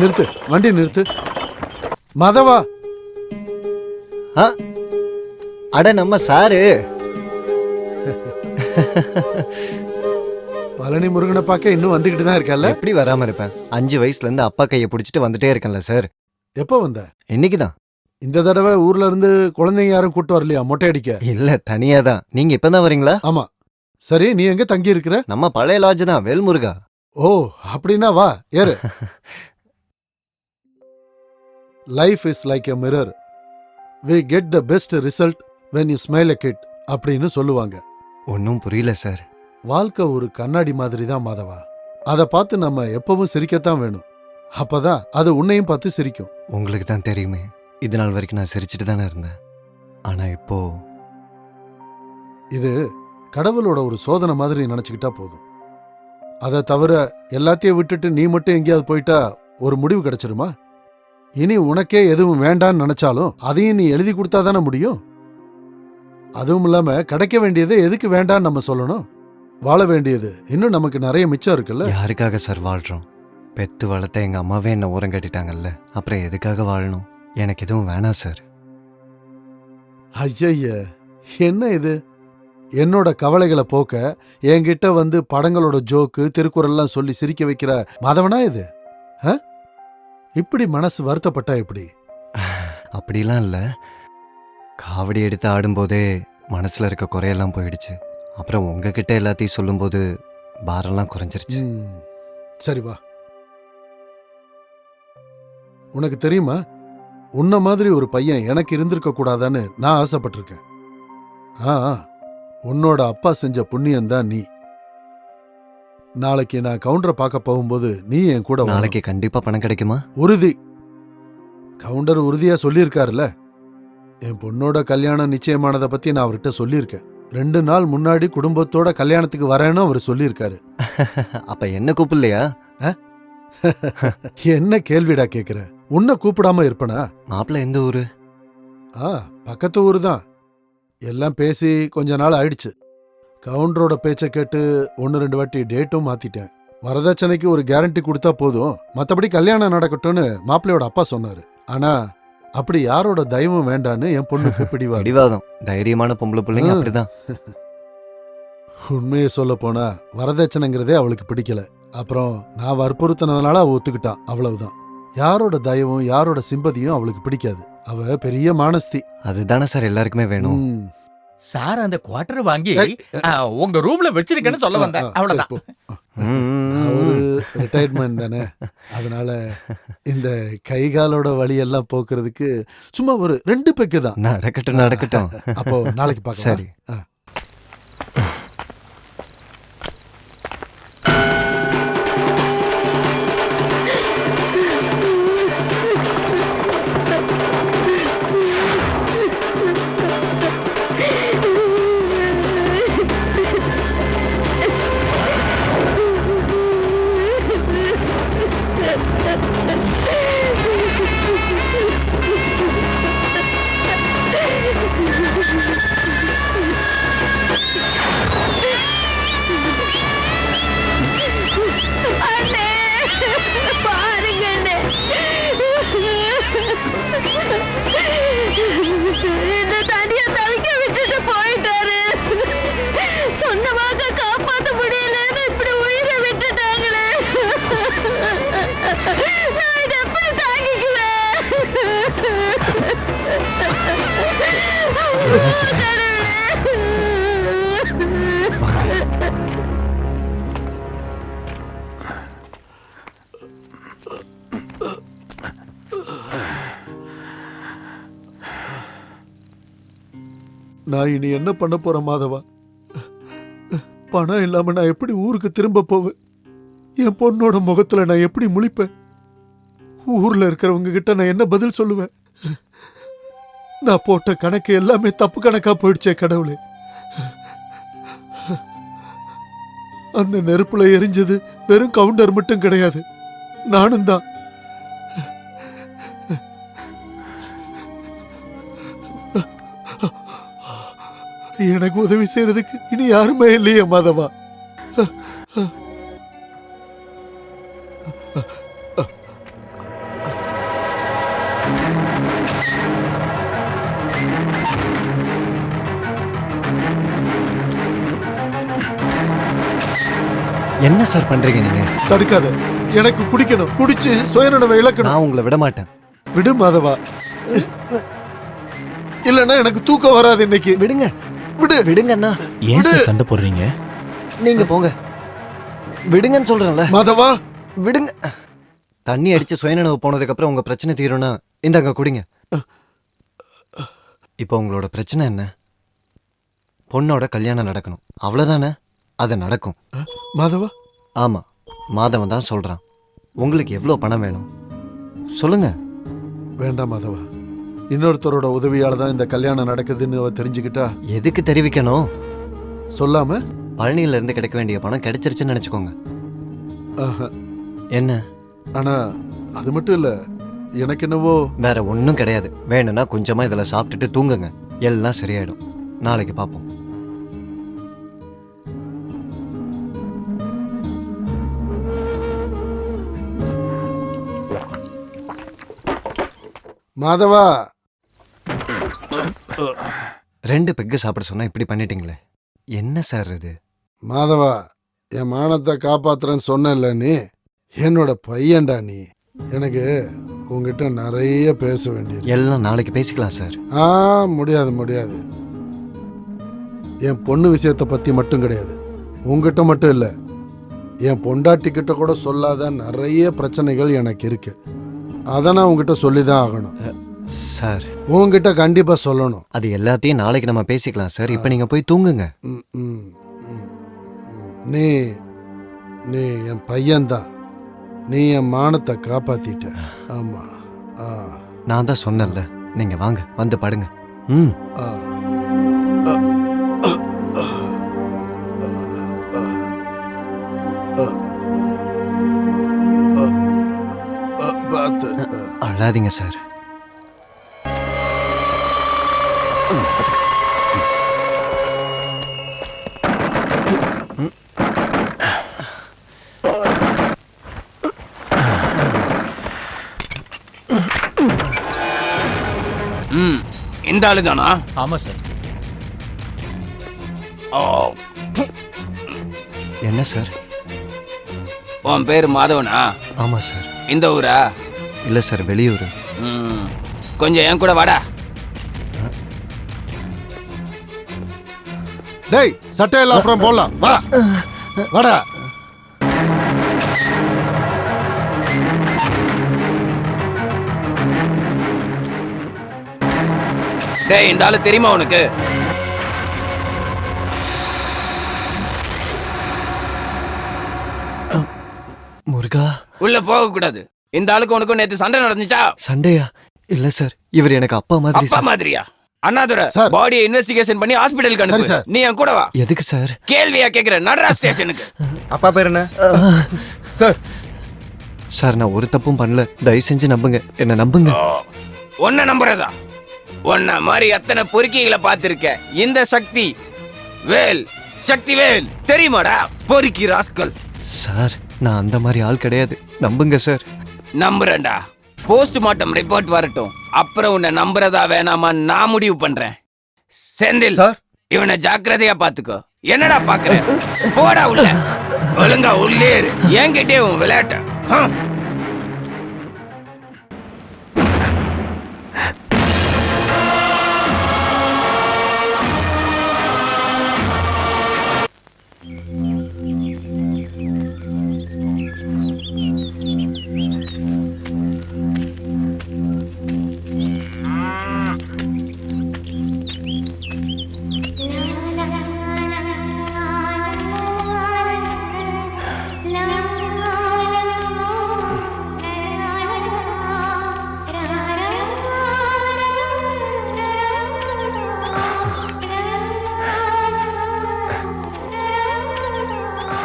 நிறுத்து, வண்டி நிறுத்து. மதவா. அட நம்ம சாரு. பழனி முருகனை பார்க்க இன்னும் வந்துகிட்டு தான் இருக்கல. எப்படி வராம இருப்பேன்? 5 வயசுல இருந்து அப்பா கையை பிடிச்சிட்டு வந்துட்டே இருக்கேன்ல சார். எப்போ வந்த? இன்னைக்குதான். இந்த தடவை ஊர்ல இருந்து குழந்தைங்க யாரும் கூட்டு வரலையா மொட்டை அடிக்க? இல்ல, தனியா தான். நீங்க இப்பதான் வரீங்களா? ஆமா. சரி, நீ எங்க தங்கி இருக்கிற? நம்ம பழைய லாட்ஜ் தான், வேல்முருகா. ஓ, அப்படின்னா வா, ஏறு. Life is like a mirror. we get the best result when you smile a kid அப்படின்னு சொல்லுவாங்க. ஒன்றும் புரியல சார். வாழ்க்கை ஒரு கண்ணாடி மாதிரி தான் மாதவா. அதை பார்த்து நம்ம எப்பவும் சிரிக்கத்தான் வேணும். அப்பதான் அது உன்னையும் பார்த்து சிரிக்கும். உங்களுக்கு தான் தெரியுமே, இது நாள் வரைக்கும் நான் சிரிச்சிட்டு தானே இருந்தேன். ஆனா இப்போ இது கடவுளோட ஒரு சோதனை மாதிரி நினைச்சுக்கிட்டா போதும். அதை தவிர எல்லாத்தையும் விட்டுட்டு நீ மட்டும் எங்கேயாவது போயிட்டா ஒரு முடிவு கிடைச்சிருமா? இனி உனக்கே எதுவும் வேண்டான்னு நினைச்சாலும் அதையும் நீ எழுதி கொடுத்தா தானே முடியும். அதுவும் இல்லாம கிடைக்க வேண்டியதை எதுக்கு வேண்டான்னு நம்ம சொல்லணும்? வாழ வேண்டியது இன்னும் நமக்கு நிறைய மிச்சம் இருக்குல்ல. யாருக்காக சார் வாழ்றோம்? பெத்து வளர்த்த எங்க அம்மாவே என்ன ஓரம் கட்டிட்டாங்கல்ல, அப்புறம் எதுக்காக வாழணும்? எனக்கு எதுவும் வேணாம் சார். ஐய, என்ன இது? என்னோட கவலைகளை போக்க என்கிட்ட வந்து படங்களோட ஜோக்கு திருக்குறள்லாம் சொல்லி சிரிக்க வைக்கிற மாதவனா இது? இப்படி மனசு வருத்தப்பட்டா எப்படி? அப்படிலாம் இல்லை. காவடி எடுத்து ஆடும்போதே மனசுல இருக்க குறையெல்லாம் போயிடுச்சு. அப்புறம் உங்ககிட்ட எல்லாத்தையும் சொல்லும்போது பாரெல்லாம் குறைஞ்சிருச்சு. சரி வா. உனக்கு தெரியுமா, உன்ன மாதிரி ஒரு பையன் எனக்கு இருந்திருக்க கூடாதான்னு நான் ஆசைப்பட்டிருக்கேன். உன்னோட அப்பா செஞ்ச புண்ணியம்தான் நீ. நாளைக்கு நான் கவுண்டரை பார்க்க போகும்போது நீ என் கூட நாளைக்கு கண்டிப்பா பணம் கிடைக்குமா? உறுதி. கவுண்டர் உறுதியா சொல்லியிருக்காருல்ல. என் பொண்ணோட கல்யாணம் நிச்சயமானதை பத்தி நான் அவர்கிட்ட சொல்லியிருக்கேன். 2 நாள் முன்னாடி குடும்பத்தோட கல்யாணத்துக்கு வரேன்னு அவர் சொல்லியிருக்காரு. அப்ப என்ன கூப்பிடலையா? என்ன கேள்விடா கேக்குற? உன்னை கூப்பிடாம இருப்பனா? மாப்பிள்ள எந்த ஊரு? பக்கத்து ஊரு தான். எல்லாம் பேசி கொஞ்ச நாள் ஆயிடுச்சு. கவுண்டரோட பேச்சை கேட்டு 1-2 வாட்டி டேட்டும் மாத்திட்டேன். வரதட்சணைக்கு ஒரு கேரண்டி கொடுத்தா போதும், மற்றபடி கல்யாணம் நடக்கட்டும்னு மாப்பிள்ளையோட அப்பா சொன்னாரு. ஆனா அப்படி யாரோட தயவும் வேண்டான்னு என் பொண்ணுக்கு பிடிவாதம். தைரியமான பொம்பளை பிள்ளைங்க அப்படிதான். உண்மையை சொல்ல போனா வரதட்சணைங்கிறதே அவளுக்கு பிடிக்கல. அப்புறம் நான் வற்புறுத்தினதுனால அவ ஒத்துக்கிட்டான், அவ்வளவுதான். யாரோட தயவும் யாரோட சிம்பதியும் அவளுக்கு பிடிக்காது. அவ பெரிய மானஸ்தி. அதுதானே சார் எல்லாருக்குமே வேணும். சார் அந்த குவார்டர் வாங்கி உங்க ரூம்ல வச்சிருக்கேன்னு சொல்ல வந்தேன், அவ்வளவுதான். ஒரு ரிட்டையர்மெண்ட் தானே, அதனால இந்த கை காலோட வழியெல்லாம் போக்குறதுக்கு சும்மா ஒரு 2 பெக்கு தான். நடக்கட்டும் நடக்கட்டும். அப்போ நாளைக்கு பார்க்கலாம். சரி. நான் இனி என்ன பண்ண போறேன் மாதவா? பணம் இல்லாம நான் எப்படி ஊருக்கு திரும்ப போவேன்? என் பொண்ணோட முகத்துல நான் எப்படி முழிப்பேன்? ஊர்ல இருக்கிறவங்க கிட்ட நான் என்ன பதில் சொல்லுவேன்? நான் போட்ட கணக்கு எல்லாமே தப்பு கணக்கா போயிடுச்சே கடவுளே. அந்த நெருப்புல எரிஞ்சது வெறும் கவுண்டர் மட்டும் கிடையாது, நானும் தான். எனக்கு உதவி செய்யறதுக்கு இனி யாருமே இல்லையே மாதவா. என்ன சார் பண்றீங்க நீங்க? தடுக்காத, எனக்கு குடிக்கணும், குடிச்சு சுயநனவை இழக்கணும். நான் உங்களை விட மாட்டேன். விடு மாதவா, இல்லன்னா எனக்கு தூக்கம் வராது இன்னைக்கு. விடுங்க விடு. விடுங்க அண்ணா. ஏன் சார் சண்டை போடுறீங்க? நீங்க போங்க, விடுங்கன்னு சொல்றேன்ல. மாதவா விடுங்க. தண்ணி அடிச்சு சுயநனவு போனதுக்கு அப்புறம் உங்க பிரச்சனை தீரும்னா இந்தாங்க குடிங்க. இப்போ உங்களோட பிரச்சனை என்ன? பொண்ணோட கல்யாணம் நடக்கணும், அவ்வளோதானே? அது நடக்கும். மாதவா? ஆமாம், மாதவன் தான் சொல்கிறான். உங்களுக்கு எவ்வளோ பணம் வேணும் சொல்லுங்க. வேண்டாம் மாதவா, இன்னொருத்தரோட உதவியால தான் இந்த கல்யாணம் நடக்குதுன்னு அவ தெரிஞ்சுக்கிட்டா. எதுக்கு தெரிவிக்கணும்? சொல்லாம பழனியில இருந்து கிடைக்க வேண்டிய பணம் கிடைச்சிருச்சுன்னு நினைச்சுக்கோங்க. என்ன? ஆனா அது மட்டும் இல்ல, எனக்கு என்னவோ வேற ஒன்றும் கிடையாது. வேணும்னா கொஞ்சமா இதில் சாப்பிட்டுட்டு தூங்குங்க, எல்லாம் சரியாயிடும். நாளைக்கு பார்ப்போம். மாதவா, 2 பெக்கு சாப்பிட சொன்னா இப்படி பண்ணிட்டீங்களே, என்ன சார் இது? மாதவா, என் மானத்தை காப்பாத்துறேன்னு சொன்னல, நீ என்னோட பையன்டா. நீ எனக்கு உங்ககிட்ட நிறைய பேச வேண்டியது. எல்லாம் நாளைக்கு பேசிக்கலாம் சார். முடியாது முடியாது. என் பொண்ணு விஷயத்தை பத்தி மட்டும் கிடையாது, உங்ககிட்ட மட்டும் இல்ல, என் பொண்டாட்டிக்கிட்ட கூட சொல்லாத நிறைய பிரச்சனைகள் எனக்கு இருக்கு. அதை நான் உங்ககிட்ட சொல்லிதான் ஆகணும் சார். உங்ககிட்ட கண்டிப்பா சொல்லணும். அது எல்லாத்தையும் நாளைக்கு நம்ம பேசிக்கலாம் சார். இப்ப நீங்க போய் தூங்குங்க. நீ நீ என் பையன்தான். நீ என் மானத்தை காப்பாத்திட்ட. ஆமா, நான் தான் சொன்னேன்ல, நீங்க வாங்க வந்து படுங்க. அழாதீங்க சார். இந்த ஆளு தானா? ஆமா சார். என்ன சார்? உன் பேரு மாதவனா? ஆமா சார். இந்த ஊரா? இல்ல சார், வெளியூர். கொஞ்சம் என் கூட வாடா. டேய், சட்டையெல்லாம் அப்புறம் போடலாம், வா வாடா. டேய், இந்த ஆளு தெரியுமா உனக்கு? முருகா, உள்ள போக கூடாது. இந்த ஆளுக்கு உனக்கு நேத்து சண்டை நடந்துச்சா? சண்டையா? இல்ல சார், இவர் எனக்கு அப்பா மாதிரி. அப்பா மாதிரியா? அண்ணாதுரை, பாடியை இன்வெஸ்டிகேஷன் பண்ணி ஹாஸ்பிடலுக்கு அனுப்பு. நீ என் கூட வா. எதுக்கு சார்? கேள்வியா கேக்குற? நடரா ஸ்டேஷனுக்கு. அப்பா பேர் என்ன சார்? சார், நான் ஒரு தப்பும் பண்ணல, தயவு செஞ்சு நம்புங்க, என்ன நம்புங்க. உன்ன நம்புறதா? உன்ன மாதிரி அத்தனை பொறுக்கிகளை பார்த்திருக்க. இந்த சக்தி வேல், சக்தி வேல் தெரியுமாடா? பொறுக்கி ராஸ்கல். சார், நான் அந்த மாதிரி ஆள் கிடையாது, நம்புங்க சார். நம்புறேன்டா. போஸ்ட்மார்ட்டம் ரிப்போர்ட் வரட்டும், அப்புறம் உன்னை நம்புறதா வேணாமா நான் முடிவு பண்றேன். செந்தில், இவனை ஜாக்கிரதையா பாத்துக்கோ. என்னடா பாக்குற? போடா உள்ள. ஒழுங்கா உள்ளே இரு. என்கிட்டே உன் விளையாட்ட.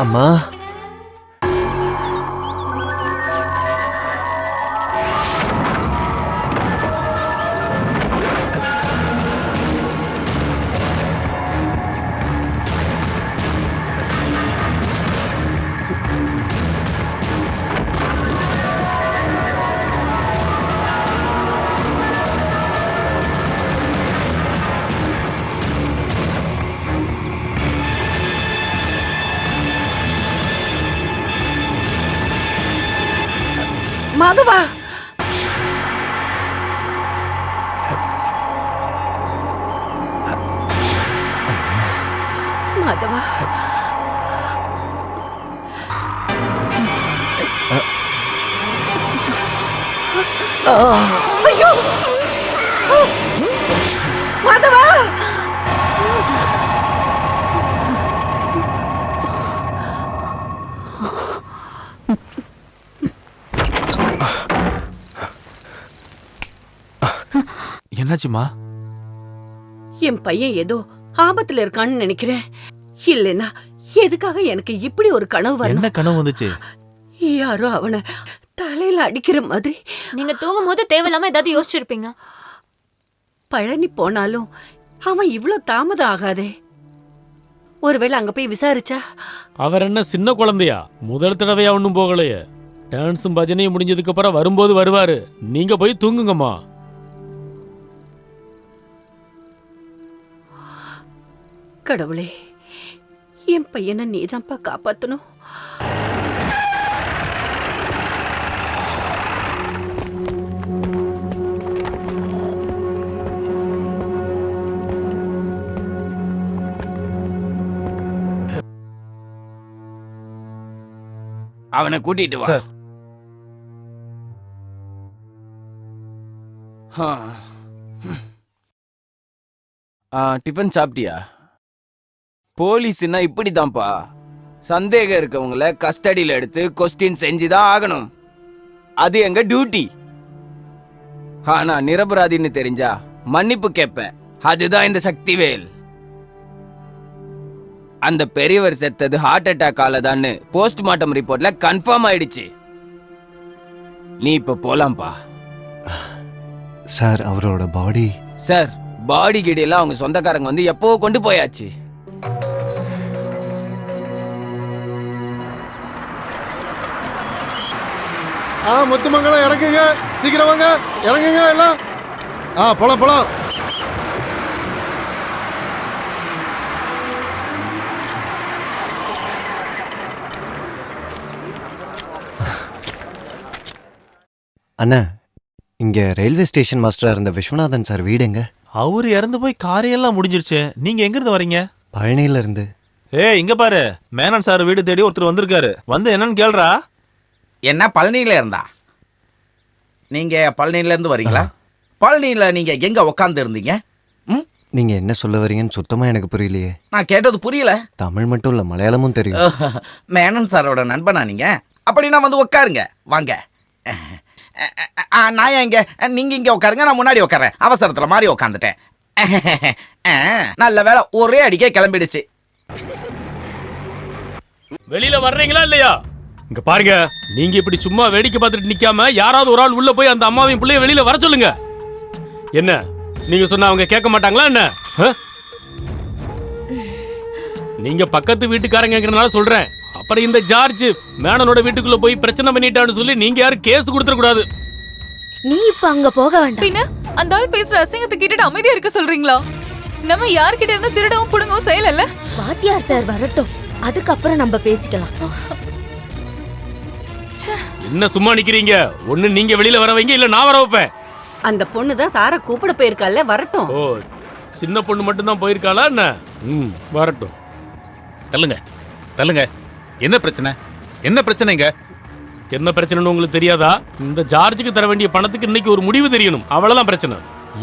அம்மா, மாதவா, மாதவா, ஐயோ மாதவா! என்னாச்சுமா? என் பையன் ஏதோ ஆபத்துல இருக்கான்னு நினைக்கிறேன். இல்லைன்னா எதுக்காக எனக்கு இப்படி ஒரு கனவு வரணும்? என்ன கனவு வந்துச்சு? யாரோ அவனை தலையில அடிக்கிற மாதிரி. நீங்க தூங்கும் போது தேவையில்லாம ஏதாவது யோசிச்சிருப்பீங்க. பழனி போனாலும் அவன் இவ்ளோ தாமதம் ஆகாதே. ஒருவேளை அங்க போய் விசாரிச்சா? அவர் என்ன சின்ன குழந்தையா? முதல் தடவையா ஒன்னும் போகலையே. டான்ஸும் பஜனையும் முடிஞ்சதுக்கு அப்புறம் வரும்போது வருவாரு. நீங்க போய் தூங்குங்கம்மா. கடவுளே, என் பையனை நீதான்ப்பா காப்பாத்தணும். அவனை கூட்டிட்டு வா. டிஃபன் சாப்பிட்டியா? போலீஸ்னா இப்படிதான்ப்பா. சந்தேகம் இருக்கவங்கள கஸ்டடியில எடுத்து கொஸ்டின் செஞ்சுதான் ஆகணும். அது எங்க டியூட்டி. ஆனா நிரபராதின்னு தெரிஞ்சா மன்னிப்பு கேட்பேன். அதுதான் இந்த சக்திவேல். அந்த பெரியவர் செத்தது ஹார்ட் அட்டாக்கால தான்னு போஸ்ட்மார்ட்டம் ரிப்போர்ட்ல கன்ஃபார்ம் ஆயிடுச்சு. நீ இப்ப போலாம்பா. சார், அவரோட பாடி? சார், பாடி கிடியெல்லாம் அவங்க சொந்தக்காரங்க வந்து எப்போ கொண்டு போயாச்சு. முத்துமங்கலம் இறங்குங்க, சீக்கிரம் வாங்க, இறங்குங்க எல்லாம். போலாம் போலாம். அண்ணா, இங்க ரயில்வே ஸ்டேஷன் மாஸ்டரா இருந்த விஸ்வநாதன் சார் வீடுங்க? அவரு இறந்து போய் காரியெல்லாம் முடிஞ்சிருச்சு. நீங்க எங்க இருந்து வரீங்க? பழனியில இருந்து. இங்க பாரு, மேனன் சார் வீடு தேடி ஒருத்தர் வந்திருக்காரு. வந்து என்னன்னு கேள்றா. என்ன பழனியில இருந்தா? நீங்க பழனியில இருந்து வரீங்களா? பழனியில நீங்க எங்க உக்காந்து இருந்தீங்க? நீங்க என்ன சொல்ல வரீங்கன்னு சுத்தமா எனக்கு புரியலையே. நான் கேட்டது புரியல. தமிழ் மட்டும் இல்ல, மலையாளமும் தெரியும். மேனன் சாரோட நண்பனா நீங்க? அப்படின்னா வந்து உட்காருங்க, வாங்க. நான் இங்க, நீங்க இங்க உட்காருங்க, நான் முன்னாடி உட்காரேன். அவசரத்துல மாதிரி உட்காந்துட்டேன். நல்ல வேலை, ஒரே அடிக்கே கிளம்பிடுச்சு. வெளியில வர்றீங்களா இல்லையா? இங்க பாருங்க, நீங்க இப்படி சும்மா வேடிக்கை பார்த்துட்டு நிக்காம யாராவது ஒரு ஆள் உள்ள போய் அந்த அம்மாவையும் பிள்ளைய வெளியில வர சொல்லுங்க. என்ன நீங்க சொன்னா அவங்க கேட்க மாட்டாங்களா என்ன? நீங்க பக்கத்து வீட்டுக்காரங்கிறனால சொல்றேன். அப்புறம் இந்த ஜார்ஜ் மேனனோட வீட்டுக்குள்ள போய் பிரச்சனை பண்ணிட்டான்னு சொல்லி நீங்க யாரும் கேஸ் கொடுத்துட கூடாது. நீ இப்ப அங்க போக வேண்டாம். பின்ன அந்த ஆள் பேசுற அசிங்கத்தை கேட்டுட்டு அமைதியா இருக்க சொல்றீங்களா? நம்ம யார்கிட்ட இருந்து திருடவும் புடுங்கவும் செய்யல. வாத்தியார் சார் வரட்டும், அதுக்கப்புறம் நம்ம பேசிக்கலாம். என்ன சும்மா நிக்கிறீங்க? ஒண்ணு நீங்க வெளியில வர வைங்க, இல்ல நான் வர வைப்பேன். அந்த பொண்ணு தான் சார கூப்பிட போயிருக்கால, வரட்டும். ஓ, சின்ன பொண்ணு மட்டும் தான் போயிருக்காளா என்ன? வரட்டும். தள்ளுங்க தள்ளுங்க. என்ன பிரச்சனை? என்ன பிரச்சனைங்க? என்ன பிரச்சனைன்னு உங்களுக்கு தெரியாதா? இந்த ஜார்ஜுக்கு தர வேண்டிய பணத்துக்கு இன்னைக்கு ஒரு முடிவு தெரியணும். அவ்வளவுதான் பிரச்சனை.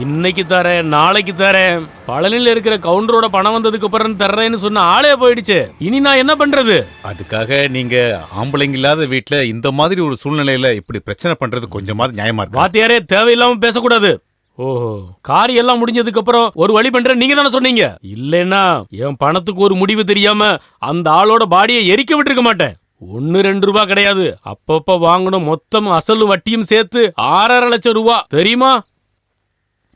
இன்னைக்கு தரேன், நாளைக்கு தரேன். பழனில இருக்கிற கவுண்டரோட பணம் வந்ததுக்கு அப்புறம் தர்றேன்னு சொன்ன ஆளே போயிடுச்சு. இனி நான் என்ன பண்றது? அதுக்காக நீங்க ஆம்பளைங்க இல்லாத வீட்டுல இந்த மாதிரி ஒரு சூழ்நிலையில இப்படி பிரச்சனை பண்றது கொஞ்சமாவது நியாயமா இருக்கு? வாத்தியாரே, தேவையில்லாம பேசக்கூடாது. ஓஹோ, காரி எல்லாம் முடிஞ்சதுக்கு அப்புறம் ஒரு வழி பண்ற நீங்க தானே சொன்னீங்க. இல்லைன்னா என் பணத்துக்கு ஒரு முடிவு தெரியாம அந்த ஆளோட பாடியை எரிக்க விட்டுருக்க மாட்டேன். 1-2 ரூபாய் கிடையாது, அப்பப்ப வாங்கணும் மொத்தம் அசலும் வட்டியும் சேர்த்து 6.5 லட்சம் ரூபாய். தெரியுமா?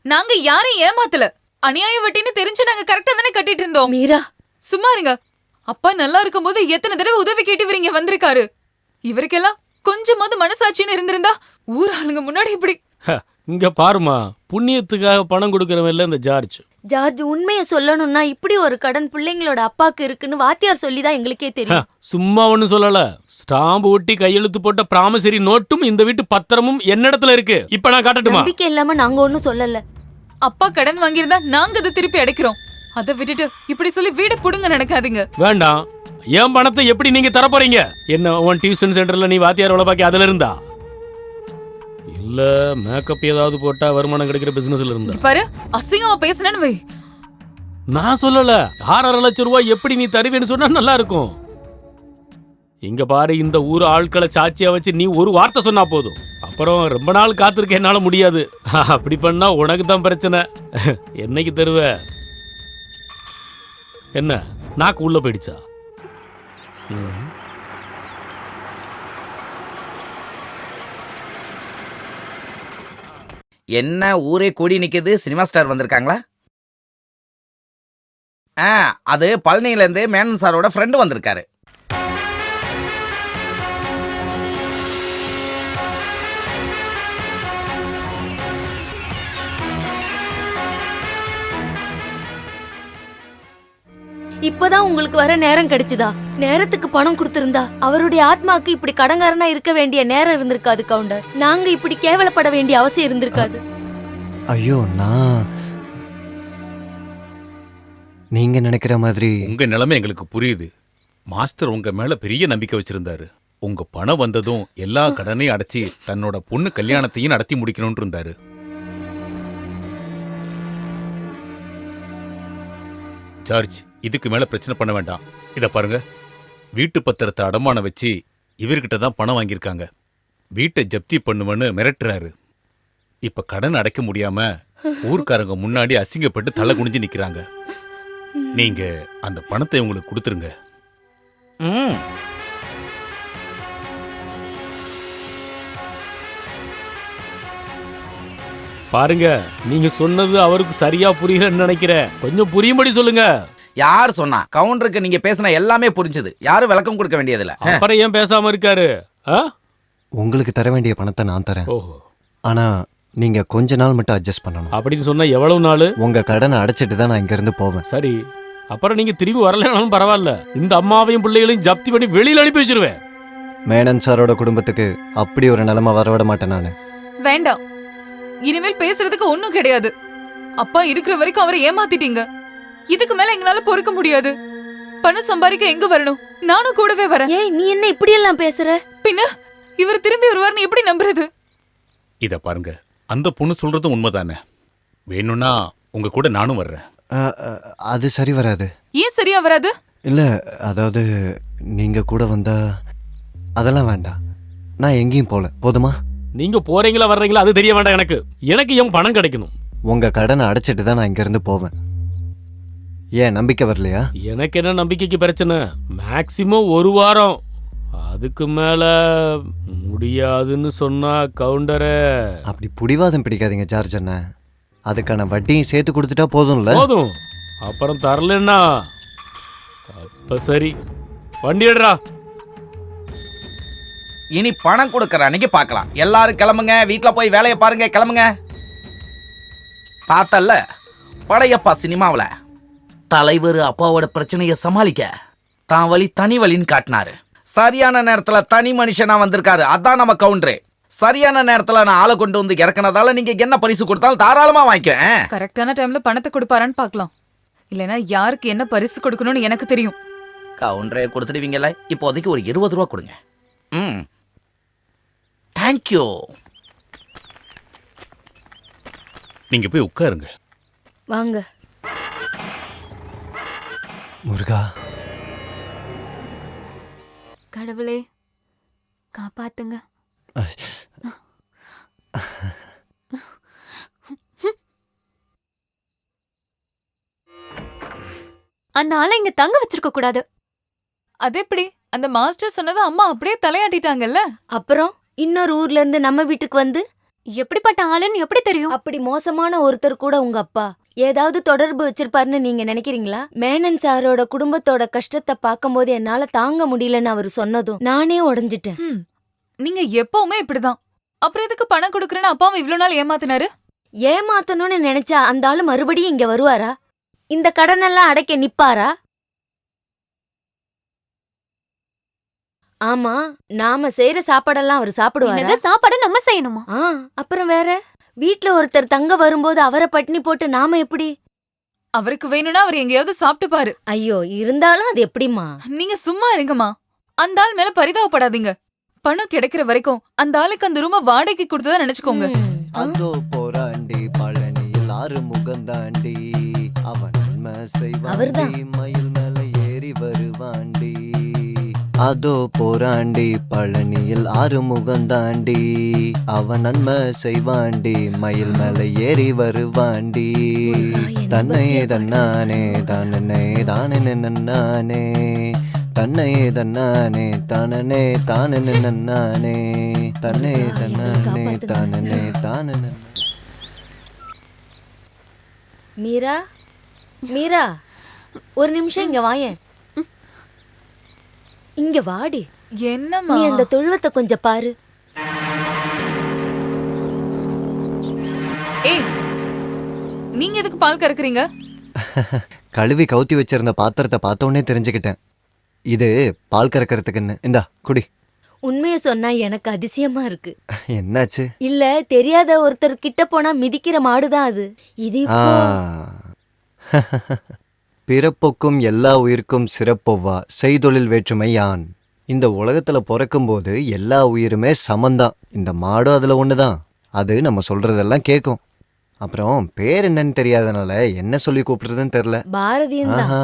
நாங்க யாரையும் ஏமாத்தல. அநியாய வட்டின்னு தெரிஞ்சு நாங்க கரெக்டா தானே கட்டிட்டு இருந்தோம். மீரா, சும்மா இருங்க. அப்பா நல்லா இருக்கும் போது எத்தனை தடவை உதவி கேட்டு இவங்க வந்திருக்காரு. இவருக்கெல்லாம் கொஞ்சமாவது மனசாட்சின்னு இருந்திருந்தா ஊர் ஆளுங்க முன்னாடி இப்படி. இங்க பாருமா, புண்ணியத்துக்காக பணம் கொடுக்கறவன் இல்ல இந்த ஜார்ஜ். ஜார்ஜ், உண்மையை சொல்லணும்னா இப்படி ஒரு கடன் பிள்ளைங்களோட அப்பாக்கு இருக்குன்னு வாத்தியார் சொல்லிதான் எங்களுக்கே தெரியும். சும்மா ஒண்ணு சொல்லல. ஸ்டாம்பு ஒட்டி கையெழுத்து போட்ட பிராமிசரி நோட்டும் இந்த வீட்டு பத்திரமும் என்னிடத்துல இருக்கு. இப்ப நான் காட்டட்டுமா? நம்பிக்கை இல்லாம நாங்க ஒண்ணும் சொல்லல. அப்பா கடன் வாங்கியிருந்தா நாங்க அதை திருப்பி அடைக்கிறோம். அதை விட்டுட்டு இப்படி சொல்லி வீட புடுங்க நடக்காதீங்க. வேண்டாம். என் பணத்தை எப்படி நீங்க தர போறீங்க? என்ன உன் டியூஷன் சென்டர்ல நீ வாத்தியார் வேலை பாக்கி அதுல இருந்தா? இல்ல மேக்கப் ஏதாவது போட்டா வருமானம் கிடைக்கிற பிசினஸ்ல இருந்தா. பாரு, அசிங்கமா பேசுனேன்னு வை. நான் சொல்லல, 6.5 லட்சம் ரூபாய் எப்படி நீ தருவேன்னு சொன்னா நல்லா இருக்கும். இங்க பாரு, இந்த ஊர் ஆட்களை சாட்சியா வச்சு நீ ஒரு வார்த்தை சொன்னா போதும். அப்புறம் ரொம்ப நாள் காத்திருக்க என்னால முடியாது. அப்படி பண்ணா உனக்கு தான் பிரச்சனை. என்னைக்கு தருவ? என்ன நாக்கு உள்ள போயிடுச்சா? என்ன ஊரே கூடி நிக்குது? சினிமா ஸ்டார் வந்திருக்காங்களா? அது பழனியில இருந்து மேனன் சாரோட ஃப்ரெண்டு வந்திருக்காரு. இப்பதான் உங்களுக்கு வர நேரம் கிடைச்சுதா? நேரத்துக்கு பணம் கொடுத்திருந்தா அவருடைய ஆத்மாக்கு இப்படி கடங்காரனா இருக்க வேண்டிய நேரம் இருந்திருக்காது கவுண்டர். நாங்க இப்படி கேவலப்பட வேண்டிய அவசியம் இருந்திருக்காது. ஐயோ, நீங்க நினைக்கிற மாதிரி உங்க நிலைமை எங்களுக்கு புரியுது. மாஸ்டர் உங்க மேல பெரிய நம்பிக்கை வச்சிருந்தாரு. உங்க பணம் வந்ததும் எல்லா கடனையும் அடைச்சி தன்னோட பொண்ணு கல்யாணத்தையும் நடத்தி முடிக்கணும்னு இருந்தாரு. ஜார்ஜ், இதுக்கு மேல பிரச்சனை பண்ண வேண்டாம். இத பாருங்க, வீட்டு பத்திரத்தை அடமானம் வச்சு இவர்கிட்ட தான் பணம் வாங்கியிருக்காங்க. வீட்டை ஜப்தி பண்ணுவேன்னு மிரட்டுறாரு. இப்ப கடன் அடைக்க முடியாம ஊர்க்காரங்க முன்னாடி அசிங்கப்பட்டு தலை குனிஞ்சு நிக்கிறாங்க. நீங்க அந்த பணத்தை உங்களுக்கு கொடுத்துருங்க. பாருங்க, நீங்க சொன்னது அவருக்கு சரியா புரியலன்னு நினைக்கிறேன். கொஞ்சம் புரியும்படி சொல்லுங்க. யார் சொன்னா? கவுண்டருக்கு நீங்க பேசின எல்லாமே புரிஞ்சது. யாரும் விளக்கம் கொடுக்க வேண்டியதில்ல. அப்புறம் ஏன் பேசாம இருக்காரு? உங்களுக்கு தர வேண்டிய பணத்தை நான் தரேன். ஆனா நீங்க கொஞ்ச நாள் மட்டும் அட்ஜஸ்ட் பண்ணணும். அப்படின்னு சொன்னா எவ்வளவு நாள்? உங்க கடனை அடைச்சிட்டு தான் நான் இங்க இருந்து போவேன். சரி, அப்புறம் நீங்க திரும்பி வரலனாலும் பரவாயில்ல. இந்த அம்மாவையும் பிள்ளைகளையும் ஜப்தி பண்ணி வெளியில அனுப்பி வச்சிருவேன். மேனன் சாரோட குடும்பத்துக்கு அப்படி ஒரு நிலைமை வரவிட மாட்டேன் நானு. வேண்டாம், இனிமேல் பேசுறதுக்கு ஒண்ணும் கிடையாது. அப்பா இருக்கிற வரைக்கும் அவரை ஏமாத்திட்டீங்க. இதுக்கு மேல எங்களால பொறுக்க முடியாது. பணம் சம்பாதிக்க எங்க வரணும்? நானும் கூடவே வரேன். ஏய், நீ என்ன இப்படி எல்லாம் பேசுற? பின்ன இவர் திரும்பி வருவார்னு எப்படி நம்புறது? இத பாருங்க, அந்த பொண்ணு சொல்றதும் உண்மைதானே. வேணும்னா உங்க கூட நானும் வர்றேன். அது சரி வராது. ஏன் சரியா வராது? இல்ல, அதாவது நீங்க கூட வந்தா அதெல்லாம் வேண்டாம். நான் எங்கேயும் போல, போதுமா? நீங்க போறீங்களா வர்றீங்களா அது தெரிய வேண்டாம் எனக்கு. எனக்கு என் பணம் கிடைக்கணும். உங்க கடனை அடைச்சிட்டு தான் நான் இங்க இருந்து போவேன். ஏன் நம்பிக்கை வரலையா? எனக்கு என்ன நம்பிக்கைக்கு பிரச்சனை? மேக்சிமம் 1 வாரம். அதுக்கு மேல முடியாதுன்னு சொன்னா கவுண்டரை. அப்படி புடிவாதம் பிடிக்காதீங்க ஜார்ஜ் அண்ணா. அதுக்கான வட்டியும் சேர்த்து கொடுத்துட்டா போதும்ல? போதும். அப்புறம் தரலன்னா அப்ப சரி, வண்டி எடுறா. இனி பணம் கொடுக்கற அன்னைக்கு பார்க்கலாம். எல்லாரும் கிளம்புங்க, வீட்டுல போய் வேலையை பாருங்க. கிளம்புங்க. பார்த்தல்ல படையப்பா சினிமாவில் தலைவர் அப்பாவோட பிரச்சனையை சமாளிக்க தான் வழி தனி வழின்னு காட்டினாரு. சரியான நேரத்துல தனி மனுஷனா வந்திருக்காரு. அதான் நம்ம கவுண்டரு. சரியான நேரத்துல நான் ஆளை கொண்டு வந்து இறக்குனதால நீங்க என்ன பரிசு கொடுத்தாலும் தாராளமா வாங்கிக்க. கரெக்டான டைம்ல பணத்தை கொடுப்பாரான்னு பார்க்கலாம். இல்லைன்னா யாருக்கு என்ன பரிசு கொடுக்கணும்னு எனக்கு தெரியும். கவுண்டரே கொடுத்துடுவீங்கல்ல? இப்போதைக்கு ஒரு 20 ரூபா கொடுங்க. தேங்க்யூ. நீங்க போய் உட்காருங்க. வாங்க. முருகா, கடவுளே காப்பாத்துங்க. அந்த ஆளை இங்க தங்க வச்சிருக்க கூடாது. அது எப்படி? அந்த மாஸ்டர் சொன்னது அம்மா அப்படியே தலையாட்டிட்டாங்கல்ல. அப்புறம் இன்னொரு ஊர்ல இருந்து நம்ம வீட்டுக்கு வந்து எப்படிப்பட்ட ஆளுன்னு எப்படி தெரியும்? அப்படி மோசமான ஒருத்தர் கூட உங்க அப்பா ஏதாவது தொடர்பு வச்சிருப்பாருன்னு நீங்க நினைக்கிறீங்களா? மேனன் சாரோட குடும்பத்தோட கஷ்டத்தை பார்க்கும்போது என்னால தாங்க முடியலன்னு அவர் சொன்னதும் நானே உடைஞ்சிட்டேன். நீங்க எப்பவுமே இப்படிதான். அப்புறம் எதுக்கு பணம் கொடுக்கறேன்னு அப்பாவும் இவ்வளவு நாள் ஏமாத்தினாரு? ஏமாத்தணும்னு நினைச்சா அந்த ஆளு மறுபடியும் இங்க வருவாரா? இந்த கடனெல்லாம் அடைக்க நிப்பாரா? ஆமா, நாம செய்யற சாப்பாடெல்லாம் அவர் சாப்பிடுவாரா? சாப்பாடு நம்ம செய்யணுமா? அப்புறம் வேற வீட்ல ஒருத்தர் தங்க வரும்போது அவரை பட்டினி போட்டு நாம எப்படி? அவருக்கு வேணும்னா அவர் எங்கேயாவது சாப்பிட்டு பாரு. ஐயோ, இருந்தாலும் அது எப்படிமா? நீங்க சும்மா இருங்கம்மா. அந்த ஆள் மேல பரிதாபப்படாதீங்க. பணம் கிடைக்கிற வரைக்கும் அந்த ஆளுக்கு அந்த ரூம வாடகைக்கு கொடுத்ததா நினைச்சுக்கோங்க. அதோ போராண்டி பழனியில் ஆறு முகந்தாண்டி அவன் நன்மை செய்வாண்டி மயில் மேல ஏறி வருவாண்டி. அதோ போராண்டி பழனியில் ஆறு முகந்தாண்டி அவன் நன்மை செய்வாண்டி மயில் மேல ஏறி வருவாண்டி. தன்னை தன்னானே தானே தானே நன்னானே தன்னை தன்னானே தானே தானே நன்னானே தன்னை தன்னானே தானே தானே. மீரா மீரா ஒரு நிமிஷம் இங்க வாயேன். இங்க வாடி. என்னம்மா? நீ அந்த தொழுவத்தை கொஞ்சம் பாரு. ஏய், நீங்க எதுக்கு பால் கறக்குறீங்க? கழுவி கவுத்தி வச்சிருந்த பாத்திரத்தை பார்த்தோன்னே தெரிஞ்சுக்கிட்டேன் இது பால் கறக்கிறதுக்குன்னு. இந்தா குடி. உண்மைய சொன்னா எனக்கு அதிசயமா இருக்கு. என்னாச்சு? இல்ல, தெரியாத ஒருத்தர் கிட்ட போனா மிதிக்கிற மாடுதான் அது. இது இப்போ பிறப்பொக்கும் எல்லா உயிர்க்கும் சிறப்பொவ்வா செய்தொழில் வேற்றுமை யான். இந்த உலகத்துல பிறக்கும் போது எல்லா உயிருமே சமந்தான். இந்த மாடும் அதுல ஒண்ணுதான். அது நம்ம சொல்றதெல்லாம் கேட்கும். அப்புறம் பேர் என்னன்னு தெரியாதனால என்ன சொல்லி கூப்பிடுறதுன்னு தெரியல. பாரதியும் தான். ஆஹா,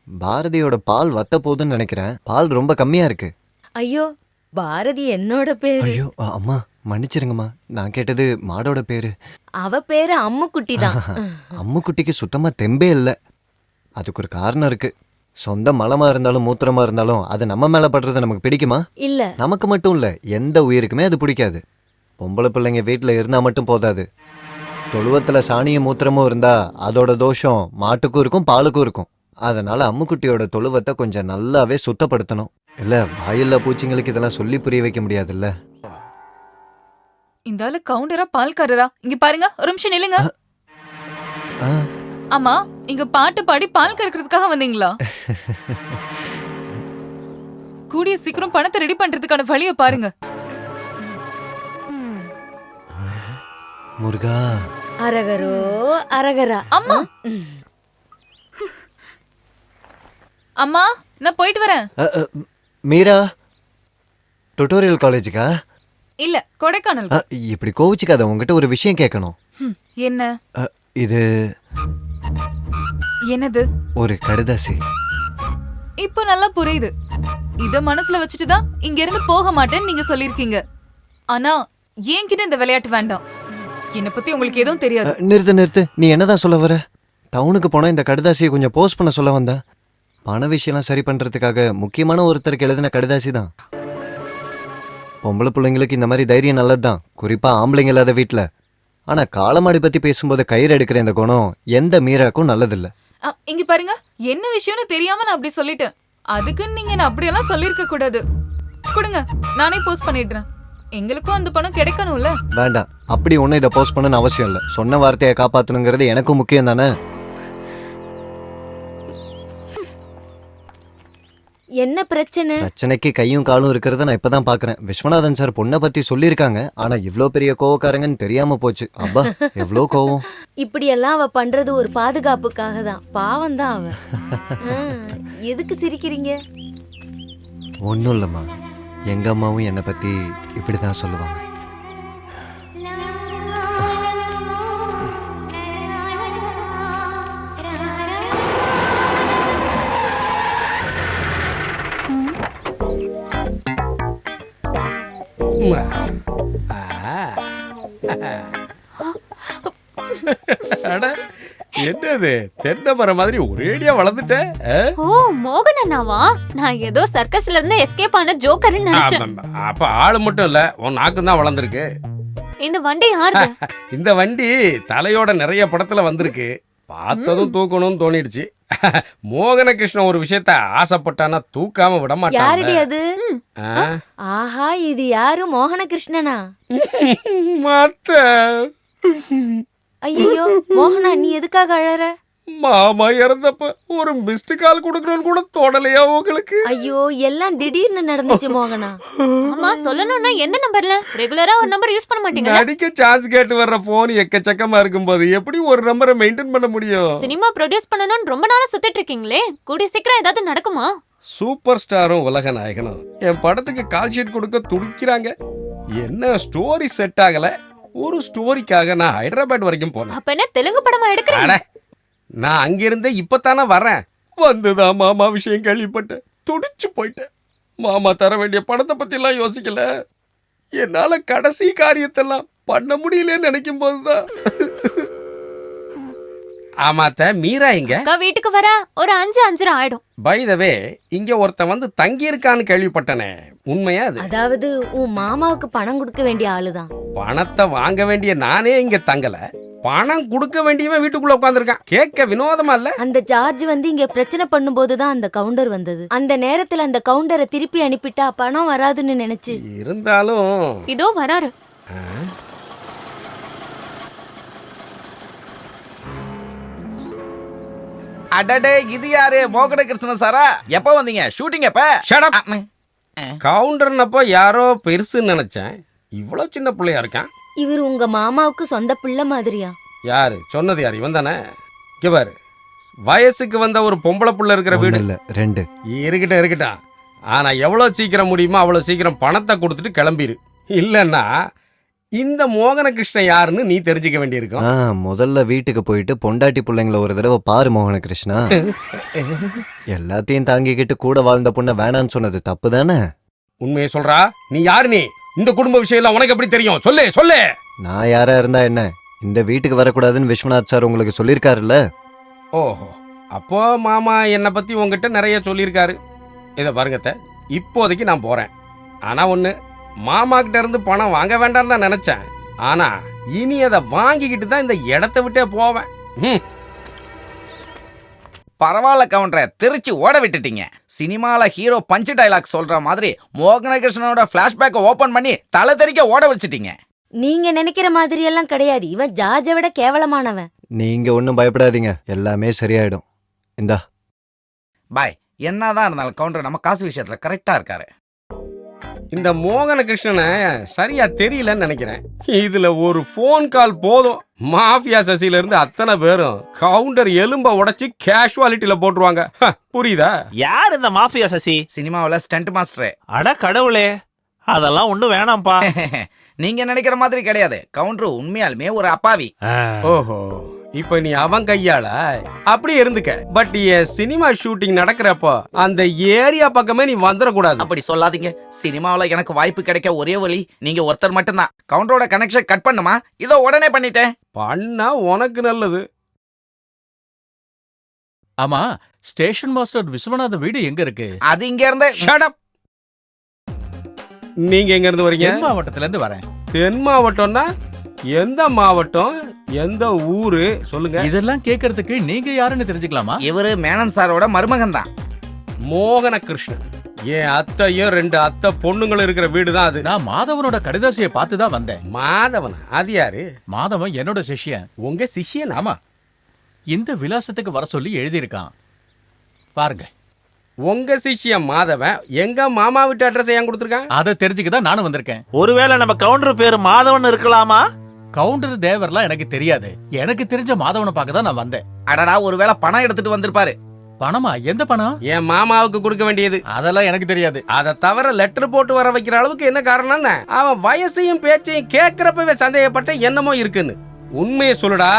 பாரதியோட பால் வத்த போகுதுன்னு நினைக்கிறேன். பால் ரொம்ப கம்மியா இருக்கு. ஐயோ, பாரதி என்னோட பேரு. ஐயோ அம்மா மன்னிச்சிருங்கம்மா, நான் கேட்டது மாடோட பேரு. அவ பேரு அம்முக்குட்டி தான். அம்முக்குட்டிக்கு சுத்தமா தெம்பே இல்லை. அதுக்கு ஒரு காரணம் இருக்கு. சொந்த மலமா இருந்தாலும் மூத்திரமா இருந்தாலும் அது நம்ம மேல படுறது நமக்கு பிடிக்குமா? இல்ல. நமக்கு மட்டும் இல்ல, எந்த உயிருக்குமே அது பிடிக்காது. பொம்பளை பிள்ளைங்க வீட்டுல இருந்தா மட்டும் போதாது. தொழுவத்துல சாணியும் மூத்திரமும் இருந்தா அதோட தோஷம் மாட்டுக்கும் இருக்கும் பாலுக்கும் இருக்கும். அதனால அம்முக்குட்டியோட தொழுவத்தை கொஞ்சம் நல்லாவே சுத்தப்படுத்தணும். இல்ல வாயில்லா பூச்சிங்களுக்கு இதெல்லாம் சொல்லி புரிய வைக்க முடியாதுல்ல. இந்த ஆளு கவுண்டரா பால்காரரா? இங்க பாருங்க, ஒரு நிமிஷம் நில்லுங்க. ஆமா, இங்க பாட்டு பாடி பால் கறக்கிறதுக்காக வந்தீங்களா? கூடிய சீக்கிரம் பணத்தை ரெடி பண்றதுக்கான வழியை பாருங்க. முருகா. அரகரோ அரகரா. அம்மா அம்மா, நான் போயிட்டு வரேன். மீரா, டுட்டோரியல் காலேஜுக்கா? இல்ல, கொடைக்கானல். இப்படி கோவிச்சுக்காத, உங்ககிட்ட ஒரு விஷயம் கேட்கணும். என்ன? இது என்னது? ஒரு கடுதாசி. இப்போ நல்லா புரியுது. இத மனசுல வச்சுட்டுதான் இங்க இருந்து போக மாட்டேன்னு நீங்க சொல்லிருக்கீங்க. ஆனா என்கிட்ட இந்த விளையாட்டு வேண்டாம். என்ன பத்தி உங்களுக்கு எதுவும் தெரியாது. நிறுத்து. நீ என்னதான் சொல்ல வர? டவுனுக்கு போனா இந்த கடுதாசியை கொஞ்சம் போஸ்ட் பண்ண சொல்ல வந்த. பண விஷயம்லாம் சரி பண்றதுக்காக முக்கியமான ஒருத்தருக்கு எழுதின கடுதாசி தான். பொம்பளை பிள்ளைங்களுக்கு இந்த மாதிரி தைரியம் நல்லதுதான், குறிப்பா ஆம்பளைங்க இல்லாத வீட்டுல. ஆனா காளமாடி பத்தி பேசும்போது கயிறு எடுக்கிற இந்த குணம் எந்த மீராக்கும் நல்லதில்ல. இங்க பாருங்க, என்ன விஷயம்னு தெரியாம நான் அப்படி சொல்லிட்டேன். அதுக்குன்னு நீங்க என்ன அப்படியெல்லாம் சொல்லிருக்க கூடாது. கொடுங்க, நானே போஸ்ட் பண்ணிடுறேன். எங்களுக்கும் அந்த பணம் கிடைக்கணும்ல. வேண்டாம், அப்படி ஒன்னும் இதை போஸ்ட் பண்ணணும்னு அவசியம் இல்லை. சொன்ன வார்த்தையை காப்பாத்தணுங்கிறது எனக்கும் முக்கியம் தானே. என்ன பிரச்சனை? பிரச்சனைக்கு கையும் காலும் இருக்கிறத நான் இப்பதான் பாக்குறேன். விஸ்வநாதன் சார் பொண்ணை பத்தி சொல்லியிருக்காங்க. ஆனா இவ்ளோ பெரிய கோவக்காரங்கன்னு தெரியாம போச்சு. அப்பா எவ்வளோ கோவம். இப்படி எல்லாம் அவ பண்றது ஒரு பாதுகாப்புக்காக தான். பாவம் தான் அவ. எதுக்கு சிரிக்கிறீங்க? ஒன்னும் இல்லம்மா, எங்க அம்மாவும் என்னை பத்தி இப்படிதான் சொல்லுவாங்க. என்னது தென்னை மரம் மாதிரி ஒரேடியா வளர்ந்துட்ட? ஓ, மோகன் அண்ணாவா? நான் ஏதோ சர்க்கஸ்ல இருந்து எஸ்கேப் ஆன ஜோக்கர்னு நினைச்சேன். அப்ப ஆளு மட்டும் இல்ல, உன் நாக்கு தான் வளர்ந்துருக்கு. இந்த வண்டி யாரு? இந்த வண்டி தலையோட நிறைய படத்துல வந்திருக்கு. பார்த்ததும் தூக்கணும்னு தோணிடுச்சு. மோகன கிருஷ்ணன் ஒரு விஷயத்த ஆசைப்பட்டானா தூக்காம விட யாருடி மாட்டான். அது? ஆஹா, இது யாரு? மோகன கிருஷ்ணனா? ஐயோ மோகனா, நீ எதுக்காக அழற? மாமா இறந்தப்ப ஒரு மிஸ்டு கால் கொடுக்கணும்னு கூட தோணலையா உங்களுக்கு? ஐயோ, எல்லாம் திடீர்னு நடந்துச்சு மோகனா. அம்மா, சொல்லணும்னா எந்த நம்பர்ல? ரெகுலரா ஒரு நம்பர் யூஸ் பண்ண மாட்டீங்க. நடிக்க சான்ஸ் கேட்டு வர்ற போன் எக்கச்சக்கமா இருக்கும்போது எப்படி ஒரு நம்பரை மெயின்டைன் பண்ண முடியும்? சினிமா ப்ரொடியூஸ் பண்ணணும்னு ரொம்ப நாளா சுத்திட்டு இருக்கீங்களே, கூடி சீக்கிரம் ஏதாவது நடக்குமா? சூப்பர் ஸ்டாரும் உலக நாயகனும் என் படத்துக்கு கால் ஷீட் கொடுக்க துடிக்கிறாங்க. என்ன ஸ்டோரி செட் ஆகல. ஒரு ஸ்டோரிக்காக நான் ஹைதராபாத் வரைக்கும் போனேன். அப்ப என்ன தெலுங்கு படமா எடுக்கிறீங்க? நான் அங்கிருந்தே இப்பத்தானே வரேன். வந்துதான் மாமா விஷயம் கேள்விப்பட்டேன். துடிச்சு போயிட்டேன். மாமா தர வேண்டிய பணத்தை பத்திலாம் யோசிக்கல. என்னால கடைசி காரியத்தெல்லாம் பண்ண முடியலன்னு நினைக்கும் போதுதான். ஆமாத்த மீரா இங்க அக்கா வீட்டுக்கு வர ஒரு 5:30 ஆயிடும். பை த வே இங்க ஒருத்தன் வந்து தங்கி இருக்கான்னு கேள்விப்பட்டனே, உண்மையா அது? அதாவது உன் மாமாவுக்கு பணம் கொடுக்க வேண்டிய ஆளுதான். பணத்தை வாங்க வேண்டிய நானே இங்க தங்கல, பணம் கொடுக்க வேண்டியவன் வீட்டுக்குள்ள உட்காந்துருக்கான். கேட்க வினோதமா இல்ல? அந்த ஜார்ஜ் வந்து இங்க பிரச்சனை பண்ணும்போதுதான் அந்த கவுண்டர் வந்தது. அந்த நேரத்துல அந்த கவுண்டரை திருப்பி அனுப்பிட்டா பணம் வராதுன்னு நினைச்சு. இருந்தாலும் இதோ வராரு. அடடே, இது யாரு? மோகன கிருஷ்ணன் சாரா? எப்ப வந்தீங்க? ஷூட்டிங் எப்ப? கவுண்டர்னப்போ யாரோ பெருசுன்னு நினைச்சேன். இவ்வளவு சின்ன பிள்ளையா இருக்கான். இவர் உங்க மாமாவுக்கு சொந்த பிள்ளை மாதிரியா? யாரு சொன்னது? யாரு? இவன் தானே. இங்க பாரு, வயசுக்கு வந்த ஒரு பொம்பளை புள்ள இருக்கிற வீடு இல்ல 2 இருக்கட்டும். ஆனா எவ்வளவு சீக்கிரம் முடியுமோ அவ்வளவு சீக்கிரம் பணத்தை கொடுத்துட்டு கிளம்பிரு. இல்லன்னா இந்த மோகன கிருஷ்ணன் யாருன்னு நீ தெரிஞ்சுக்க வேண்டியிருக்கும். முதல்ல வீட்டுக்கு போயிட்டு பொண்டாட்டி பிள்ளைங்கள ஒரு தடவை பாரு மோகன கிருஷ்ணா. எல்லாத்தையும் தாங்கிக்கிட்டு கூட வாழ்ந்த பொண்ணை வேணான்னு சொன்னது தப்பு தானே? உண்மையை சொல்றா? நீ யாரு? நீ இந்த குடும்ப விஷயம் எல்லாம் உனக்கு எப்படி தெரியும்? சொல்லு சொல்லு. நான் யாரா இருந்தா என்ன, இந்த வீட்டுக்கு வரக்கூடாதுன்னு விஸ்வநாத் சார் உங்களுக்கு சொல்லியிருக்காருல்ல. ஓஹோ, அப்போ மாமா என்னை பத்தி உங்ககிட்ட நிறைய சொல்லியிருக்காரு. இதை பாருங்கத்த, இப்போதைக்கு நான் போறேன். ஆனா ஒண்ணு, மாமா கிட்ட இருந்து பணம் வாங்க வேண்டாம்னு தான் நினைச்சேன். ஆனா இனி அதை வாங்கிக்கிட்டு தான் இந்த இடத்தை விட்டே போவேன். பரவாயில்ல கவுண்டரை, திருச்சி ஓட விட்டுட்டீங்க. சினிமால ஹீரோ பஞ்ச் டைலாக் சொல்ற மாதிரி மோகனகிருஷ்ணனோட பிளாஷ்பேக்கை ஓபன் பண்ணி தலை தெறிக்க ஓட வச்சுட்டீங்க. நீங்க நினைக்கிற மாதிரி எல்லாம் கிடையாது. இவன் ஜார்ஜை விட கேவலமானவன். நீங்க ஒன்றும் பயப்படாதீங்க, எல்லாமே சரியாயிடும். இந்தா பாய். என்னதான் இருந்தாலும் கவுண்டர் நம்ம காசு விஷயத்துல கரெக்டா இருக்காரு. இந்த மோகன கிருஷ்ணனை சரியா தெரியலன்னு நினைக்கிறேன். இதுல ஒரு போன் கால் போதும், மாஃபியா சசில இருந்து அத்தனை பேரும் கவுண்டர் எலும்ப உடைச்சு கேஷுவாலிட்டியில போட்டுருவாங்க. புரியுதா? யார் இந்த மாஃபியா சசி? சினிமாவில் ஸ்டண்ட் மாஸ்டர். அட கடவுளே, அதெல்லாம் ஒண்ணும் வேணாம்ப்பா. நீங்க நினைக்கிற மாதிரி கிடையாது. கவுண்டர் உண்மையாலுமே ஒரு அப்பாவி. ஓஹோ, இப்ப நீ அவன் கையால அப்படி இருந்துக்க. பட் என் சினிமா ஷூட்டிங் நடக்கிறப்போ அந்த ஏரியா பக்கமே நீ வந்துடக்கூடாது. அப்படி சொல்லாதீங்க. சினிமாவில் எனக்கு வாய்ப்பு கிடைக்க ஒரே வழி நீங்க ஒருத்தர் மட்டும்தான். கவுண்டரோட கனெக்ஷன் கட் பண்ணுமா? இதோ உடனே பண்ணிட்டேன். பண்ணா உனக்கு நல்லது. ஆமா, ஸ்டேஷன் மாஸ்டர் விஸ்வநாத வீடு எங்க இருக்கு? அது இங்க இருந்து. Shut up. நீங்க எங்க இருந்து வரீங்க? தென் மாவட்டத்துல இருந்து வரேன். தென் மாவட்டம்னா எந்த மாவட்டம், எந்த ஊரு சொல்லுங்க. இதெல்லாம் கேட்கறதுக்கு நீங்க யாருன்னு தெரிஞ்சுக்கலாமா? இவரு மேனன் சாரோட மருமகன் தான், மோகன கிருஷ்ணன். என் அத்தையும் 2 அத்தை பொண்ணுங்களும் இருக்கிற வீடு தான் அது. நான் மாதவனோட கடிதாசியை பார்த்து தான் வந்தேன். மாதவன்? அது யாரு? மாதவன் என்னோட சிஷ்யன். உங்க சிஷ்யன்? ஆமா, இந்த விலாசத்துக்கு வர சொல்லி எழுதியிருக்கான் பாருங்க. உங்க சிஷ்யன் மாதவன் எங்க மாமா வீட்டு அட்ரஸ் ஏன் கொடுத்துருக்கான்? அதை தெரிஞ்சுக்கதான் நானும் வந்திருக்கேன். ஒருவேளை நம்ம கவுண்டர் பேரு மாதவன் இருக்கலாமா? கவுண்டர் தேவர்லாம் எனக்கு தெரியாது. எனக்கு தெரிஞ்ச மாதவனை பார்க்க தான் நான் வந்தேன். அடடா, ஒருவேளை பணம் எடுத்துட்டு வந்திருப்பாரு. பணமா? எந்த பணம்? என் மாமாவுக்கு கொடுக்க வேண்டியது. அதெல்லாம் எனக்கு தெரியாது. அதை தவிர லெட்டர் போட்டு வர வைக்கிற அளவுக்கு என்ன காரணம்னா அவன் வயசையும் பேச்சையும் கேட்கிறப்பவே சந்தேகப்பட்ட என்னமோ இருக்குன்னு. உண்மையை சொல்லுடா.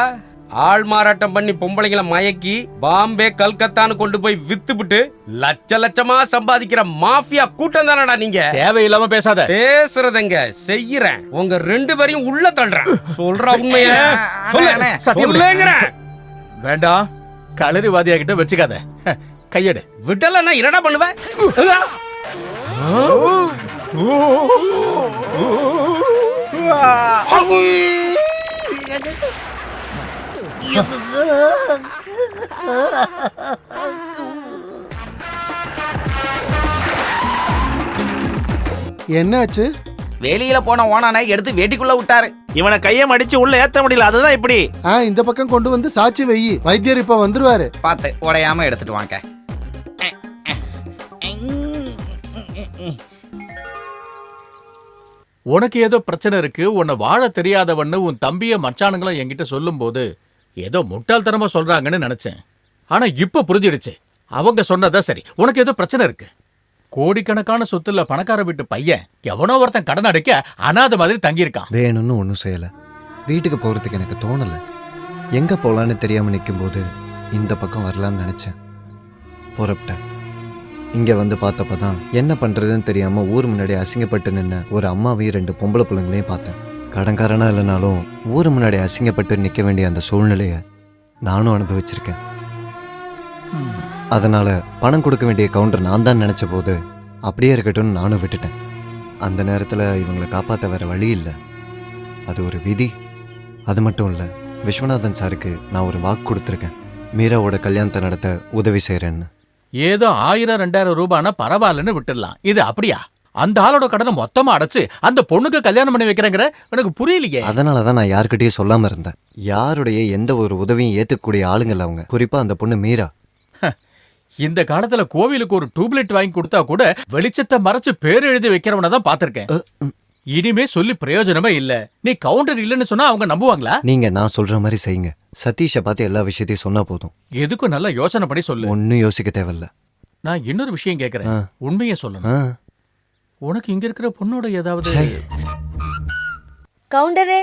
ஆள் மாறாட்டம் பண்ணி பொம்பளைங்களை மயக்கி பாம்பே கல்கத்தான்னு கொண்டு போய் வித்துபிட்டு லட்ச லட்சமா சம்பாதிக்கிற மாஃபியா கூட்டம் தானடா நீங்க. தேவையில்லாம பேசாத. பேசுறதுங்க செய்யறேன். உங்க 2 பேரையும் உள்ள தள்ளுறேன். சொல்ற உண்மைய சொல்லுங்கறேன். வேண்டாம், களரிவாதியா கிட்ட வச்சுக்காத. கையெடு. விட்டலன்னா என்னடா பண்ணுவ? என்னாச்சு? வெளியில போன ஓனானை எடுத்து வேட்டிக்குள்ள விட்டாரு. இவனை கையை மடிச்சு உள்ள ஏத்த முடியல, அதுதான் இப்படி. இந்த பக்கம் கொண்டு வந்து சாட்சி வை. வைத்தியர் இப்ப வந்துருவாரு. பார்த்து உடையாம எடுத்துட்டு வாங்க. உனக்கு ஏதோ பிரச்சனை இருக்கு, உன்னை வாழ தெரியாதவன்னு உன் தம்பிய மச்சானுங்களும் என்கிட்ட சொல்லும் போது ஏதோ முட்டாள்தனமா சொல்றாங்கன்னு நினைச்சேன். ஆனா இப்ப புரிஞ்சிடுச்சு. அவங்க சொன்னதா சரி. உனக்கு ஏதோ பிரச்சனை இருக்கு. கோடிக்கணக்கான சொத்துல பணக்கார வீட்டு பையன் எவனோ ஒருத்தன் கடன் அடைக்க அனாதை மாதிரி தங்கியிருக்கான். வேணும்னு ஒன்றும் செய்யல. வீட்டுக்கு போறதுக்கு எனக்கு தோணல. எங்க போலான்னு தெரியாம நிக்கும்போது இந்த பக்கம் வரலான்னு நினைச்சேன். புறப்பட்டேன். இங்க வந்து பார்த்தப்பதான் என்ன பண்றதுன்னு தெரியாம ஊர் முன்னாடி அசிங்கப்பட்டு நின்ன ஒரு அம்மாவையும் 2 பொம்பளை பிள்ளைங்களையும் பார்த்தேன். கடன்காரனா இல்லைனாலும் ஊர் முன்னாடி அசிங்கப்பட்டு நிக்க வேண்டிய அந்த சூழ்நிலைய நானும் அனுபவிச்சிருக்கேன். அதனால பணம் கொடுக்க வேண்டிய கவுண்டர் நான் தான் நினைச்ச போது அப்படியே இருக்கட்டும்னு நானும் விட்டுட்டேன். அந்த நேரத்தில் இவங்களை காப்பாற்ற வேற வழி இல்லை. அது ஒரு விதி. அது மட்டும் இல்லை, விஸ்வநாதன் சாருக்கு நான் ஒரு வாக்கு கொடுத்துருக்கேன். மீராவோட கல்யாணத்தை நடத்த உதவி செய்கிறேன்னு. ஏதோ 1000-2000 ரூபானா பரவாயில்லன்னு விட்டுடலாம். இது அப்படியா? அந்த ஆளோட கடனை மொத்தமா அடைச்சு அந்த பொண்ணுக்கு கல்யாணம் பண்ணி வைக்கிறேங்கிற எனக்கு புரியலையே. அதனால தான் நான் யார்கிட்டயும் சொல்லாம இருந்தேன். யாருடைய எந்த ஒரு உதவியும் ஏத்துக்கூடிய ஆளுங்கள் அவங்க. குறிப்பா அந்த பொண்ணு மீரா. இந்த காலத்துல கோவிலுக்கு ஒரு டியூப்லைட் வாங்கி கொடுத்தா கூட வெளிச்சத்தை மறைச்சு பேர் எழுதி வைக்கிறவன தான் பாத்திருக்கேன். இனிமே சொல்லி பிரயோஜனமே இல்ல. நீ கவுண்டர் இல்லன்னு சொன்னா அவங்க நம்புவாங்களா? நீங்க நான் சொல்ற மாதிரி செய்யுங்க. சதீஷை பார்த்து எல்லா விஷயத்தையும் சொன்னா போதும். எதுக்கும் நல்லா யோசனை பண்ணி சொல்லு. ஒன்னும் யோசிக்க தேவையில்ல. நான் இன்னொரு விஷயம் கேக்குறேன். உண்மையை சொல்லணும். உனக்கு இங்க இருக்கிற பொண்ணோட ஏதாவது கவுண்டரே,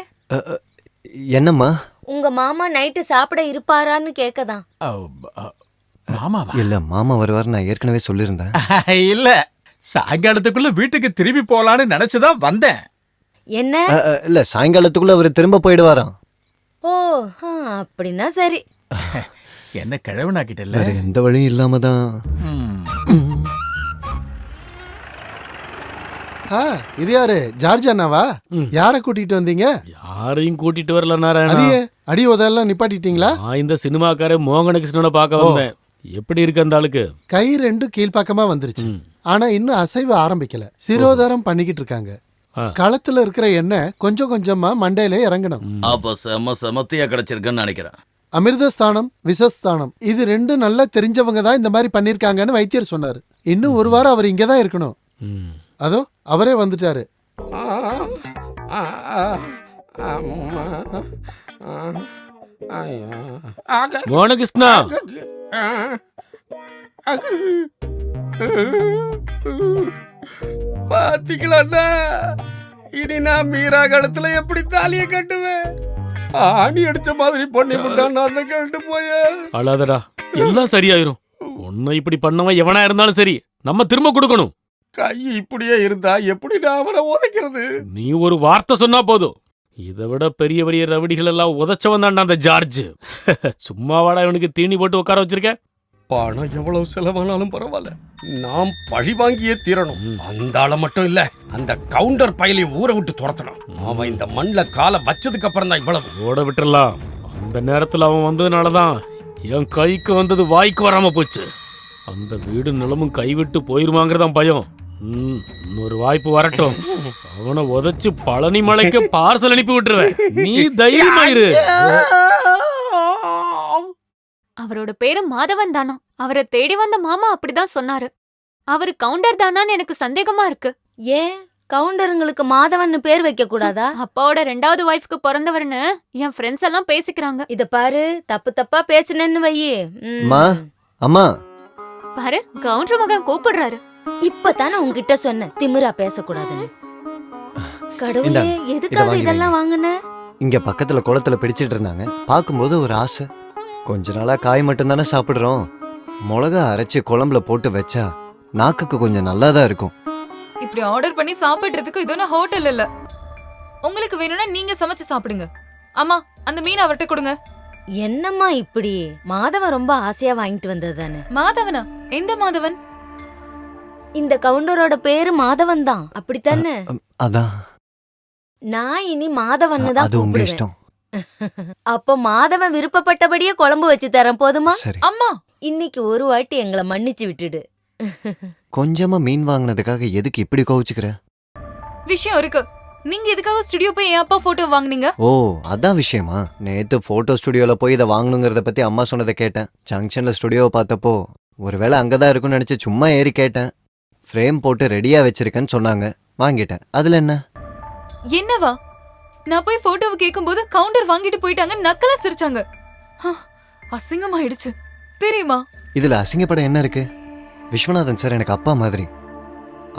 என்னம்மா? உங்க மாமா நைட்டு சாப்பிட இருப்பாரான்னு கேக்கதான். மாமாவா? இல்ல, மாமா வருவார். நான் ஏற்கனவே சொல்லியிருந்தேன். இல்ல, சாயங்காலத்துக்குள்ள வீட்டுக்கு திரும்பி போலான்னு நினைச்சுதான் வந்தேன். என்ன? இல்ல, சாயங்காலத்துக்குள்ள அவர் திரும்ப போயிடுவாராம். ஓ, அப்படின்னா சரி. என்ன கிழவனாக்கிட்டல? வேற எந்த வழியும் இல்லாம தான். இது யாரு? ஜார்ஜ் அண்ணாவா? யார கூட்டிட்டு வந்தீங்க? யாரையும் கூட்டிட்டு வரல நாராயணா. அடியே அடி உதெல்லாம் நிப்பாட்டிட்டீங்களா? நான் இந்த சினிமாக்கார மோகன கிருஷ்ணனை பார்க்க வந்தேன். எப்படி இருக்கு அந்த ஆளுக்கு? கை 2 கீழ்ப்பக்கமா வந்துருச்சு. ஆனா இன்னும் அசைவு ஆரம்பிக்கல. சிரோதாரம் பண்ணிக்கிட்டு இருக்காங்க. களத்துல இருக்கிற எண்ணெய் கொஞ்சம் கொஞ்சமா மண்டையில இறங்கணும். அப்ப செமத்தியா கிடைச்சிருக்குன்னு நினைக்கிறேன். அமிர்தஸ்தானம், விஷஸ்தானம் இது 2 நல்லா தெரிஞ்சவங்க தான் இந்த மாதிரி பண்ணிருக்காங்கன்னு வைத்தியர் சொன்னாரு. இன்னும் 1 வாரம் அவர் இங்கதான் இருக்கணும். அதோ அவரே வந்துட்டாரு. மோகனகிருஷ்ணா, பாத்தீங்களா? இனி நான் மீரா கழுத்துல எப்படி தாலிய கட்டுவேன்? ஆணி அடிச்ச மாதிரி பண்ணி விட்டான் அந்த கழுட்டு போய. அழாதடா, எல்லாம் சரியாயிரும். உன்னை இப்படி பண்ணவன் எவனா இருந்தாலும் சரி, நம்ம திரும்ப கொடுக்கணும். கை இப்படியே இருந்தா எப்படி நான் அவனை உதைக்கிறது? நீ ஒரு வார்த்தை சொன்னா போதும். இதை விட பெரிய பெரிய ரவடிகள் எல்லாம் உதைச்சவன் தான்டா அந்த ஜார்ஜ். சும்மாவாடா இவனுக்கு தீனி போட்டு உட்கார வச்சிருக்க? பணம் எவ்வளவு செலவானாலும் பரவாயில்ல, நாம் பழி வாங்கியே தீரணும். அந்த ஆளை மட்டும் இல்ல, அந்த கவுண்டர் பயலையும் ஊரை விட்டு துரத்தணும். அவன் இந்த மண்ல காலை வச்சதுக்கு அப்புறம் தான் இவ்வளவு. ஓட விட்டுறலாம். அந்த நேரத்துல அவன் வந்ததுனாலதான் என் கைக்கு வந்தது வாய்க்கு வராம போச்சு. அந்த வீடு நிலமும் கைவிட்டு போயிருமாங்கிறதான் பயம். இன்னொரு வாய்ப்பு வரட்டும், அவனை உதைச்சு பழனி மலைக்கு பார்சல் அனுப்பி விட்டுருவேன். நீ தைரியமாயிரு. அவரோட பேரு மாதவன் தானா? அவரை தேடி வந்த மாமா அப்படிதான் சொன்னாரு. அவரு கவுண்டர் தானான்னு எனக்கு சந்தேகமா இருக்கு. ஏன் கவுண்டருங்களுக்கு மாதவன் பேர் வைக்க கூடாதா? அப்பாவோட 2வது வைஃப்க்கு பிறந்தவர்னு என் ஃப்ரெண்ட்ஸ் எல்லாம் பேசிக்கிறாங்க. இத பாரு, தப்பு தப்பா பேசுனேன்னு வையே. அம்மா பாரு, கவுண்டர் மகன் கூப்பிடுறாரு. இப்பதானே உங்ககிட்ட சொன்ன திமிரா பேசக்கூடாதுன்னு. கடவுளே, எதுக்காக இதெல்லாம் வாங்குன? இங்க பக்கத்துல குளத்துல பிடிச்சிட்டு இருந்தாங்க. பார்க்கும்போது ஒரு ஆசை. கொஞ்ச நாளா காய் மட்டும் தானே சாப்பிடுறோம். மிளகா அரைச்சி குழம்புல போட்டு வச்சா நாக்குக்கு கொஞ்சம் நல்லாதான் இருக்கும். இப்படி ஆர்டர் பண்ணி சாப்பிடுறதுக்கு இது ஒன்னும் ஹோட்டல் இல்ல. உங்களுக்கு வேணும்னா நீங்க சமைச்சு சாப்பிடுங்க. அம்மா, அந்த மீன் அவர்கிட்ட கொடுங்க. என்னம்மா இப்படி? மாதவன் ரொம்ப ஆசையா வாங்கிட்டு வந்தது தானே. மாதவனா? எந்த மாதவன்? இந்த கவுண்டரோட பேரு மாதவன் தான், அப்படித்தானே? அதான். நான் இனி மாதவன் தான் அது உங்க இஷ்டம். அப்ப மாதவன் விருப்பப்பட்டபடியே குழம்பு வச்சு தரேன், போதுமா? அம்மா, இன்னைக்கு ஒரு வாட்டி எங்களை மன்னிச்சு விட்டுடு. கொஞ்சமா மீன் வாங்கினதுக்காக எதுக்கு இப்படி கோவிச்சுக்கிற? விஷயம் இருக்கு. நீங்க எதுக்காக ஸ்டுடியோ போய் என் அப்பா போட்டோ வாங்குனீங்க? ஓ, அதான் விஷயமா? நேத்து போட்டோ ஸ்டுடியோல போய் இதை வாங்கணுங்கிறத பத்தி அம்மா சொன்னதை கேட்டேன். ஜங்ஷன்ல ஸ்டுடியோவை பார்த்தப்போ ஒருவேளை அங்கதான் இருக்கும்னு நினைச்சு சும்மா ஏறி கேட்டேன். ஃப்ரேம் போட்டு ரெடியா வச்சிருக்கேன்னு சொன்னாங்க, வாங்கிட்டேன். அதுல என்ன? என்னவா? நான் போய் போட்டோவை கேட்கும்போது கவுண்டர் வாங்கிட்டு போயிட்டாங்க, நக்கலா சிரிச்சாங்க. அசிங்கமாயிடுச்சு தெரியுமா? இதுல அசிங்கப்பட என்ன இருக்கு? விஸ்வநாதன் சார் எனக்கு அப்பா மாதிரி.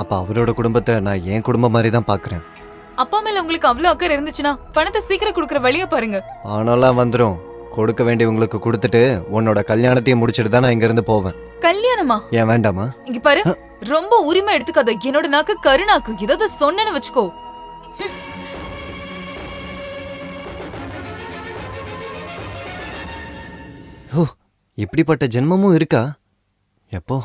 அப்ப அவரோட குடும்பத்தை நான் என் குடும்பம் மாதிரி தான் பாக்குறேன். அப்பா மேல உங்களுக்கு அவ்வளவு அக்கறை இருந்துச்சுன்னா பணத்தை சீக்கிரம் கொடுக்கற வழிய பாருங்க. ஆனாலாம் வந்துரும். கொடுக்க வேண்டியவங்களுக்கு கொடுத்துட்டு உன்னோட கல்யாணத்தையும் முடிச்சிட்டு தான் நான் இங்க இருந்து போவேன். கல்யாணமா? ஏன் வேண்டாமா? இங்க பாரு, ரொம்ப உரிமை எடுத்துக்காத. என்னோட நாக்கு கருணாக்கு. ஏதாவது சொன்னேன்னு வச்சுக்கோ. ஓ, இப்படிப்பட்ட ஜென்மமும் இருக்கா? எப்போ?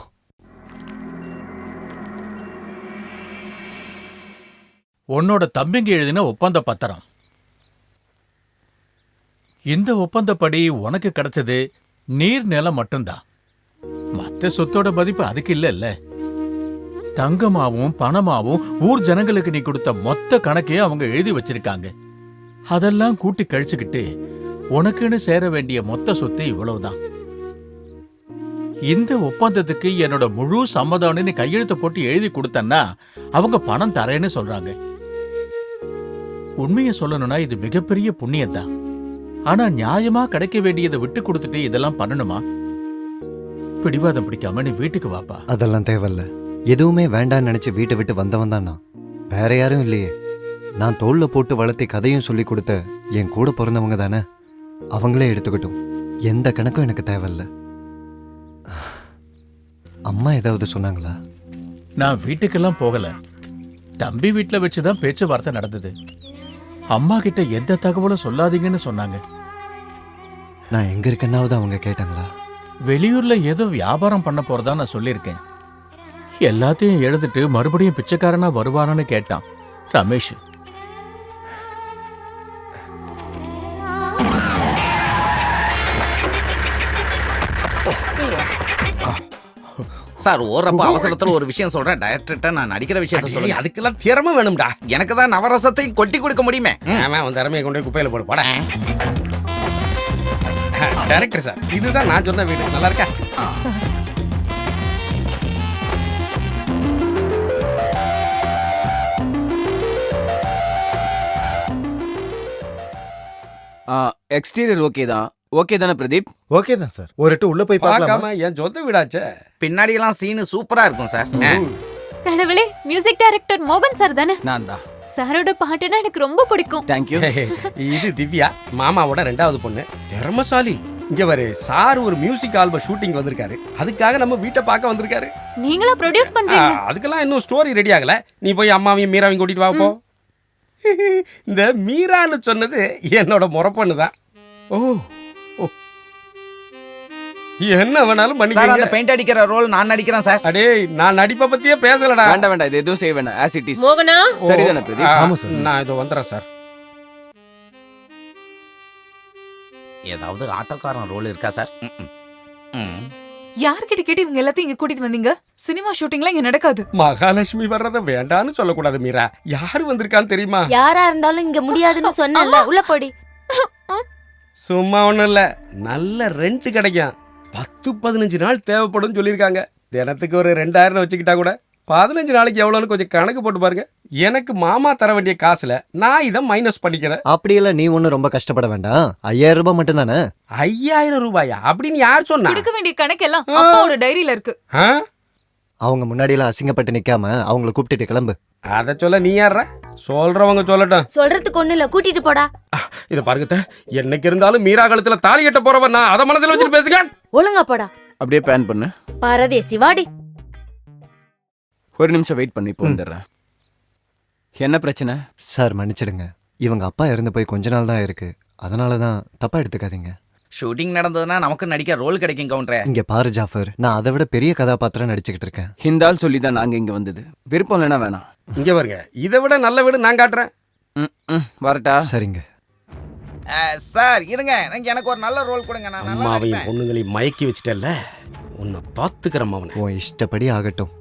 உன்னோட தம்பிங்க எழுதின ஒப்பந்த பத்திரம். இந்த ஒப்பந்தப்படி உனக்கு கிடைச்சது நீர் நிலம் மட்டும்தான். மத்த சொத்தோட மதிப்பு அதுக்கு இல்ல. தங்கமாவும் பணமாவும் ஊர் ஜனங்களுக்கு நீ கொடுத்த மொத்த கணக்கையும் அவங்க எழுதி வச்சிருக்காங்க. அதெல்லாம் கூட்டி கழிச்சுக்கிட்டு உனக்குன்னு சேர வேண்டிய மொத்த சொத்து இவ்வளவுதான். இந்த ஒப்பந்தத்துக்கு என்னோட முழு சம்மதம்னு கையெழுத்து போட்டு எழுதி கொடுத்தன்னா அவங்க பணம் தரேன்னு சொல்றாங்க. உண்மையை சொல்லணும்னா இது மிகப்பெரிய புண்ணியம் தான். ஆனா நியாயமா கிடைக்க வேண்டியதை விட்டு கொடுத்துட்டு இதெல்லாம் பண்ணணுமா? பிடிவாதம் பிடிக்காம நீ வீட்டுக்கு வாப்பா. அதெல்லாம் தேவையில்ல. எதுவுமே வேண்டான்னு நினைச்சு வீட்டை விட்டு வந்தவன் தான் நான். வேற யாரும் இல்லையே. நான் தோல்ல போட்டு வளர்த்தி கதையும் சொல்லி கொடுத்த என் கூட பிறந்தவங்க தானே. அவங்களே எடுத்துக்கிட்டும். எந்த கணக்கும் எனக்கு தேவையில்ல. அம்மா ஏதாவது சொன்னாங்களா? நான் வீட்டுக்கெல்லாம் போகல. தம்பி வீட்டுல வச்சுதான் பேச்சுவார்த்தை நடந்தது. அம்மா கிட்ட எந்த தகவலும் சொல்லாதீங்கன்னு சொன்னாங்க. நான் எங்க இருக்கேன்னாவது அவங்க கேட்டாங்களா? வெளியூர்ல ஏதோ வியாபாரம் பண்ண போறதா நான் சொல்லியிருக்கேன். எல்லாத்தையும் எழுதிட்டு மறுபடியும் பிச்சைக்காரனா வருவானான்னு கேட்டான் ரமேஷ். சார் ஓரப்ப அவசரத்துல ஒரு விஷயம் சொல்றேன். டைரக்டர்ட்ட நான் நடிக்கிற விஷயத்த சொல்லுங்க. அதுக்கெல்லாம் திறமை வேணும்டா. எனக்கு தான் நவரசத்தையும் கொட்டி கொடுக்க முடியுமே. ஆமா, உன் திறமையை கொண்டு போய் குப்பையில போடு. போட டைரக்டர் சார், இதுதான் நான் சொன்ன வீடு. நல்லா இருக்கா? எக்ஸ்டீரியர் ஓகே தான். ஓகே தானே பிரதீப்? ஓகே தான் சார். ஒரு எட்டு உள்ள போய் பார்க்கலாமா? என் சொந்த வீடாச்சே. பின்னாடி எல்லாம் சீனு சூப்பரா இருக்கும் சார். கடவுளே, மியூசிக் டைரக்டர் மோகன் சார் தானே? நான் தான். சாரோட பாட்டுனா எனக்கு ரொம்ப பிடிக்கும். தேங்க்யூ. இது திவ்யா, மாமாவோட 2வது பொண்ணு. திறமசாலி. இங்க வரு, சார் ஒரு மியூசிக் ஆல்பம் ஷூட்டிங் வந்திருக்காரு. அதுக்காக நம்ம வீட்டை பார்க்க வந்திருக்காரு. நீங்களா ப்ரொடியூஸ் பண்றீங்க? அதுக்கெல்லாம் இன்னும் ஸ்டோரி ரெடி ஆகல. நீ போய் அம்மாவையும் மீராவையும் கூட்டிட்டு வா போ. இந்த மீரான்னு சொன்னது என்னோட முறப்பொண்ணு தான். ஓ, என்ன வேணாலும் சார், அந்த பெயிண்ட் அடிக்கிற ரோல் நான் நடிக்கிறேன் சார். அடே, நான் நடிப்பை பத்தியே பேசலடா. வேண்டாம், இது எதுவும் செய்ய வேண்டாம். As it is. மோகனா, சரிதானே பிரதீப்? ஆமா சார். நான் இதோ வந்துறேன் சார். ஏதாவது ஆட்டோக்காரன் ரோல் இருக்கா சார்? யார்கிட்ட கேட்டு இவங்க எல்லாத்தையும் இங்க கூட்டிட்டு வந்தீங்க? சினிமா ஷூட்டிங்லாம் இங்க நடக்காது. மகாலட்சுமி வர்றத வேண்டான்னு சொல்லக்கூடாது மீரா. யாரு வந்திருக்கான்னு தெரியுமா? யாரா இருந்தாலும் இங்க முடியாதுன்னு சொன்னல. உள்ள போடி. சும்மா ஒண்ணும் இல்ல, நல்ல ரெண்ட் கிடைக்கும். 10-15 நாள் தேவைப்படும் சொல்லியிருக்காங்க. தினத்துக்கு ஒரு 2000 வச்சுக்கிட்டா கூட 15 நாளைக்கு எவ்வளோன்னு கொஞ்சம் கணக்கு போட்டு பாருங்க. எனக்கு மாமா தர வேண்டிய காசுல நான் இதை மைனஸ் பண்ணிக்கிறேன். அப்படியெல்லாம் நீ ஒன்னும் ரொம்ப கஷ்டப்பட வேண்டாம். 5000 ரூபாய் மட்டும் தானே. 5000 ரூபாயா? அப்படின்னு யார் சொன்னா? கொடுக்க வேண்டிய கணக்கெல்லாம் அப்பாவோட டைரியில இருக்கு. அவங்க முன்னாடி எல்லாம் அசிங்கப்பட்டு நிக்காம அவங்கள கூப்பிட்டுட்டு கிளம்பு. அத சொல்ல நீ யார? சொல்றவங்க சொல்லட்டும். சொல்றதுக்கு ஒண்ணு இல்ல, கூட்டிட்டு போடா. இத பாருங்க, என்னைக்கு இருந்தாலும் மீரா கழுத்துல தாலி கட்ட போறவன் நான். அத மனசுல வச்சுட்டு பேசுங்க. ஒழுங்கா போடா. அப்படியே பேன் பண்ணு. பரதேசி வாடி. ஒரு நிமிஷம் வெயிட் பண்ணி இப்போ வந்துடுறேன். என்ன பிரச்சனை? சார் மன்னிச்சிடுங்க. இவங்க அப்பா இறந்து போய் கொஞ்ச நாள் தான் இருக்கு. அதனால தான் தப்பா எடுத்துக்காதீங்க. ஷூட்டிங் நடந்ததுன்னா நமக்கு நடிக்க ரோல் கிடைக்கும் கவுண்டரே. இங்க பாரு ஜாஃபர், நான் அதை விட பெரிய கதாபாத்திரம் நடிச்சுக்கிட்டு இருக்கேன். இந்த ஆள் சொல்லி தான் நாங்க இங்க வந்தது. விருப்பம் இல்லைன்னா வேணாம். இங்க பாருங்க, இதை விட நல்ல வீடு நான் காட்டுறேன். வரட்டா? சரிங்க சார். இருங்க, எனக்கு ஒரு நல்ல ரோல் கொடுங்க. நான் அம்மாவையும் பொண்ணுங்களையும் மயக்கி வச்சுட்டேல்ல, உன்னை பார்த்துக்கிறேன் அவனை. உன் இஷ்டப்படி ஆகட்டும்.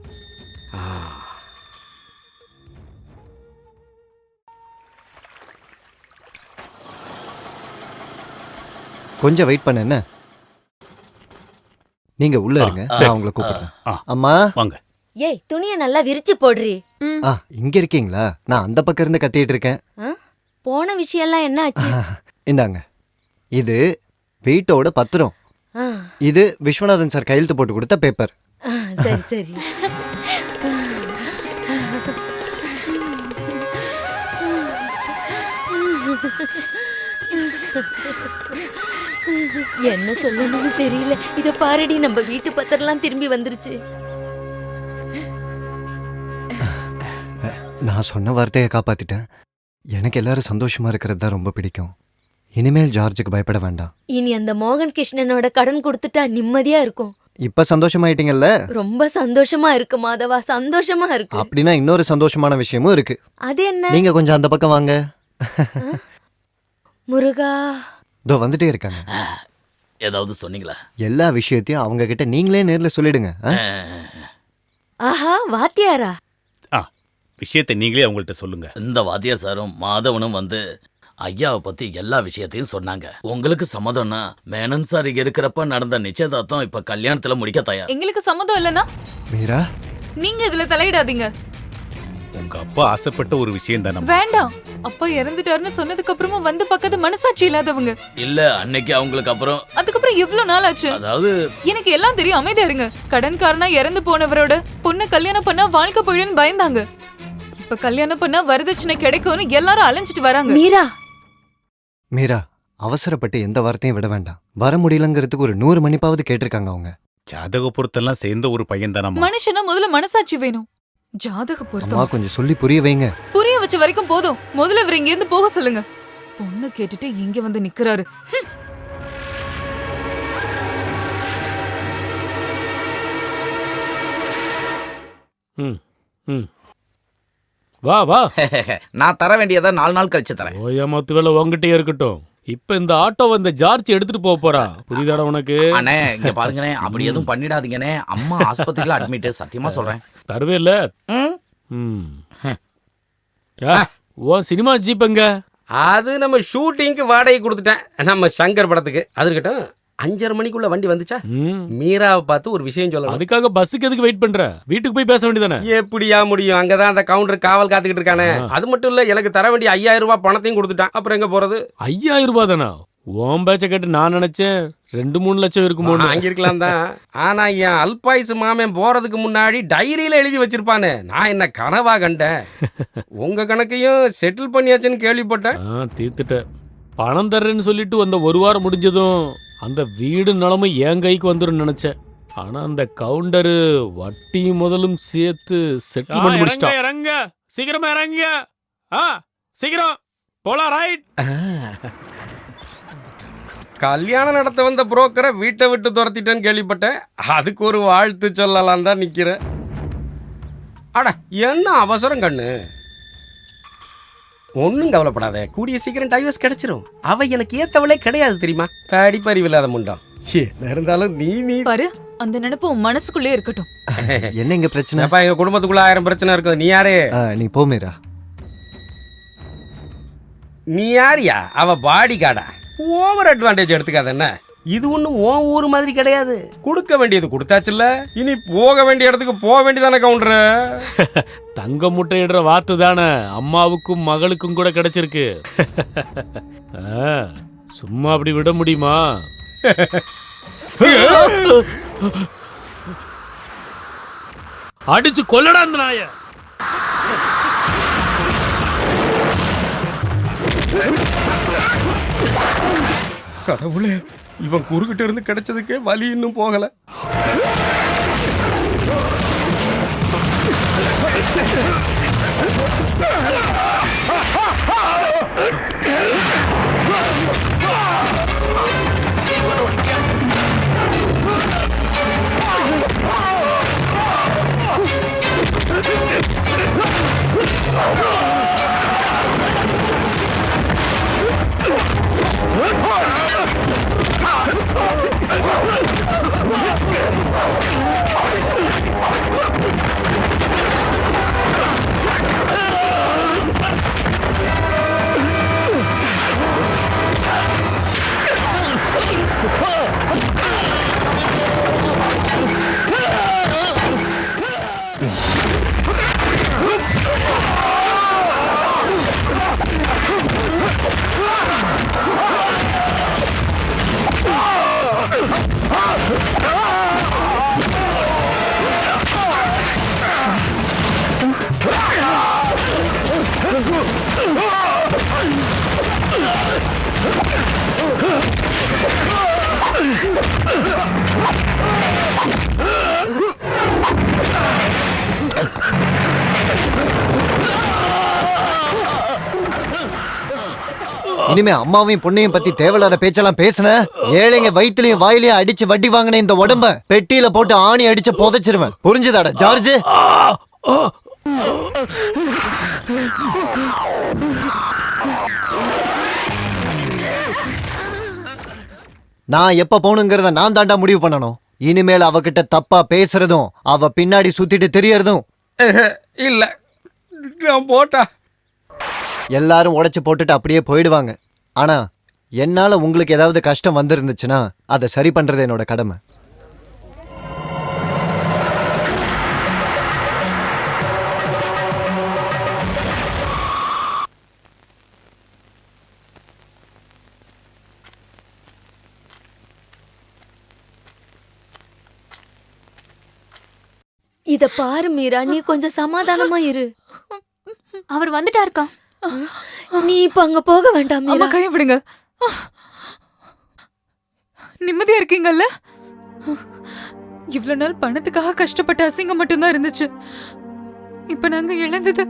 கொஞ்சம் வெயிட் பண்ண. என்ன நீங்க உள்ள இருங்க, நான் உங்களை கூப்பிடுறேன். அம்மா வாங்க. ஏய், துணியை நல்லா விரிச்சு போடுறி. இங்க இருக்கீங்களா? நான் அந்த பக்கம் இருந்து கத்திட்டு இருக்கேன். போன விஷயம் எல்லாம் என்ன ஆச்சு? இந்தாங்க, இது வீட்டோட பத்திரம். இது விஸ்வநாதன் சார் கையெழுத்து போட்டு கொடுத்த பேப்பர். சரி சரி. என்ன சொல்லணும்னு தெரியல. இத பாருடி, நம்ம வீட்டு பத்திரம்லாம் திரும்பி வந்துருச்சு. நான் சொன்ன வார்த்தையை காப்பாத்திட்டேன். எனக்கு எல்லாரும் சந்தோஷமா இருக்கிறது தான் ரொம்ப பிடிக்கும். இனிமேல் ஜார்ஜுக்கு பயப்பட வேண்டாம். இனி அந்த மோகன் கிருஷ்ணனோட கடன் கொடுத்துட்டா நிம்மதியா இருக்கும். இப்ப சந்தோஷமாயிட்டீங்கல்ல? ரொம்ப சந்தோஷமா இருக்கு மாதவா, சந்தோஷமா இருக்கு. அப்படின்னா இன்னொரு சந்தோஷமான விஷயமும் இருக்கு. அது என்ன? நீங்க கொஞ்சம் அந்த பக்கம் வாங்க. முருகா, இதோ வந்துட்டே இருக்காங்க. ஏதாவது சொன்னீங்களா? எல்லா விஷயத்தையும் அவங்க கிட்ட நீங்களே நேர்ல சொல்லிடுங்க. ஆஹா, வாத்தியாரா? விஷயத்தை நீங்களே அவங்கள்ட்ட சொல்லுங்க. இந்த வாத்தியார் சாரும் மாதவனும் வந்து ஐயாவை பத்தி எல்லா விஷயத்தையும் சொன்னாங்க. உங்களுக்கு சம்மதம்னா மேனன் சார் இங்க இருக்கிறப்ப நடந்த நிச்சயதார்த்தம் இப்ப கல்யாணத்துல முடிக்க தயார். எங்களுக்கு சம்மதம் இல்லனா மீரா, நீங்க இதுல தலையிடாதீங்க. உங்க அப்பா ஆசைப்பட்ட ஒரு விஷயம் தானே. வேண்டாம். அப்பா இறந்துட்டாருன்னு சொன்னதுக்கு அப்புறமா வந்து பக்கத்து மனசாட்சி இல்லாதவங்க. இல்ல அன்னைக்கு அவங்களுக்கு அதுக்கப்புறம் எவ்வளவு நாள் ஆச்சு? அதாவது எனக்கு எல்லாம் தெரியும், அமைதியா இருங்க. கடன்காரனா இறந்து போனவரோட பொண்ணு கல்யாணம் பண்ணா வாழ்க்கை போயிடுன்னு பயந்தாங்க. இப்ப கல்யாணம் பண்ணா வரதட்சணை கிடைக்கும்னு எல்லாரும் அலைஞ்சிட்டு வராங்க. மீரா, மீரா, அவசரப்பட்டு எந்த வார்த்தையும் விட வேண்டாம். வர முடியலங்கிறதுக்கு ஒரு 100 மணிப்பாவது கேட்டிருக்காங்க அவங்க. ஜாதக பொருத்தெல்லாம் சேர்ந்த ஒரு பையன் தானே. மனுஷனா முதல்ல மனசாட்சி வேணும். ஜாதக அம்மா பொருத்தம் கொஞ்சம் சொல்லி புரிய வைங்க. புரிய வச்ச வரைக்கும் போதும். முதல்ல இவர் இங்க இருந்து போக சொல்லுங்க. பொண்ணு கேட்டுட்டு இங்க வந்து நிக்கிறாரு. வா வா. நான் தர வேண்டியதை 4 நாள் கழிச்சு தரேன். ஓயாமத்து வேலை உங்ககிட்டே இருக்கட்டும். இப்ப இந்த ஆட்டோ வந்த ஜார்ஜ் எடுத்துட்டு போக போறான். புரியுதாடா உனக்கு? அண்ணே இங்க பாருங்கண்ணே, அப்படி எதுவும் பண்ணிடாதீங்கண்ணே. அம்மா ஆஸ்பத்திரியில அட்மிட், சத்தியமா சொல்றேன். தருவே இல்ல. ஓ சினிமா ஜீப்பங்க. அது நம்ம ஷூட்டிங்க்கு வாடகை கொடுத்துட்டேன். நம்ம சங்கர் படத்துக்கு. அது இருக்கட்டும். 5:30 மணிக்குள்ள வண்டி வந்துச்சா? மீராவை பார்த்து ஒரு விஷயம் சொல்லலாம். அதுக்காக பஸ்ஸுக்கு எதுக்கு வெயிட் பண்ற? வீட்டுக்கு போய் பேச வேண்டியதானே? எப்படியா முடியும்? அங்கதான் அந்த கவுண்டர் காவல் காத்துக்கிட்டு இருக்கானே. அது மட்டும் இல்ல, எனக்கு தர வேண்டிய 5000 ரூபாய் பணத்தையும் கொடுத்துட்டான். அப்புறம் எங்க போறது? 5000 ரூபாய் தானா? ஓம் பேச்ச கேட்டு நான் நினைச்சேன் 2-3 லட்சம் இருக்குமோ. வாங்கிருக்கலாம் தான். ஆனா என் அல்பாயுசு மாமன் போறதுக்கு முன்னாடி டைரியில எழுதி வச்சிருப்பானே. நான் என்ன கனவா கண்டேன்? உங்க கணக்கையும் செட்டில் பண்ணியாச்சுன்னு கேள்விப்பட்டேன். தீர்த்துட்டேன். பணம் தர்றேன்னு சொல்லிட்டு அந்த ஒரு வாரம் முடிஞ்சதும் அந்த வீடு நிலமை என் கைக்கு வந்துடும் நினைச்சேன். ஆனா அந்த கவுண்டரு வட்டி முதலும் சேர்த்து செட்டில்மெண்ட் முடிச்சிட்டான். இறங்க, சீக்கிரமா இறங்க. சீக்கிரம் போலாம். ரைட். கல்யாணம் நடத்த வந்த புரோக்கரை வீட்டை விட்டு துரத்திட்டேன்னு கேள்விப்பட்டேன். அதுக்கு ஒரு வாழ்த்து சொல்லலாம் தான் நிக்கிறேன். அட என்ன அவசரம் கண்ணு? ஒன்னும் கவலைப்படாத, கூடிய சீக்கிரம் டைவர்ஸ் கிடைச்சிரும். அவ எனக்கு ஏத்தவளே கிடையாது தெரியுமா? படிப்பறிவு இல்லாத முண்டம். என்ன இருந்தாலும் நீ பாரு, அந்த நினைப்பு உன் மனசுக்குள்ளே இருக்கட்டும். என்ன இங்க பிரச்சனை? எங்க குடும்பத்துக்குள்ள 1000 பிரச்சனை இருக்கும். நீ யாரு? நீ போ மீரா. நீ யாரியா? அவ பாடி கார்டா? Over advantage எடுத்துக்காத. என்ன இது ஒன்னும் உன் ஊர் மாதிரி கிடையாது. கொடுக்க வேண்டியது கொடுத்தாச்சுல்ல, இனி போக வேண்டிய இடத்துக்கு போக வேண்டியதானே கவுண்டர். தங்க முட்டையிடுற வாத்து தானே அம்மாவுக்கும் மகளுக்கும் கூட கிடைச்சிருக்கு. சும்மா அப்படி விட முடியுமா? அடிச்சு கொல்லடா அந்த நாய. கடவுளே, இவன் குறுக்கிட்ட இருந்து கிடைச்சதுக்கே வலி இன்னும் போகல. இனிமே அம்மாவையும் பொண்ணையும் பத்தி தேவையில்லாத பேச்செல்லாம் பேசுன ஏழைங்க வயிற்றுலயும் வாயிலையும் அடிச்சு வட்டி வாங்கின இந்த உடம்ப பெட்டியில போட்டு ஆணி அடிச்சு புதைச்சிருவேன். புரிஞ்சுதாடா ஜார்ஜ்? நான் எப்ப போகணுங்கிறத நான் தாண்டா முடிவு பண்ணணும். இனிமேல் அவகிட்ட தப்பா பேசுறதும் அவ பின்னாடி சுத்திட்டு தெரியறதும் இல்ல, நான் போட்டா எல்லாரும் உடைச்சு போட்டுட்டு அப்படியே போயிடுவாங்க. ஆனா என்னால உங்களுக்கு ஏதாவது கஷ்டம் வந்திருந்துச்சுன்னா அதை சரி பண்றது என்னோட கடமை. இத பாரு மீரா, நீ கொஞ்சம் சமாதானமா இரு. அவர் வந்துட்டாருக்கா. நீ இப்ப அங்க போக வேண்டாம் மீரா. கைய விடுங்க. நிம்மதியா இருக்கீங்கல்ல? இவ்வளவு நாள் பணத்துக்காக கஷ்டப்பட்ட அசிங்கம் மட்டும்தான் இருந்துச்சு. இப்ப நாங்க இழந்தது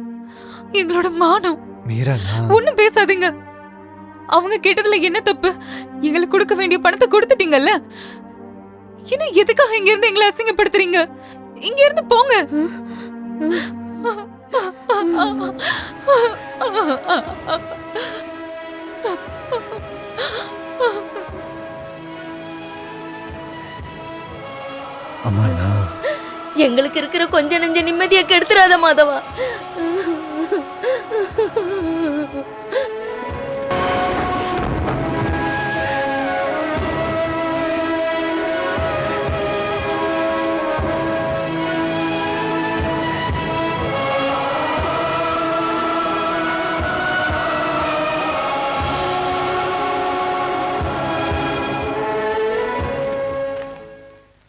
எங்களோட மானம். மீரா, ஒண்ணும் பேசாதீங்க. அவங்க கேட்டதுல என்ன தப்பு? எங்களுக்கு கொடுக்க வேண்டிய பணத்தை கொடுத்துட்டீங்கல்ல. இன்னும் எதுக்காக இங்க இருந்து எங்களை அசிங்கப்படுத்துறீங்க? இங்க இருந்து போங்க. அம்மாண்ணா, எங்களுக்கு இருக்கிற கொஞ்ச நெஞ்ச நிம்மதியை கெடுத்துறாத மாதவா.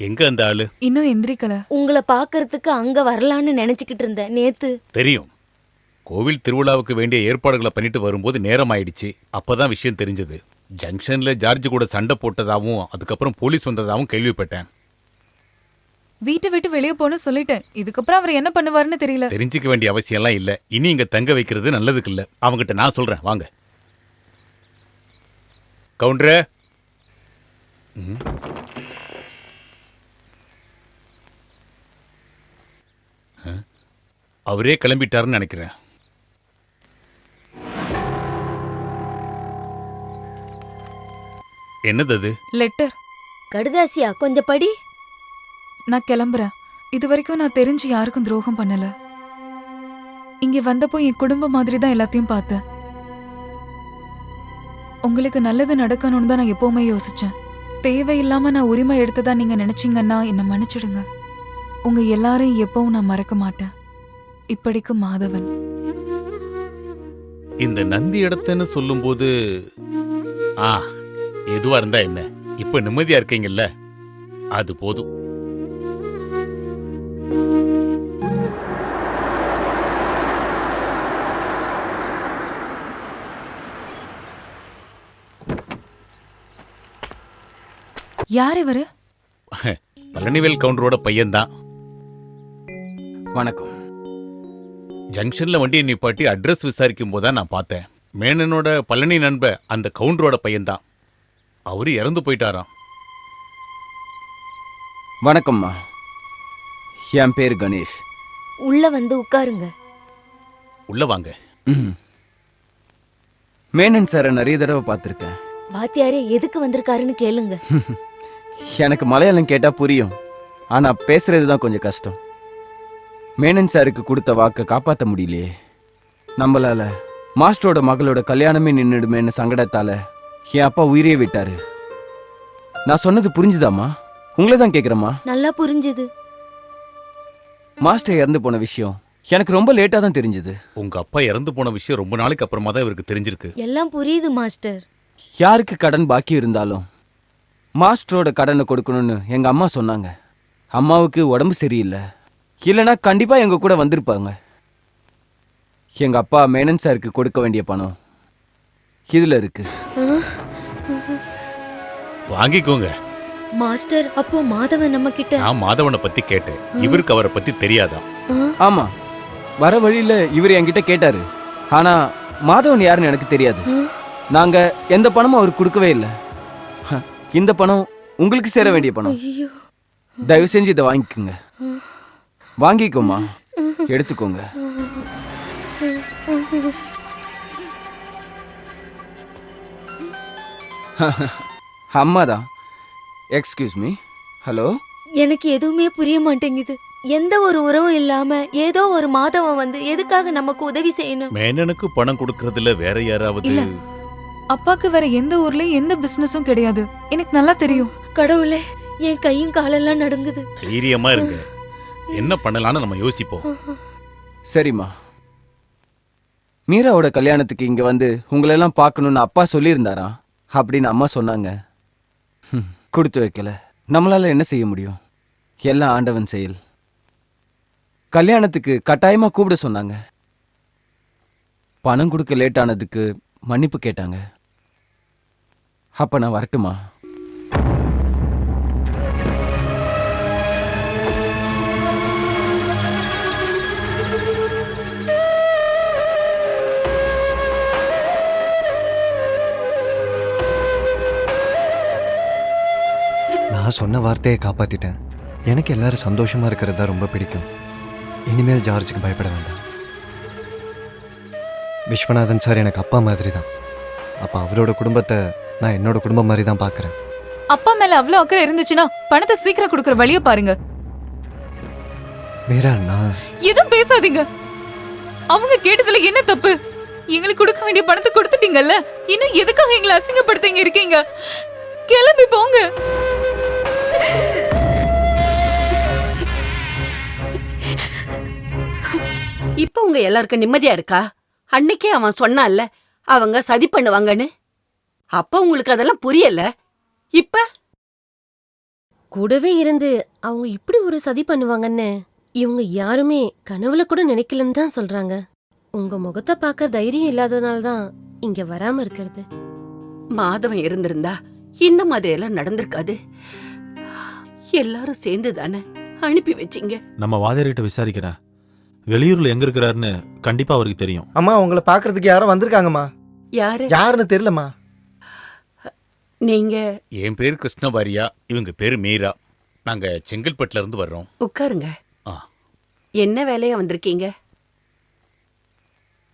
எங்க அந்த ஆளு? இன்னும் எந்திரிக்கல. உங்களை பாக்குறதுக்கு அங்க வரலான்னு நினைச்சுக்கிட்டு இருந்தேன் நேத்து. தெரியும். கோவில் திருவிழாவுக்கு வேண்டிய ஏற்பாடுகளை பண்ணிட்டு வரும்போது நேரம் ஆயிடுச்சு. அப்பதான் விஷயம் தெரிஞ்சது. ஜங்ஷன்ல ஜார்ஜ் கூட சண்டை போட்டதாவும் அதுக்கப்புறம் போலீஸ் வந்ததாவும் கேள்விப்பட்டேன். வீட்டை விட்டு வெளியே போன சொல்லிட்டேன். இதுக்கப்புறம் அவர் என்ன பண்ணுவாருன்னு தெரியல. தெரிஞ்சுக்க வேண்டிய அவசியம் எல்லாம் இல்ல. இனி இங்க தங்க வைக்கிறது நல்லதுக்கு இல்ல. அவங்கிட்ட நான் சொல்றேன், வாங்க. கவுண்டரே. அவரே கிளம்பிட்டாருன்னு நினைக்கிறேன். என்னது அது? லெட்டர். கடுதாசியா? கொஞ்சம் படி. நான் கிளம்புறேன். இது வரைக்கும் நான் தெரிஞ்சு யாருக்கும் துரோகம் பண்ணல. இங்க வந்தப்போ என் குடும்பம் மாதிரி தான் எல்லாத்தையும் பார்த்தேன். உங்களுக்கு நல்லது நடக்கணும்னு தான் நான் எப்பவுமே யோசிச்சேன். தேவையில்லாம நான் உரிமை எடுத்ததா நீங்க நினைச்சீங்கன்னா என்ன மன்னிச்சிடுங்க. உங்க எல்லாரையும் எப்பவும் நான் மறக்க மாட்டேன். இப்படிக்கு மாதவன். இந்த நந்தி இடத்துன்னு சொல்லும்போது எதுவா இருந்தா என்ன, இப்ப நிம்மதியா இருக்கீங்கல்ல, அது போதும். யார் இவரு? பழனிவேல் கவுண்டரோட பையன்தான். வணக்கம். ஜங்ஷன்ல வண்டியை நிப்பாட்டி அட்ரஸ் விசாரிக்கும் போதுதான் நான் பார்த்தேன். மேனனோட பழனி நண்ப அந்த கவுண்டரோட பையன்தான். அவரு இறந்து போயிட்டாராம். வணக்கம்மா, என் பேர் கணேஷ். உள்ள வந்து உட்காருங்க. உள்ள வாங்க. மேனன் சாரை நிறைய தடவை பார்த்துருக்கேன். வாத்தியாரே எதுக்கு வந்திருக்காருன்னு கேளுங்க. எனக்கு மலையாளம் கேட்டா புரியும், ஆனா பேசுறது தான் கொஞ்சம் கஷ்டம். மேனன் சாருக்கு கொடுத்த வாக்கை காப்பாற்ற முடியலையே. நம்மளால மாஸ்டரோட மகளோட கல்யாணமே நின்றுடுமேன்னு சங்கடத்தால என் அப்பா உயிரே விட்டாரு. நான் சொன்னது புரிஞ்சுதாம்மா? உங்களை தான் கேட்குறேம்மா. நல்லா புரிஞ்சுது. மாஸ்டர் இறந்து போன விஷயம் எனக்கு ரொம்ப லேட்டா தான் தெரிஞ்சது. உங்க அப்பா இறந்து போன விஷயம் ரொம்ப நாளைக்கு அப்புறமா தான் இவருக்கு தெரிஞ்சிருக்கு. எல்லாம் புரியுது மாஸ்டர். யாருக்கு கடன் பாக்கி இருந்தாலும் மாஸ்டரோட கடனை கொடுக்கணும்னு எங்க அம்மா சொன்னாங்க. அம்மாவுக்கு உடம்பு சரியில்லை, இல்லைன்னா கண்டிப்பா எங்க கூட வந்திருப்பாங்க. எங்க அப்பா மேனன் சாருக்கு கொடுக்க வேண்டிய பணம் இதுல இருக்கு. வாங்கிக்கோங்க. மாஸ்டர், அப்போ மாதவன் நம்ம கிட்ட. நான் மாதவனை பத்தி கேட்டேன். இவருக்கு அவரை பத்தி தெரியாதா? ஆமா, வர வழியில இவர் என்கிட்ட கேட்டாரு. ஆனா மாதவன் யாருன்னு எனக்கு தெரியாது. நாங்க எந்த பணமும் அவருக்கு கொடுக்கவே இல்லை. இந்த பணம் உங்களுக்கு சேர வேண்டிய பணம். தயவு செஞ்சு இதை வாங்கிக்கோங்க. வாங்கிக்கோமா, எடுத்துக்கோங்க. அம்மாதான். Excuse me. ஹலோ. எனக்கு எதுவுமே புரிய மாட்டேங்குது. எந்த ஒரு உறவும் இல்லாம ஏதோ ஒரு மாதவன் வந்து எதுக்காக நமக்கு உதவி செய்யணும்? மேனனுக்கு பணம் கொடுக்கறதுல வேற யாராவது? இல்ல, அப்பாக்கு வேற எந்த ஊர்லயும் எந்த பிசினஸும் கிடையாது. எனக்கு நல்லா தெரியும். கடவுளே, என் கையும் காலெல்லாம் நடுங்குது. தைரியமா இருங்க. என்ன பண்ணலாம்னு நம்ம யோசிப்போம். சரிம்மா. மீராவோட கல்யாணத்துக்கு இங்க வந்து உங்களெல்லாம் பார்க்கணும்னு அப்பா சொல்லியிருந்தாரா அப்படின்னு அம்மா சொன்னாங்க. கொடுத்து வைக்கல. நம்மளால என்ன செய்ய முடியும்? எல்லாம் ஆண்டவன் செயல். கல்யாணத்துக்கு கட்டாயமா கூப்பிட சொன்னாங்க. பணம் கொடுக்க லேட் ஆனதுக்கு மன்னிப்பு கேட்டாங்க. அப்ப நான் வரட்டுமா? நான் சொன்ன வார்த்தையை காப்பாத்திட்டேன். எனக்கு எல்லாரும் சந்தோஷமா இருக்கிறது தான் ரொம்ப பிடிக்கும். இனிமேல் ஜார்ஜுக்கு பயப்பட வேண்டாம். விஸ்வநாதன் சார் எனக்கு அப்பா மாதிரி தான். அப்போ அவரோட குடும்பத்தை நான் என்னோட குடும்பம் மாதிரி தான் பார்க்குறேன். அப்பா மேல அவ்வளவு அக்கறை இருந்துச்சுன்னா பணத்தை சீக்கிரம் கொடுக்கற வழிய பாருங்க. மீரா, நான் எதுவும் பேசாதீங்க. அவங்க கேட்டதுல என்ன தப்பு? எங்களுக்கு கொடுக்க வேண்டிய பணத்தை கொடுத்துட்டீங்கல்ல, இன்னும் எதுக்காக எங்களை அசிங்கப்படுத்தீங்க இருக்கீங்க? கிளம்பி போங்க. இப்ப உங்க எல்லாருக்கும் நிம்மதியா இருக்கா? அன்னைக்கே அவன் சொன்னான்ல அவங்க சதி பண்ணுவாங்கன்னு. அப்ப உங்களுக்கு அதெல்லாம் புரியல. இப்ப கூடவே இருந்து அவங்க இப்படி ஒரு சதி பண்ணுவாங்கன்னு இவங்க யாருமே கனவுல கூட நினைக்கலன்னு தான் சொல்றாங்க. உங்க முகத்தை பார்க்க தைரியம் இல்லாதனால தான் இங்க வராம இருக்கிறது. மாதவன் இருந்திருந்தா இந்த மாதிரி எல்லாம் நடந்திருக்காது. எல்லாரும் சேர்ந்து தானே அனுப்பி வச்சிங்க. நம்ம வாதியார்கிட்ட விசாரிக்கிறேன். வெளியூர்ல எங்க இருக்கிறாருன்னு கண்டிப்பா அவருக்கு தெரியும். அம்மா, உங்களை பாக்குறதுக்கு யாரும் வந்திருக்காங்கம்மா. யாருன்னு தெரியலம்மா. நீங்க? என் பேரு கிருஷ்ணபாரியா, இவங்க பேரு மீரா. நாங்க செங்கல்பட்டுல இருந்து வர்றோம். உட்காருங்க. என்ன வேலையா வந்திருக்கீங்க?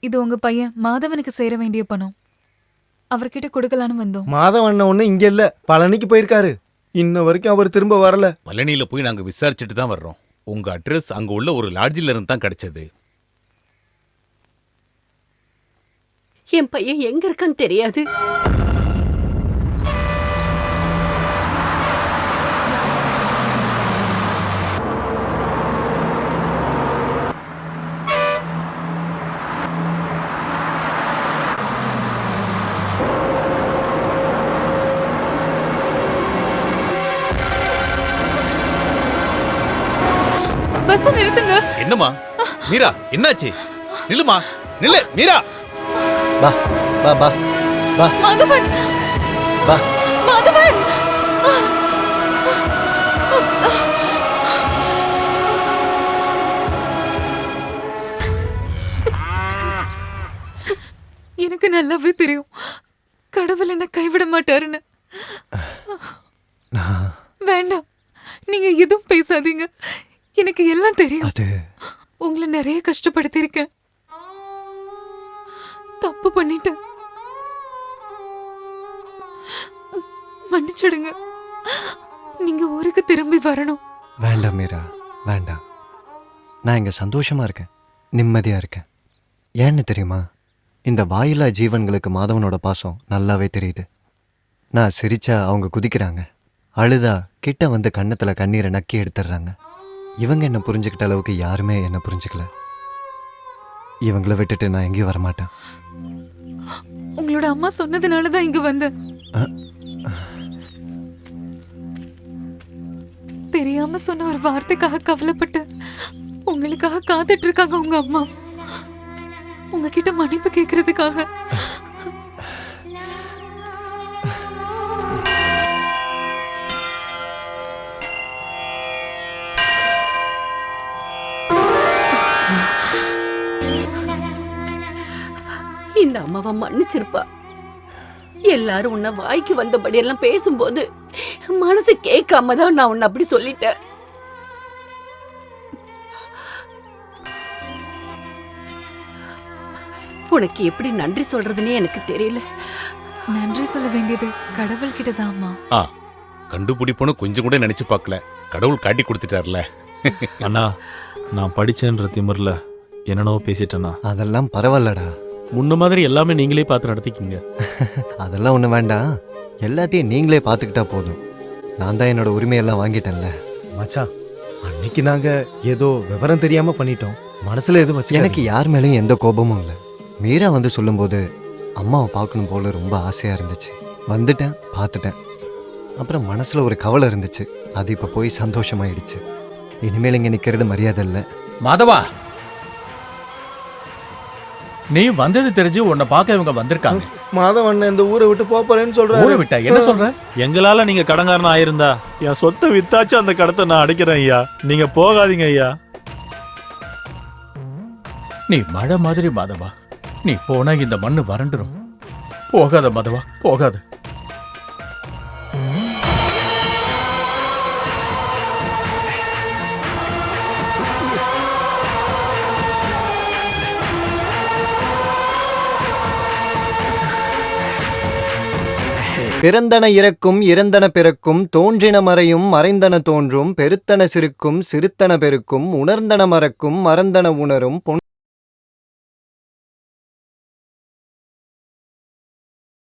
இது உங்க பையன் மாதவனுக்கு சேர வேண்டிய பணம். அவர்கிட்ட கொடுக்கலான்னு வந்தோம். மாதவன் ஒண்ணு இங்க இல்ல, பழனிக்கு போயிருக்காரு. இன்ன வரைக்கும் அவர் திரும்ப வரல. பழனியில போய் நாங்க விசாரிச்சுட்டு தான் வர்றோம். உங்க அட்ரஸ் அங்க உள்ள ஒரு லாட்ஜில இருந்து தான் கிடைச்சது. என் பையன் எங்க இருக்கான்னு தெரியாது. பஸ் நிறுத்துங்க. என்னம்மா மீரா, என்னாச்சு? நில்லுமா, நில்லு மீரா. பா பா பா பா. மாதவன், பா மாதவன். எனக்கு நல்லாவே தெரியும் கடவுள் என்ன கைவிட மாட்டாருன்னு. வேண்டாம், நீங்க எதுவும் பேசாதீங்க. எனக்கு எல்லாம் தெரியும். உங்களை நிறைய கஷ்டப்படுத்திருக்கேன். தப்பு பண்ணிட்டேன். மன்னிச்சிடுங்க. நீங்க ஊருக்கு திரும்பி வரணும். வேண்டாம் மீரா, வேண்டாம். நான் இங்க சந்தோஷமா இருக்கேன், நிம்மதியா இருக்கேன். ஏன்னு தெரியுமா? இந்த வாயிலா ஜீவன்களுக்கு மாதவனோட பாசம் நல்லாவே தெரியுது. நான் சிரிச்சா அவங்க குதிக்கிறாங்க, அழுதா கிட்ட வந்து கண்ணத்துல கண்ணீரை நக்கி எடுத்துடுறாங்க. இவங்க என்ன புரிஞ்சுக்கிட்ட அளவுக்கு யாருமே என்ன புரிஞ்சுக்கல. இவங்கள விட்டுட்டு நான் எங்கேயும் வரமாட்டேன். உங்களோட அம்மா சொன்னதுனாலதான் இங்க வந்தேன். தெரியாம சொன்ன ஒரு வார்த்தைக்காக கவலைப்பட்டு உங்களுக்காக காத்துட்டு இருக்காங்க உங்க அம்மா. உங்ககிட்ட மன்னிப்பு கேட்கறதுக்காக. இந்த அம்மாவை மன்னிச்சிருப்பா. எல்லாரும் உன்னை வாய்க்கு வந்தபடி எல்லாம் பேசும்போது மனசு கேட்காம தான் நான் உன்னை அப்படி சொல்லிட்டேன். உனக்கு எப்படி நன்றி சொல்றதுன்னே எனக்கு தெரியல. நன்றி சொல்ல வேண்டியது கடவுள் கிட்டதாம்மா. கண்டுபிடிப்போன்னு கொஞ்சம் கூட நினைச்சு பார்க்கல, கடவுள் காட்டி கொடுத்துட்டார்ல. அண்ணா, நான் படிச்சேன்ற திமிர்ல என்னென்னவோ பேசிட்டேண்ணா. அதெல்லாம் பரவாயில்லடா. முன்ன மாதிரி எல்லாமே நீங்களே பார்த்து நடத்திக்கிங்க. அதெல்லாம் ஒண்ணு வேண்டாம், எல்லாத்தையும் நீங்களே பார்த்துக்கிட்டா போதும். நான் தான் என்னோட உரிமையெல்லாம் வாங்கிட்டேன்ல. மச்சான், அன்னைக்கு நாங்க ஏதோ விவரம் தெரியாம பண்ணிட்டோம். மனசுல எதுவும் வச்சு எனக்கு யார் மேலேயும் எந்த கோபமும் இல்லை. மீரா வந்து சொல்லும்போது அம்மாவை பார்க்கணும் போல ரொம்ப ஆசையா இருந்துச்சு. வந்துட்டேன், பார்த்துட்டேன். அப்புறம் மனசுல ஒரு கவலை இருந்துச்சு, அது இப்ப போய் சந்தோஷமாயிடுச்சு. இனிமேல் இங்க நிக்கிறது மரியாதை இல்லை. மாதவா, நீ வந்தது தெரிஞ்சு உன்னை பார்க்க இவங்க வந்திருக்காங்க. மாதவன் இந்த ஊரை விட்டு போறேன்னு ஊரை சொல்றாரு. விட்டா என்ன சொல்ற? எங்களால நீங்க கடங்காரனா ஆயிருந்தா என் சொத்தை வித்தாச்சு அந்த கடத்தை நான் அடைக்கிறேன் ஐயா. நீங்க போகாதீங்க ஐயா. நீ மழை மாதிரி மாதவா, நீ போனா இந்த மண்ணு வறண்டுரும். போகாத மாதவா, போகாத. பிறந்தன இறக்கும், இறந்தன பிறக்கும், தோன்றின மறையும், மறைந்தன தோன்றும், பெருத்தன சிறுக்கும், சிறுத்தன பெருக்கும், உணர்ந்தன மறக்கும், மறந்தன உணரும்,